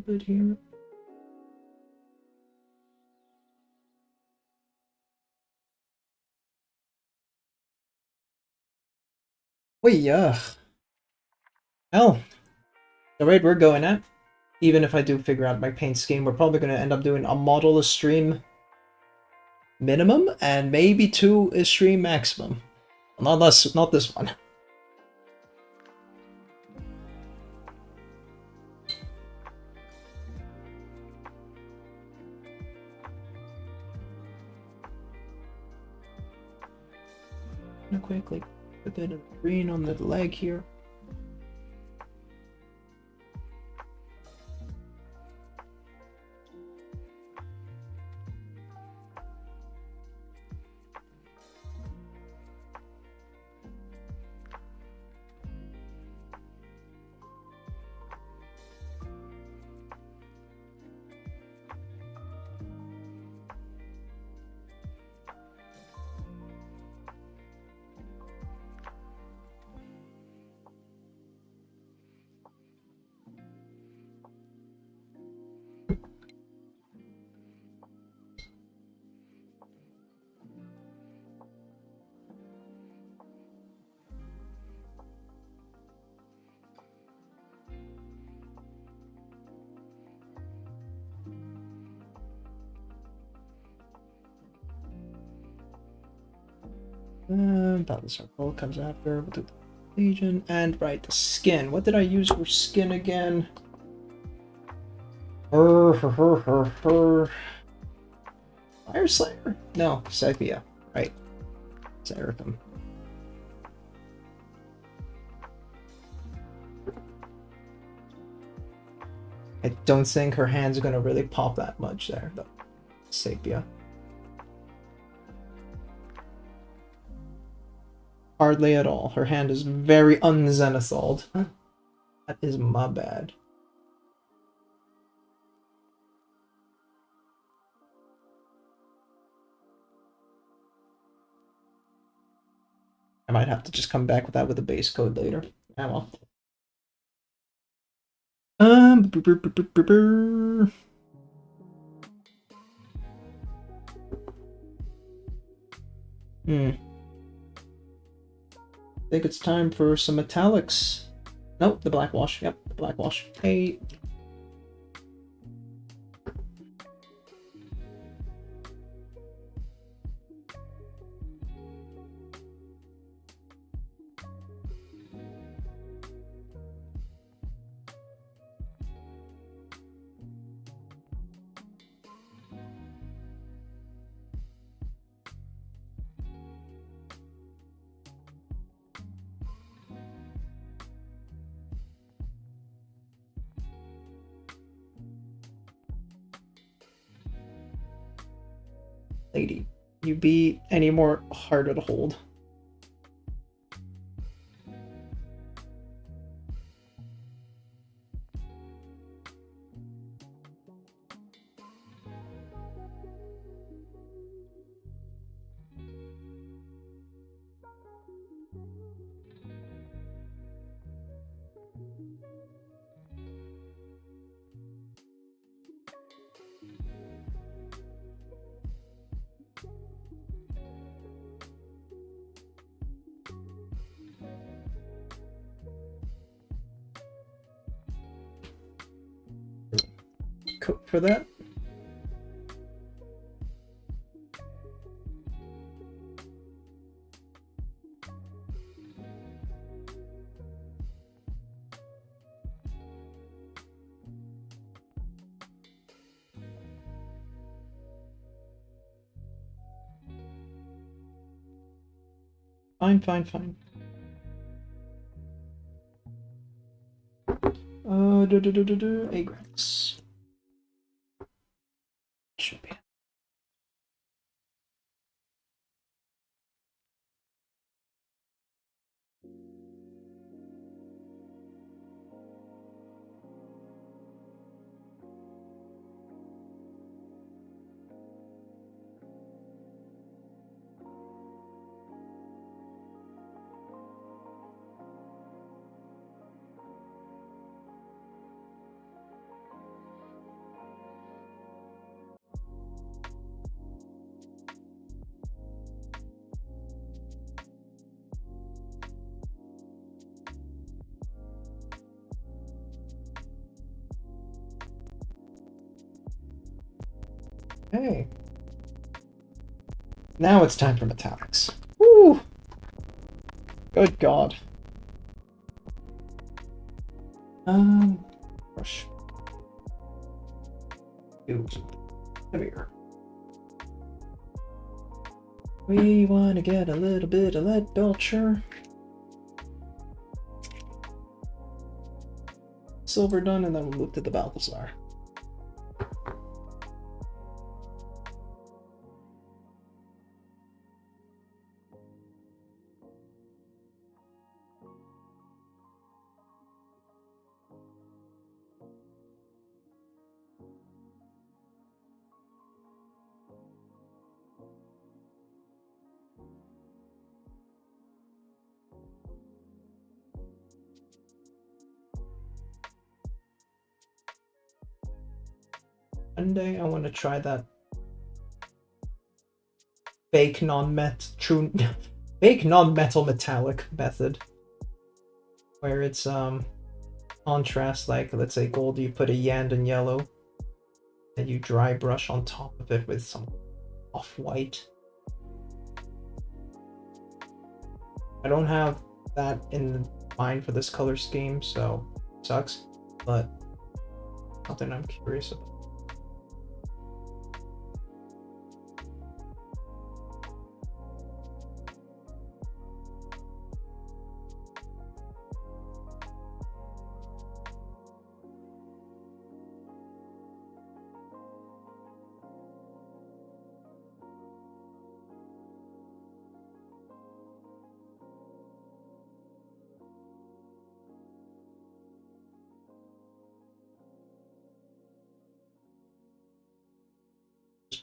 Bit here. Wait, yeah. Hell, the rate we're going at, even if I do figure out my paint scheme, we're probably going to end up doing a model a stream minimum, and maybe 2 a stream maximum. Not this one. Quickly, a bit of green on the leg here. Battle Circle comes after. We'll do the Legion. And right, the skin. What did I use for skin again? Fire Slayer? No, Sepia. Right. Seraphim. I don't think her hands are gonna really pop that much there, though. Sepia. Hardly at all. Her hand is very unzenithalled. That is my bad. I might have to just come back with that with a base code later. Yeah, well. I think it's time for some metallics. Nope, the black wash. Yep, the black wash. Hey. Lady, you be any more harder to hold? coat for that. Fine, fine, fine. Agrants. Should be. Hey. Now it's time for metallics. Woo! Good God. Brush. Oops. Heavier. We want to get a little bit of lead belcher. Silver done, and then we'll move to the Balthazar. One day I want to try that fake non-metal metallic method, where it's contrast, like let's say gold, you put a Yandan yellow, and you dry brush on top of it with some off-white. I don't have that in mind for this color scheme, so it sucks, but something I'm curious about.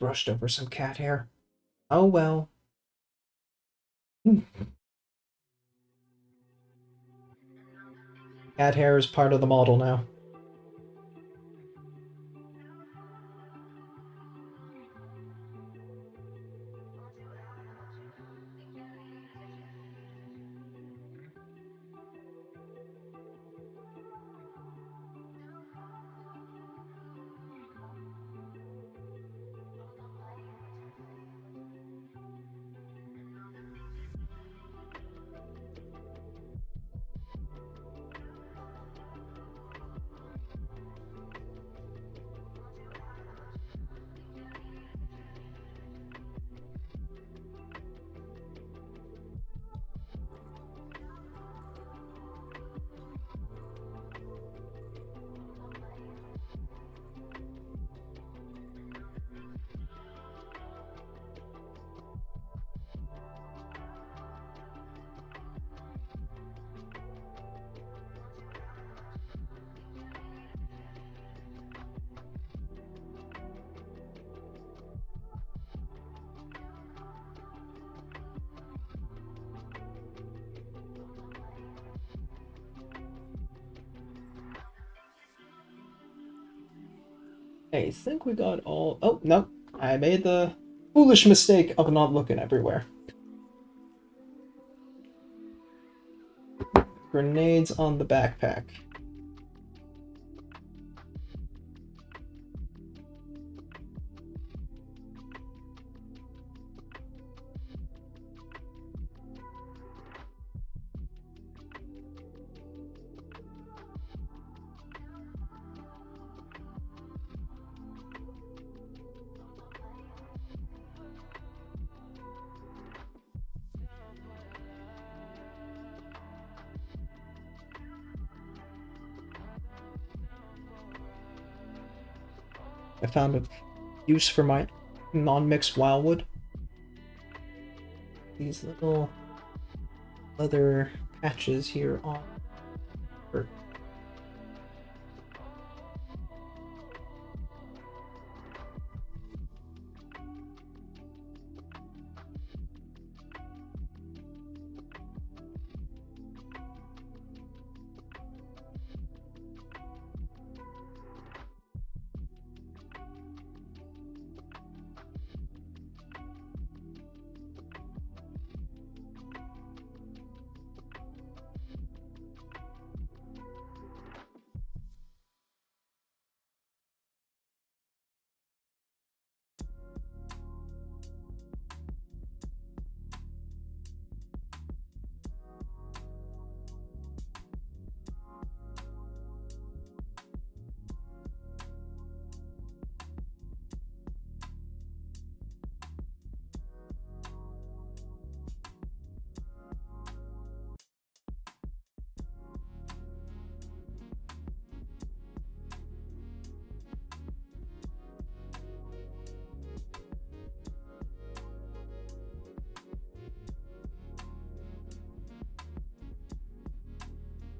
Brushed over some cat hair. Oh well. Cat hair is part of the model now. I think we got all... Oh, no. I made the foolish mistake of not looking everywhere. Grenades on the backpack. I found a use for my non-mixed wildwood. These little leather patches here on her.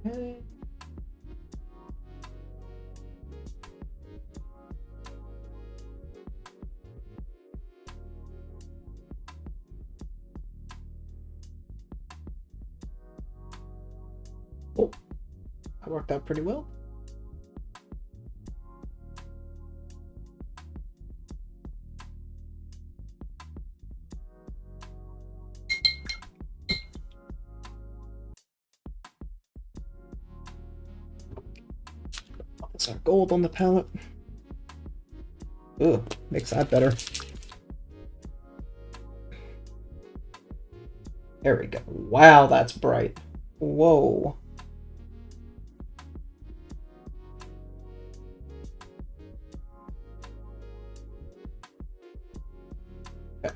Okay. Oh, that worked out pretty well. That's our gold on the palette. Ugh, makes that better. There we go. Wow, that's bright. Whoa. Okay.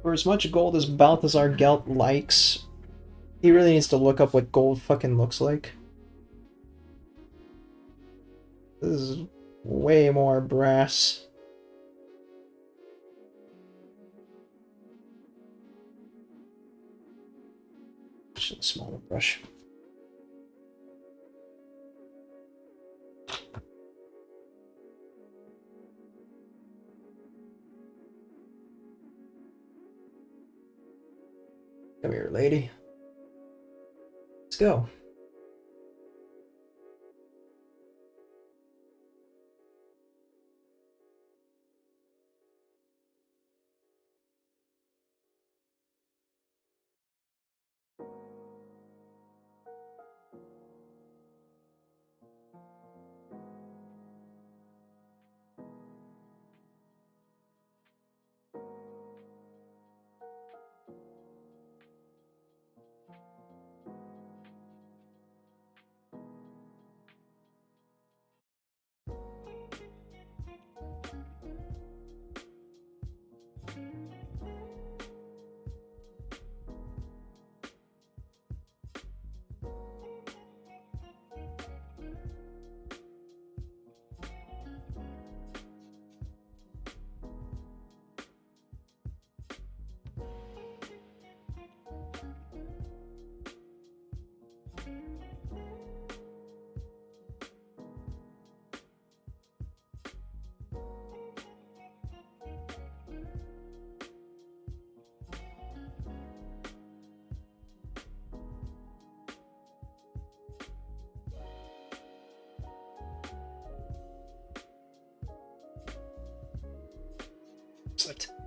For as much gold as Balthazar Gelt likes, he really needs to look up what gold fucking looks like. This is way more brass. Just a smaller brush. Come here, lady. Let's go.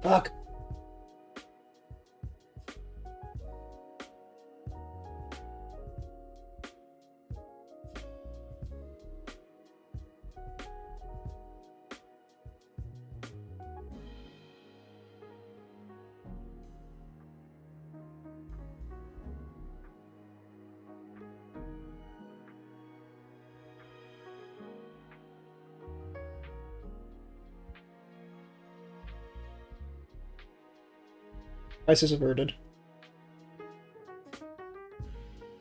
Fuck. Crisis averted.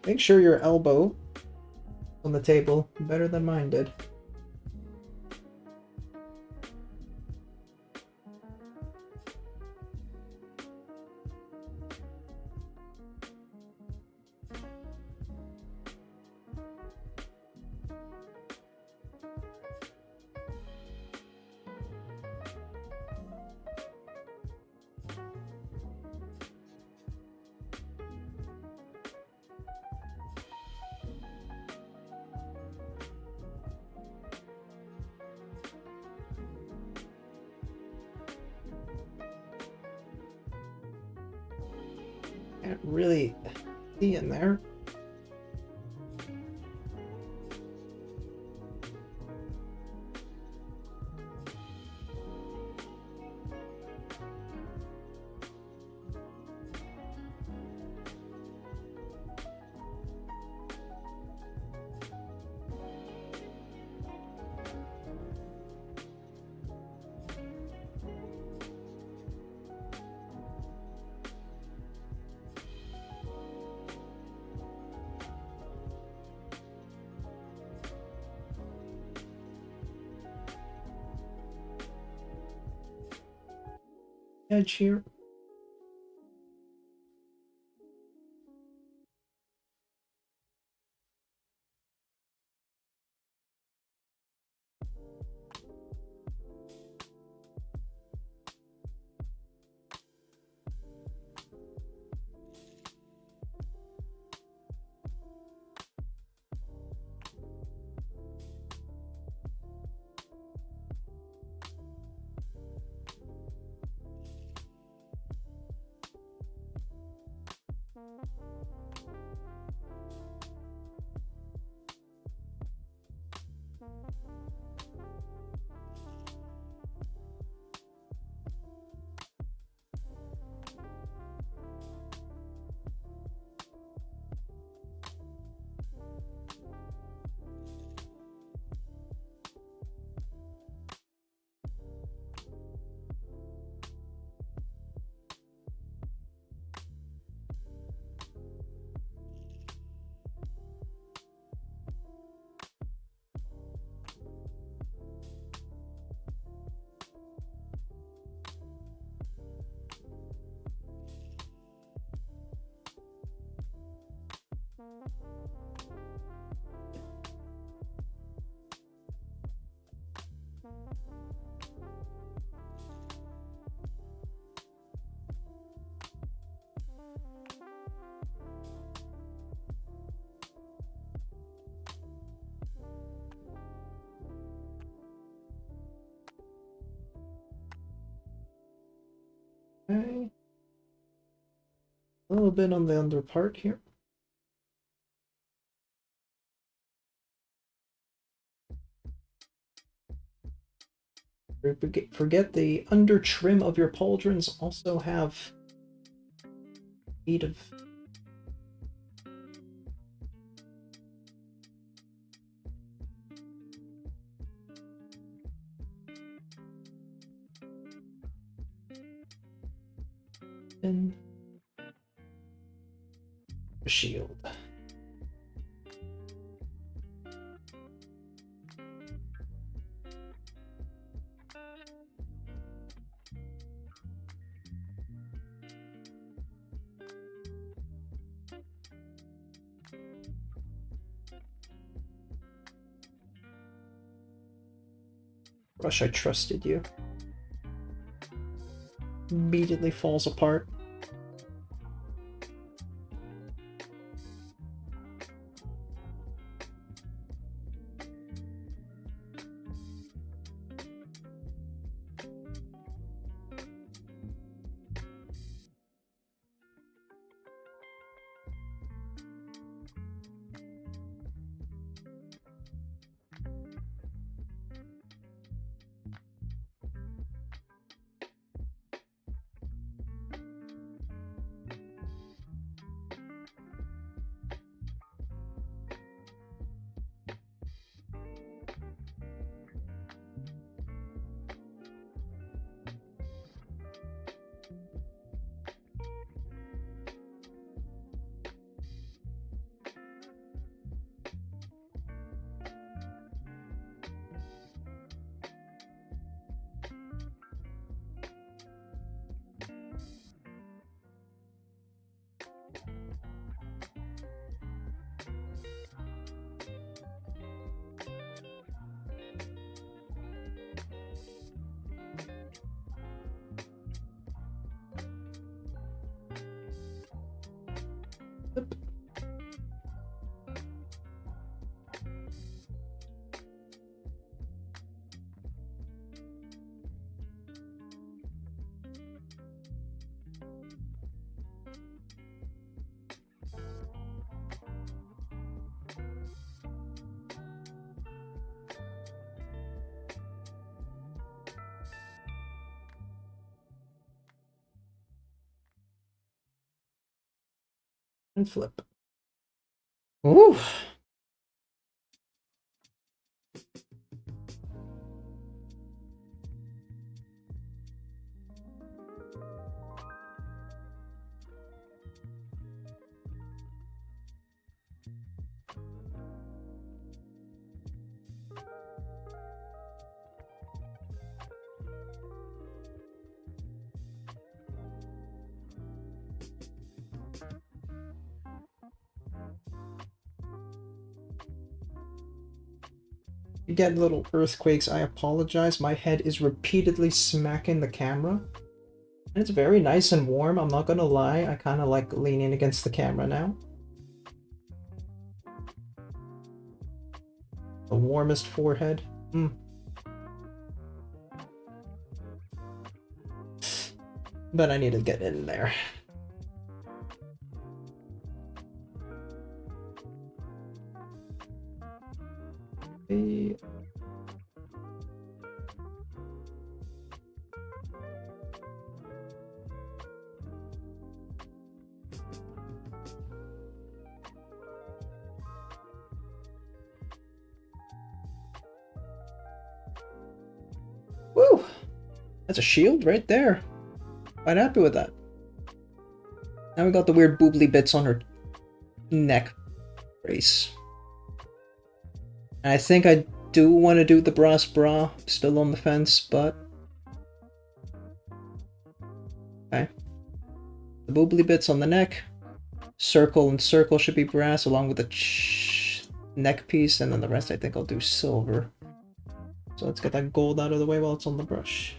Make sure your elbow on the table better than mine did. Can't really see in there. Edge here. Okay. A little bit on the under part here. Forget the under trim of your pauldrons also have feet of and a shield. Rush, I trusted you. Immediately falls apart. and flip. Ooh. You get little earthquakes, I apologize. My head is repeatedly smacking the camera. And it's very nice and warm, I'm not gonna lie. I kind of like leaning against the camera now. The warmest forehead. But I need to get in there. Okay. Woo! That's a shield right there. Quite happy with that. Now we got the weird boobly bits on her neck brace. And I think I do want to do the brass bra. Still on the fence, but... Okay. The boobly bits on the neck. Circle and circle should be brass along with the neck piece, and then the rest I think I'll do silver. So let's get that gold out of the way while it's on the brush.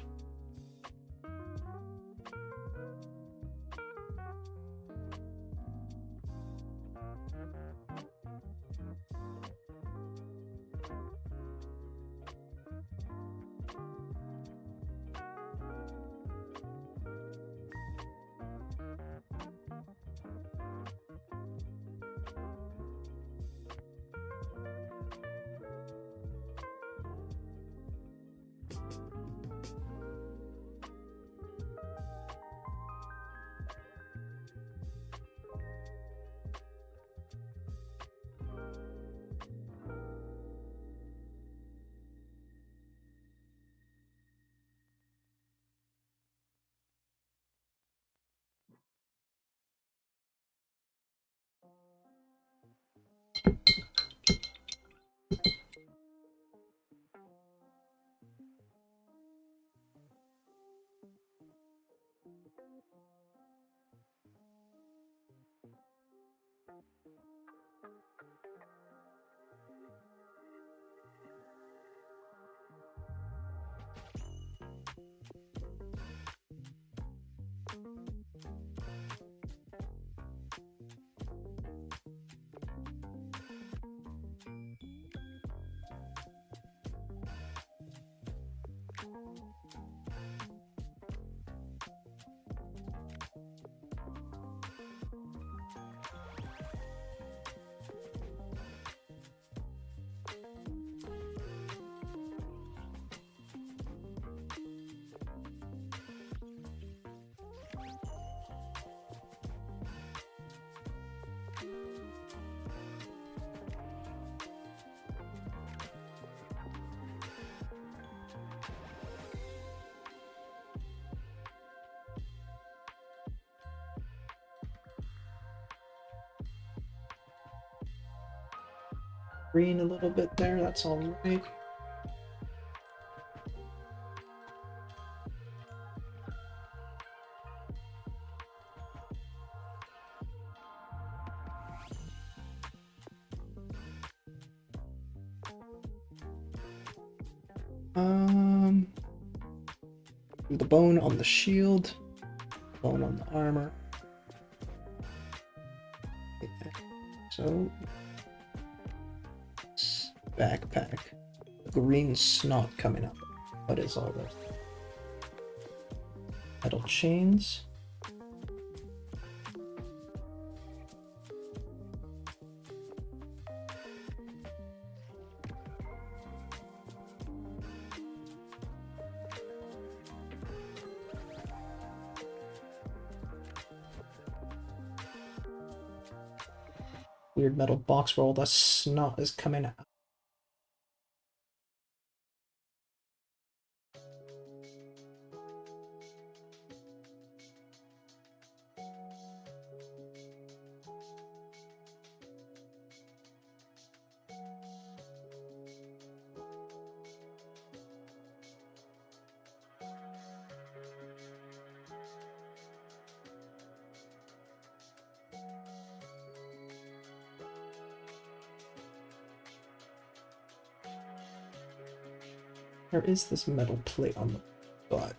Green a little bit there, that's all right. The bone on the shield, bone on the armor. So, backpack. Green snot coming up. What is all this? Metal chains. weird metal box where all the snot is coming out. There is this metal plate on the butt.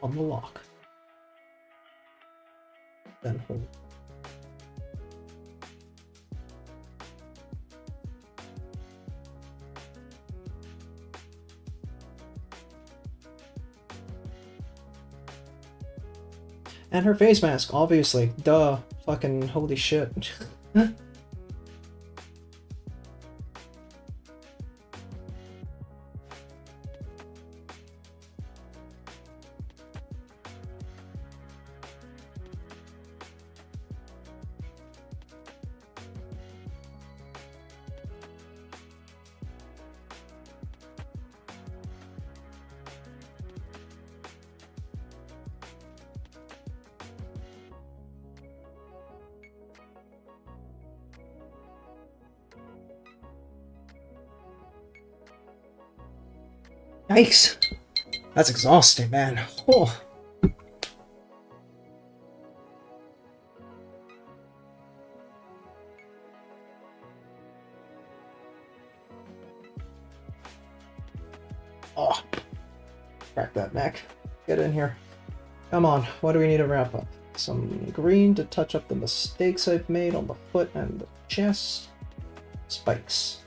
On the lock. Then hold. And her face mask, obviously. Duh. Fucking holy shit. Yikes. That's exhausting, man. Oh. Oh. Crack that neck. Get in here. Come on, what do we need to wrap up? Some green to touch up the mistakes I've made on the foot and the chest. Spikes.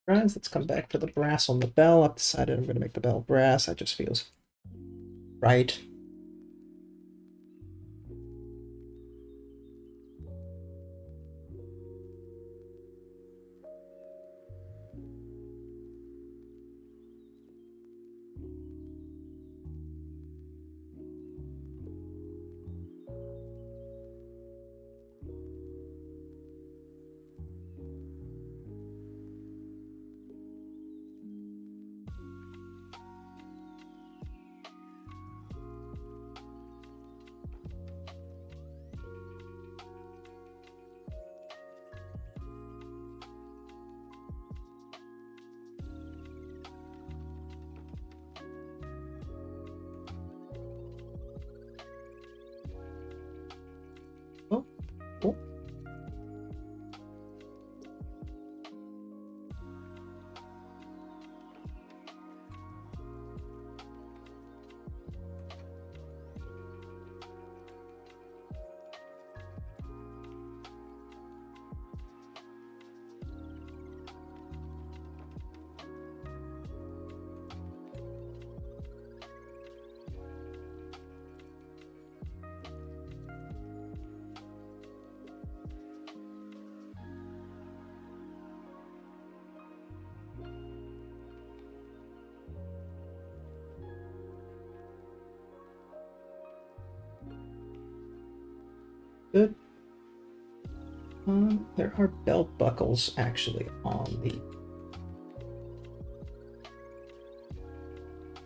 Guys, let's come back to the brass on the bell. I've decided I'm going to make the bell brass. That just feels right. Oh, oh. good. There are belt buckles actually on the.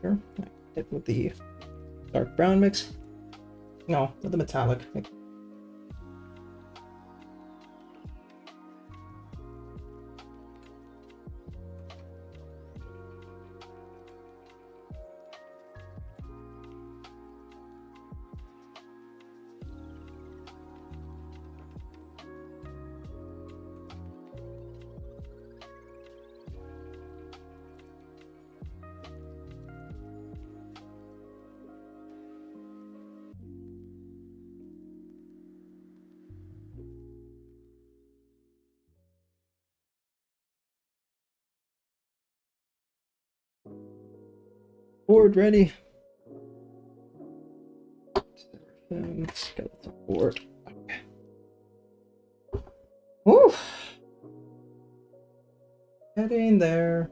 Here, hit with the dark brown mix. No, with the metallic mix. Board ready. Skeleton board. Woo! Get in there.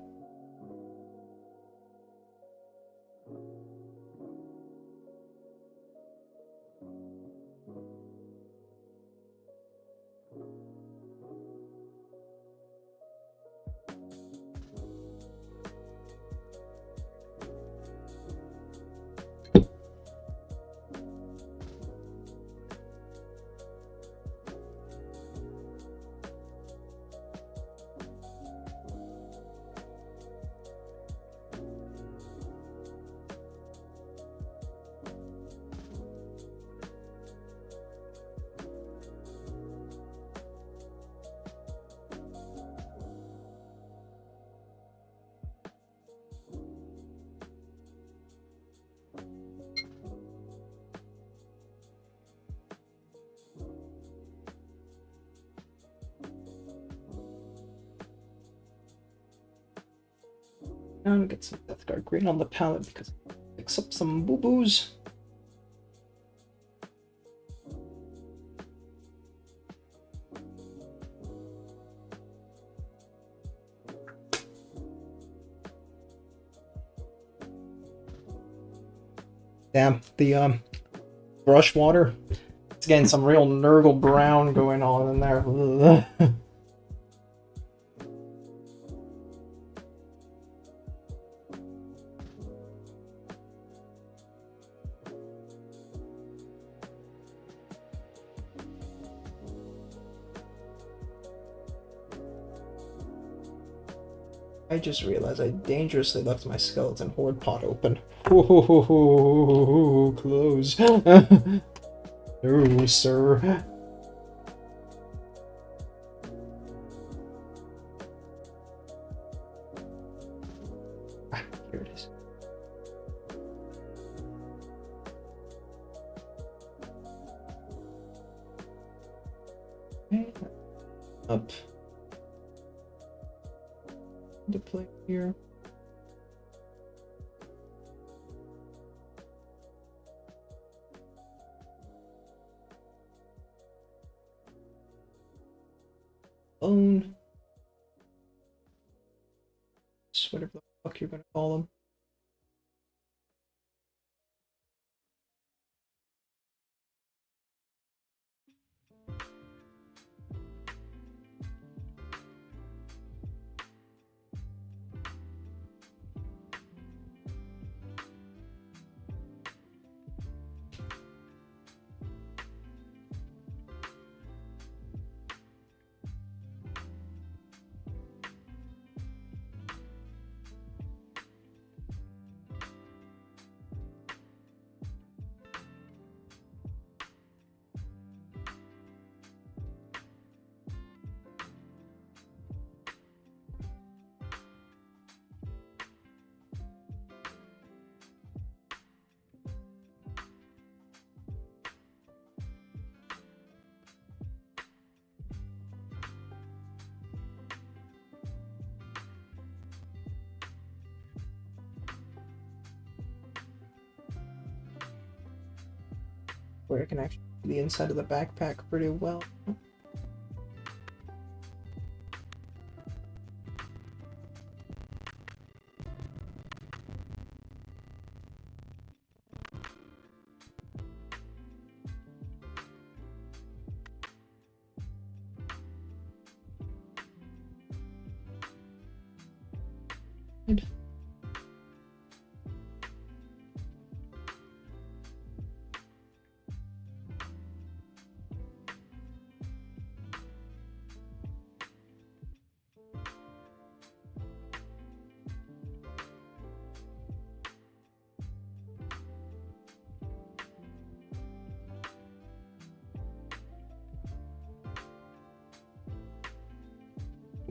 And get some Death Guard green on the palette because it picks up some boo-boos. Damn, the brush water. It's getting some real Nurgle brown going on in there. I just realized I dangerously left my skeleton horde pot open. Whoa, close. No, sir. Ah, here it is. Okay. Up. To play here. Own. Whatever the fuck you're gonna call them. Where I can actually see the inside of the backpack pretty well.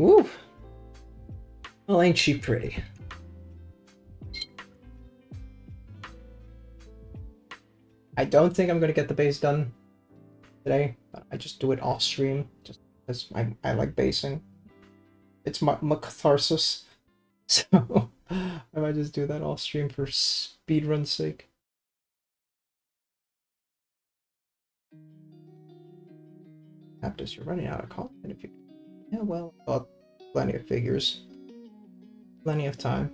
Ooh. Well, ain't she pretty? I don't think I'm gonna get the base done today. But I just do it off stream, just because I like basing. It's my catharsis. So I might just do that off stream for speedrun's sake. Adaptus, you're running out of content if you. Yeah, well, got plenty of figures, plenty of time.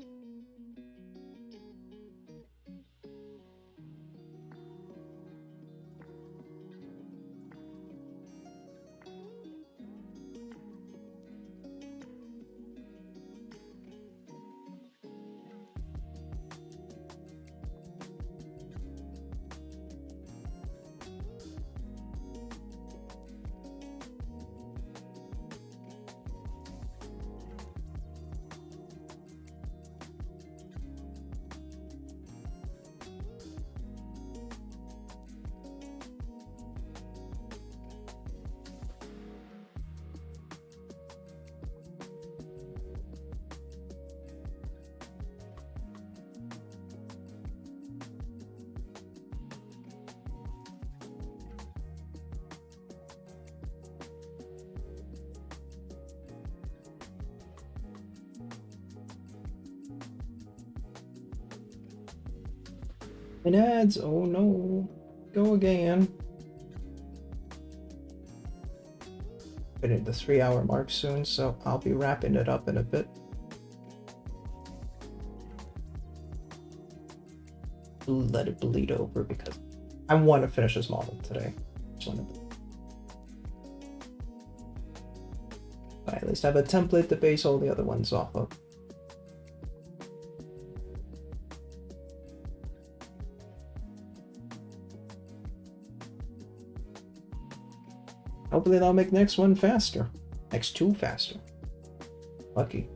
And ads, oh no, go again. But at the 3-hour mark soon, so I'll be wrapping it up in a bit. Let it bleed over because I want to finish this model today. But at least I have a template to base all the other ones off of. Hopefully that'll make next one faster. Next two faster. Lucky.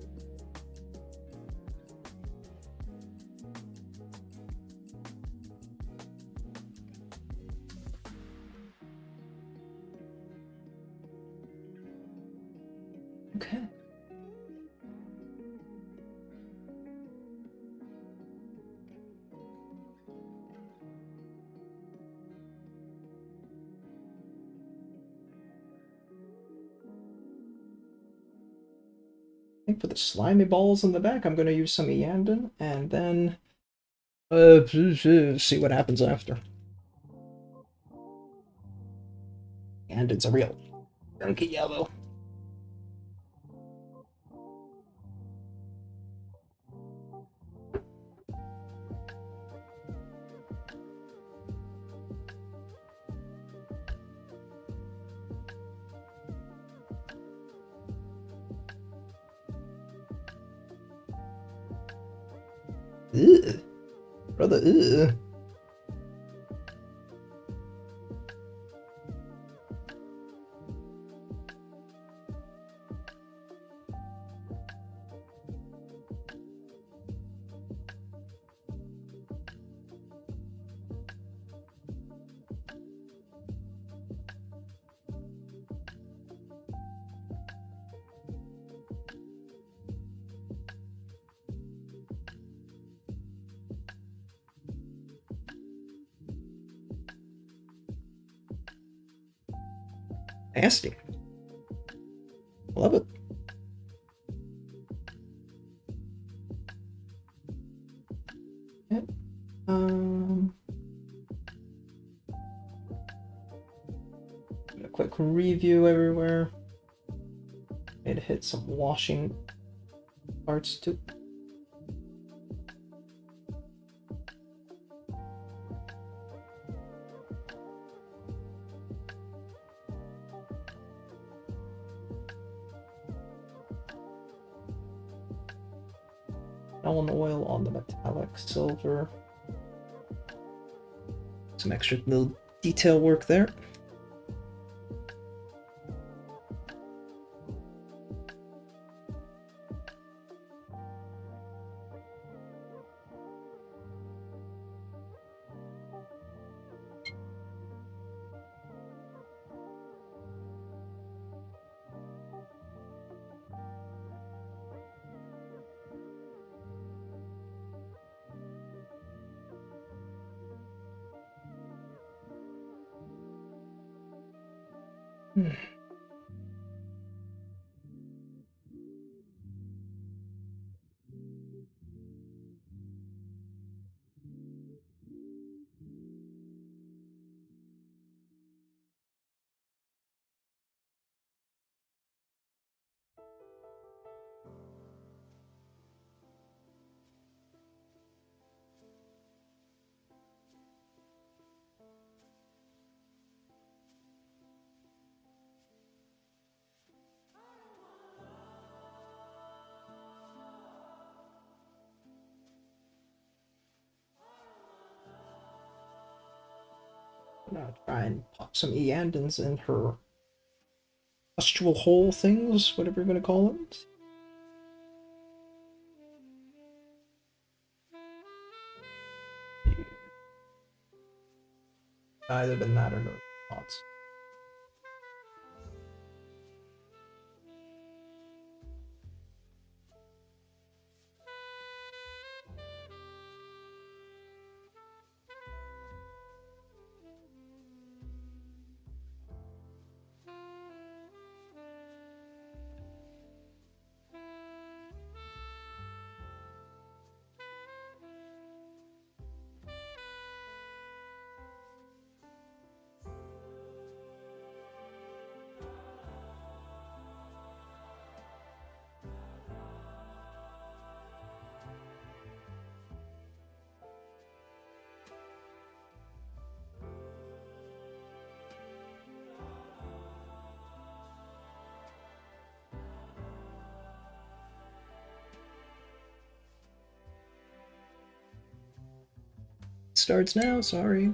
Okay. I think for the slimy balls in the back, I'm going to use some Eandon, and then see what happens after. Eandon's a real gunky yellow. Ugh. Brother, ugh. Nasty. Love it. Yep. A quick review everywhere. It hit some washing parts too. Allen oil on the metallic silver. Some extra little detail work there. I'm gonna try and pop some Eandons in her pustule hole things, whatever you're gonna call it. Either been that or no thoughts. Starts now, sorry.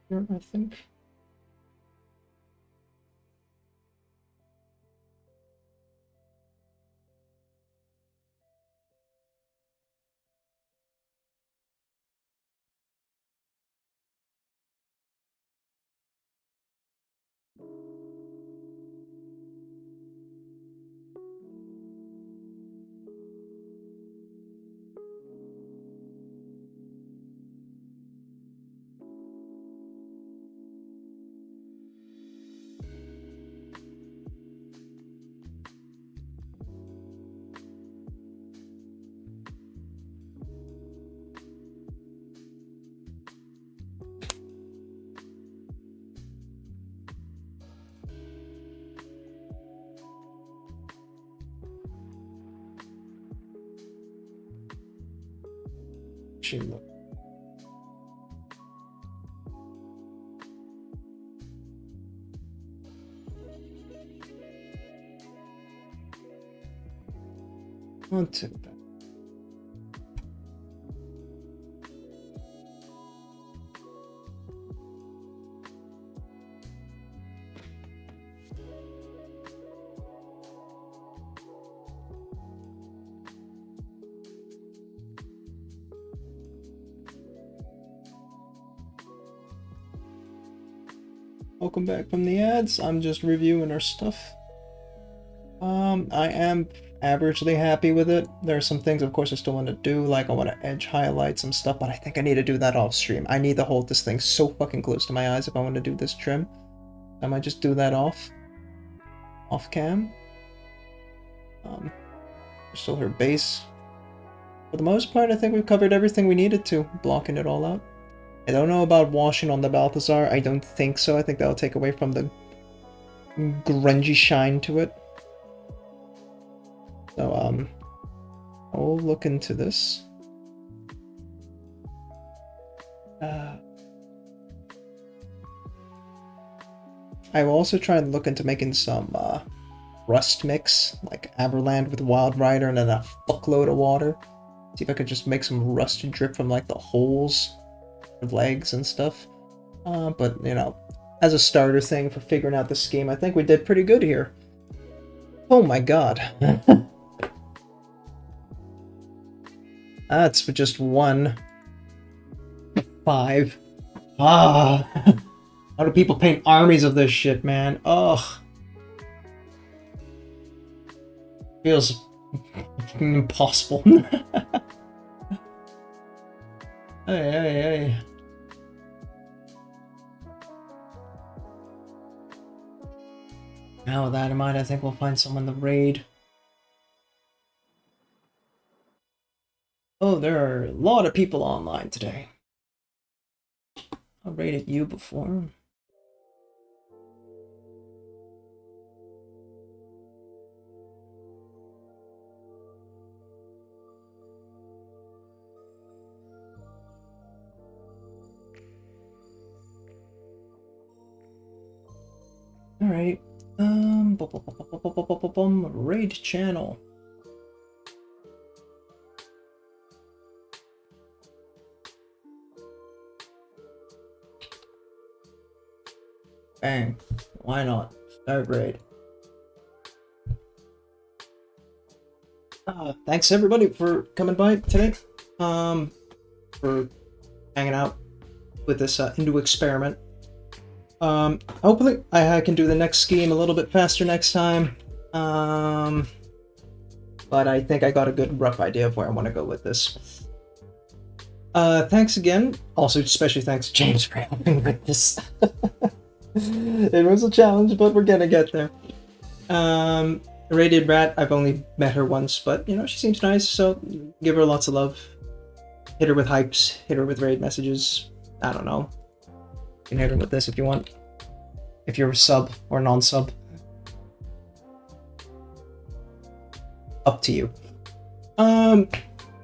Here, I think. she look? Not too bad. Welcome back from the ads. I'm just reviewing our stuff. I am averagely happy with it. There are some things, of course, I still want to do, like I want to edge highlight some stuff, but I think I need to do that off stream. I need to hold this thing so fucking close to my eyes if I want to do this trim. I might just do that off cam. Still her base. For the most part, I think we've covered everything we needed to, blocking it all out. I don't know about washing on the Balthazar. I don't think so. I think that'll take away from the grungy shine to it. So, I'll look into this. I will also try and look into making some rust mix, like Averland with Wild Rider and then a fuckload of water. See if I could just make some rust drip from like the holes of legs and stuff. But, you know, as a starter thing for figuring out the scheme, I think we did pretty good here. Oh my god. That's for just 1. 5. Ah. How do people paint armies of this shit, man? Ugh. Feels impossible. Hey. Now with that in mind, I think we'll find someone to raid. Oh, there are a lot of people online today. I raided you before. Alright. Raid channel. Bang. Why not? Start raid. Thanks everybody for coming by today. For hanging out with this Hindu experiment. Hopefully I can do the next scheme a little bit faster next time. But I think I got a good rough idea of where I want to go with this. Thanks again. Also, especially thanks James for helping with this. It was a challenge, but we're gonna get there. Radiant Rat, I've only met her once, but you know, she seems nice, so give her lots of love. Hit her with hypes, hit her with raid messages. I don't know. You can hit her with this if you want. If you're a sub or non-sub. Up to you.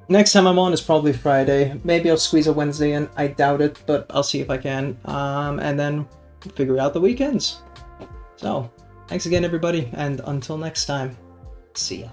Next time I'm on is probably Friday. Maybe I'll squeeze a Wednesday in. I doubt it, but I'll see if I can. And then figure out the weekends. So, thanks again everybody, and until next time, see ya.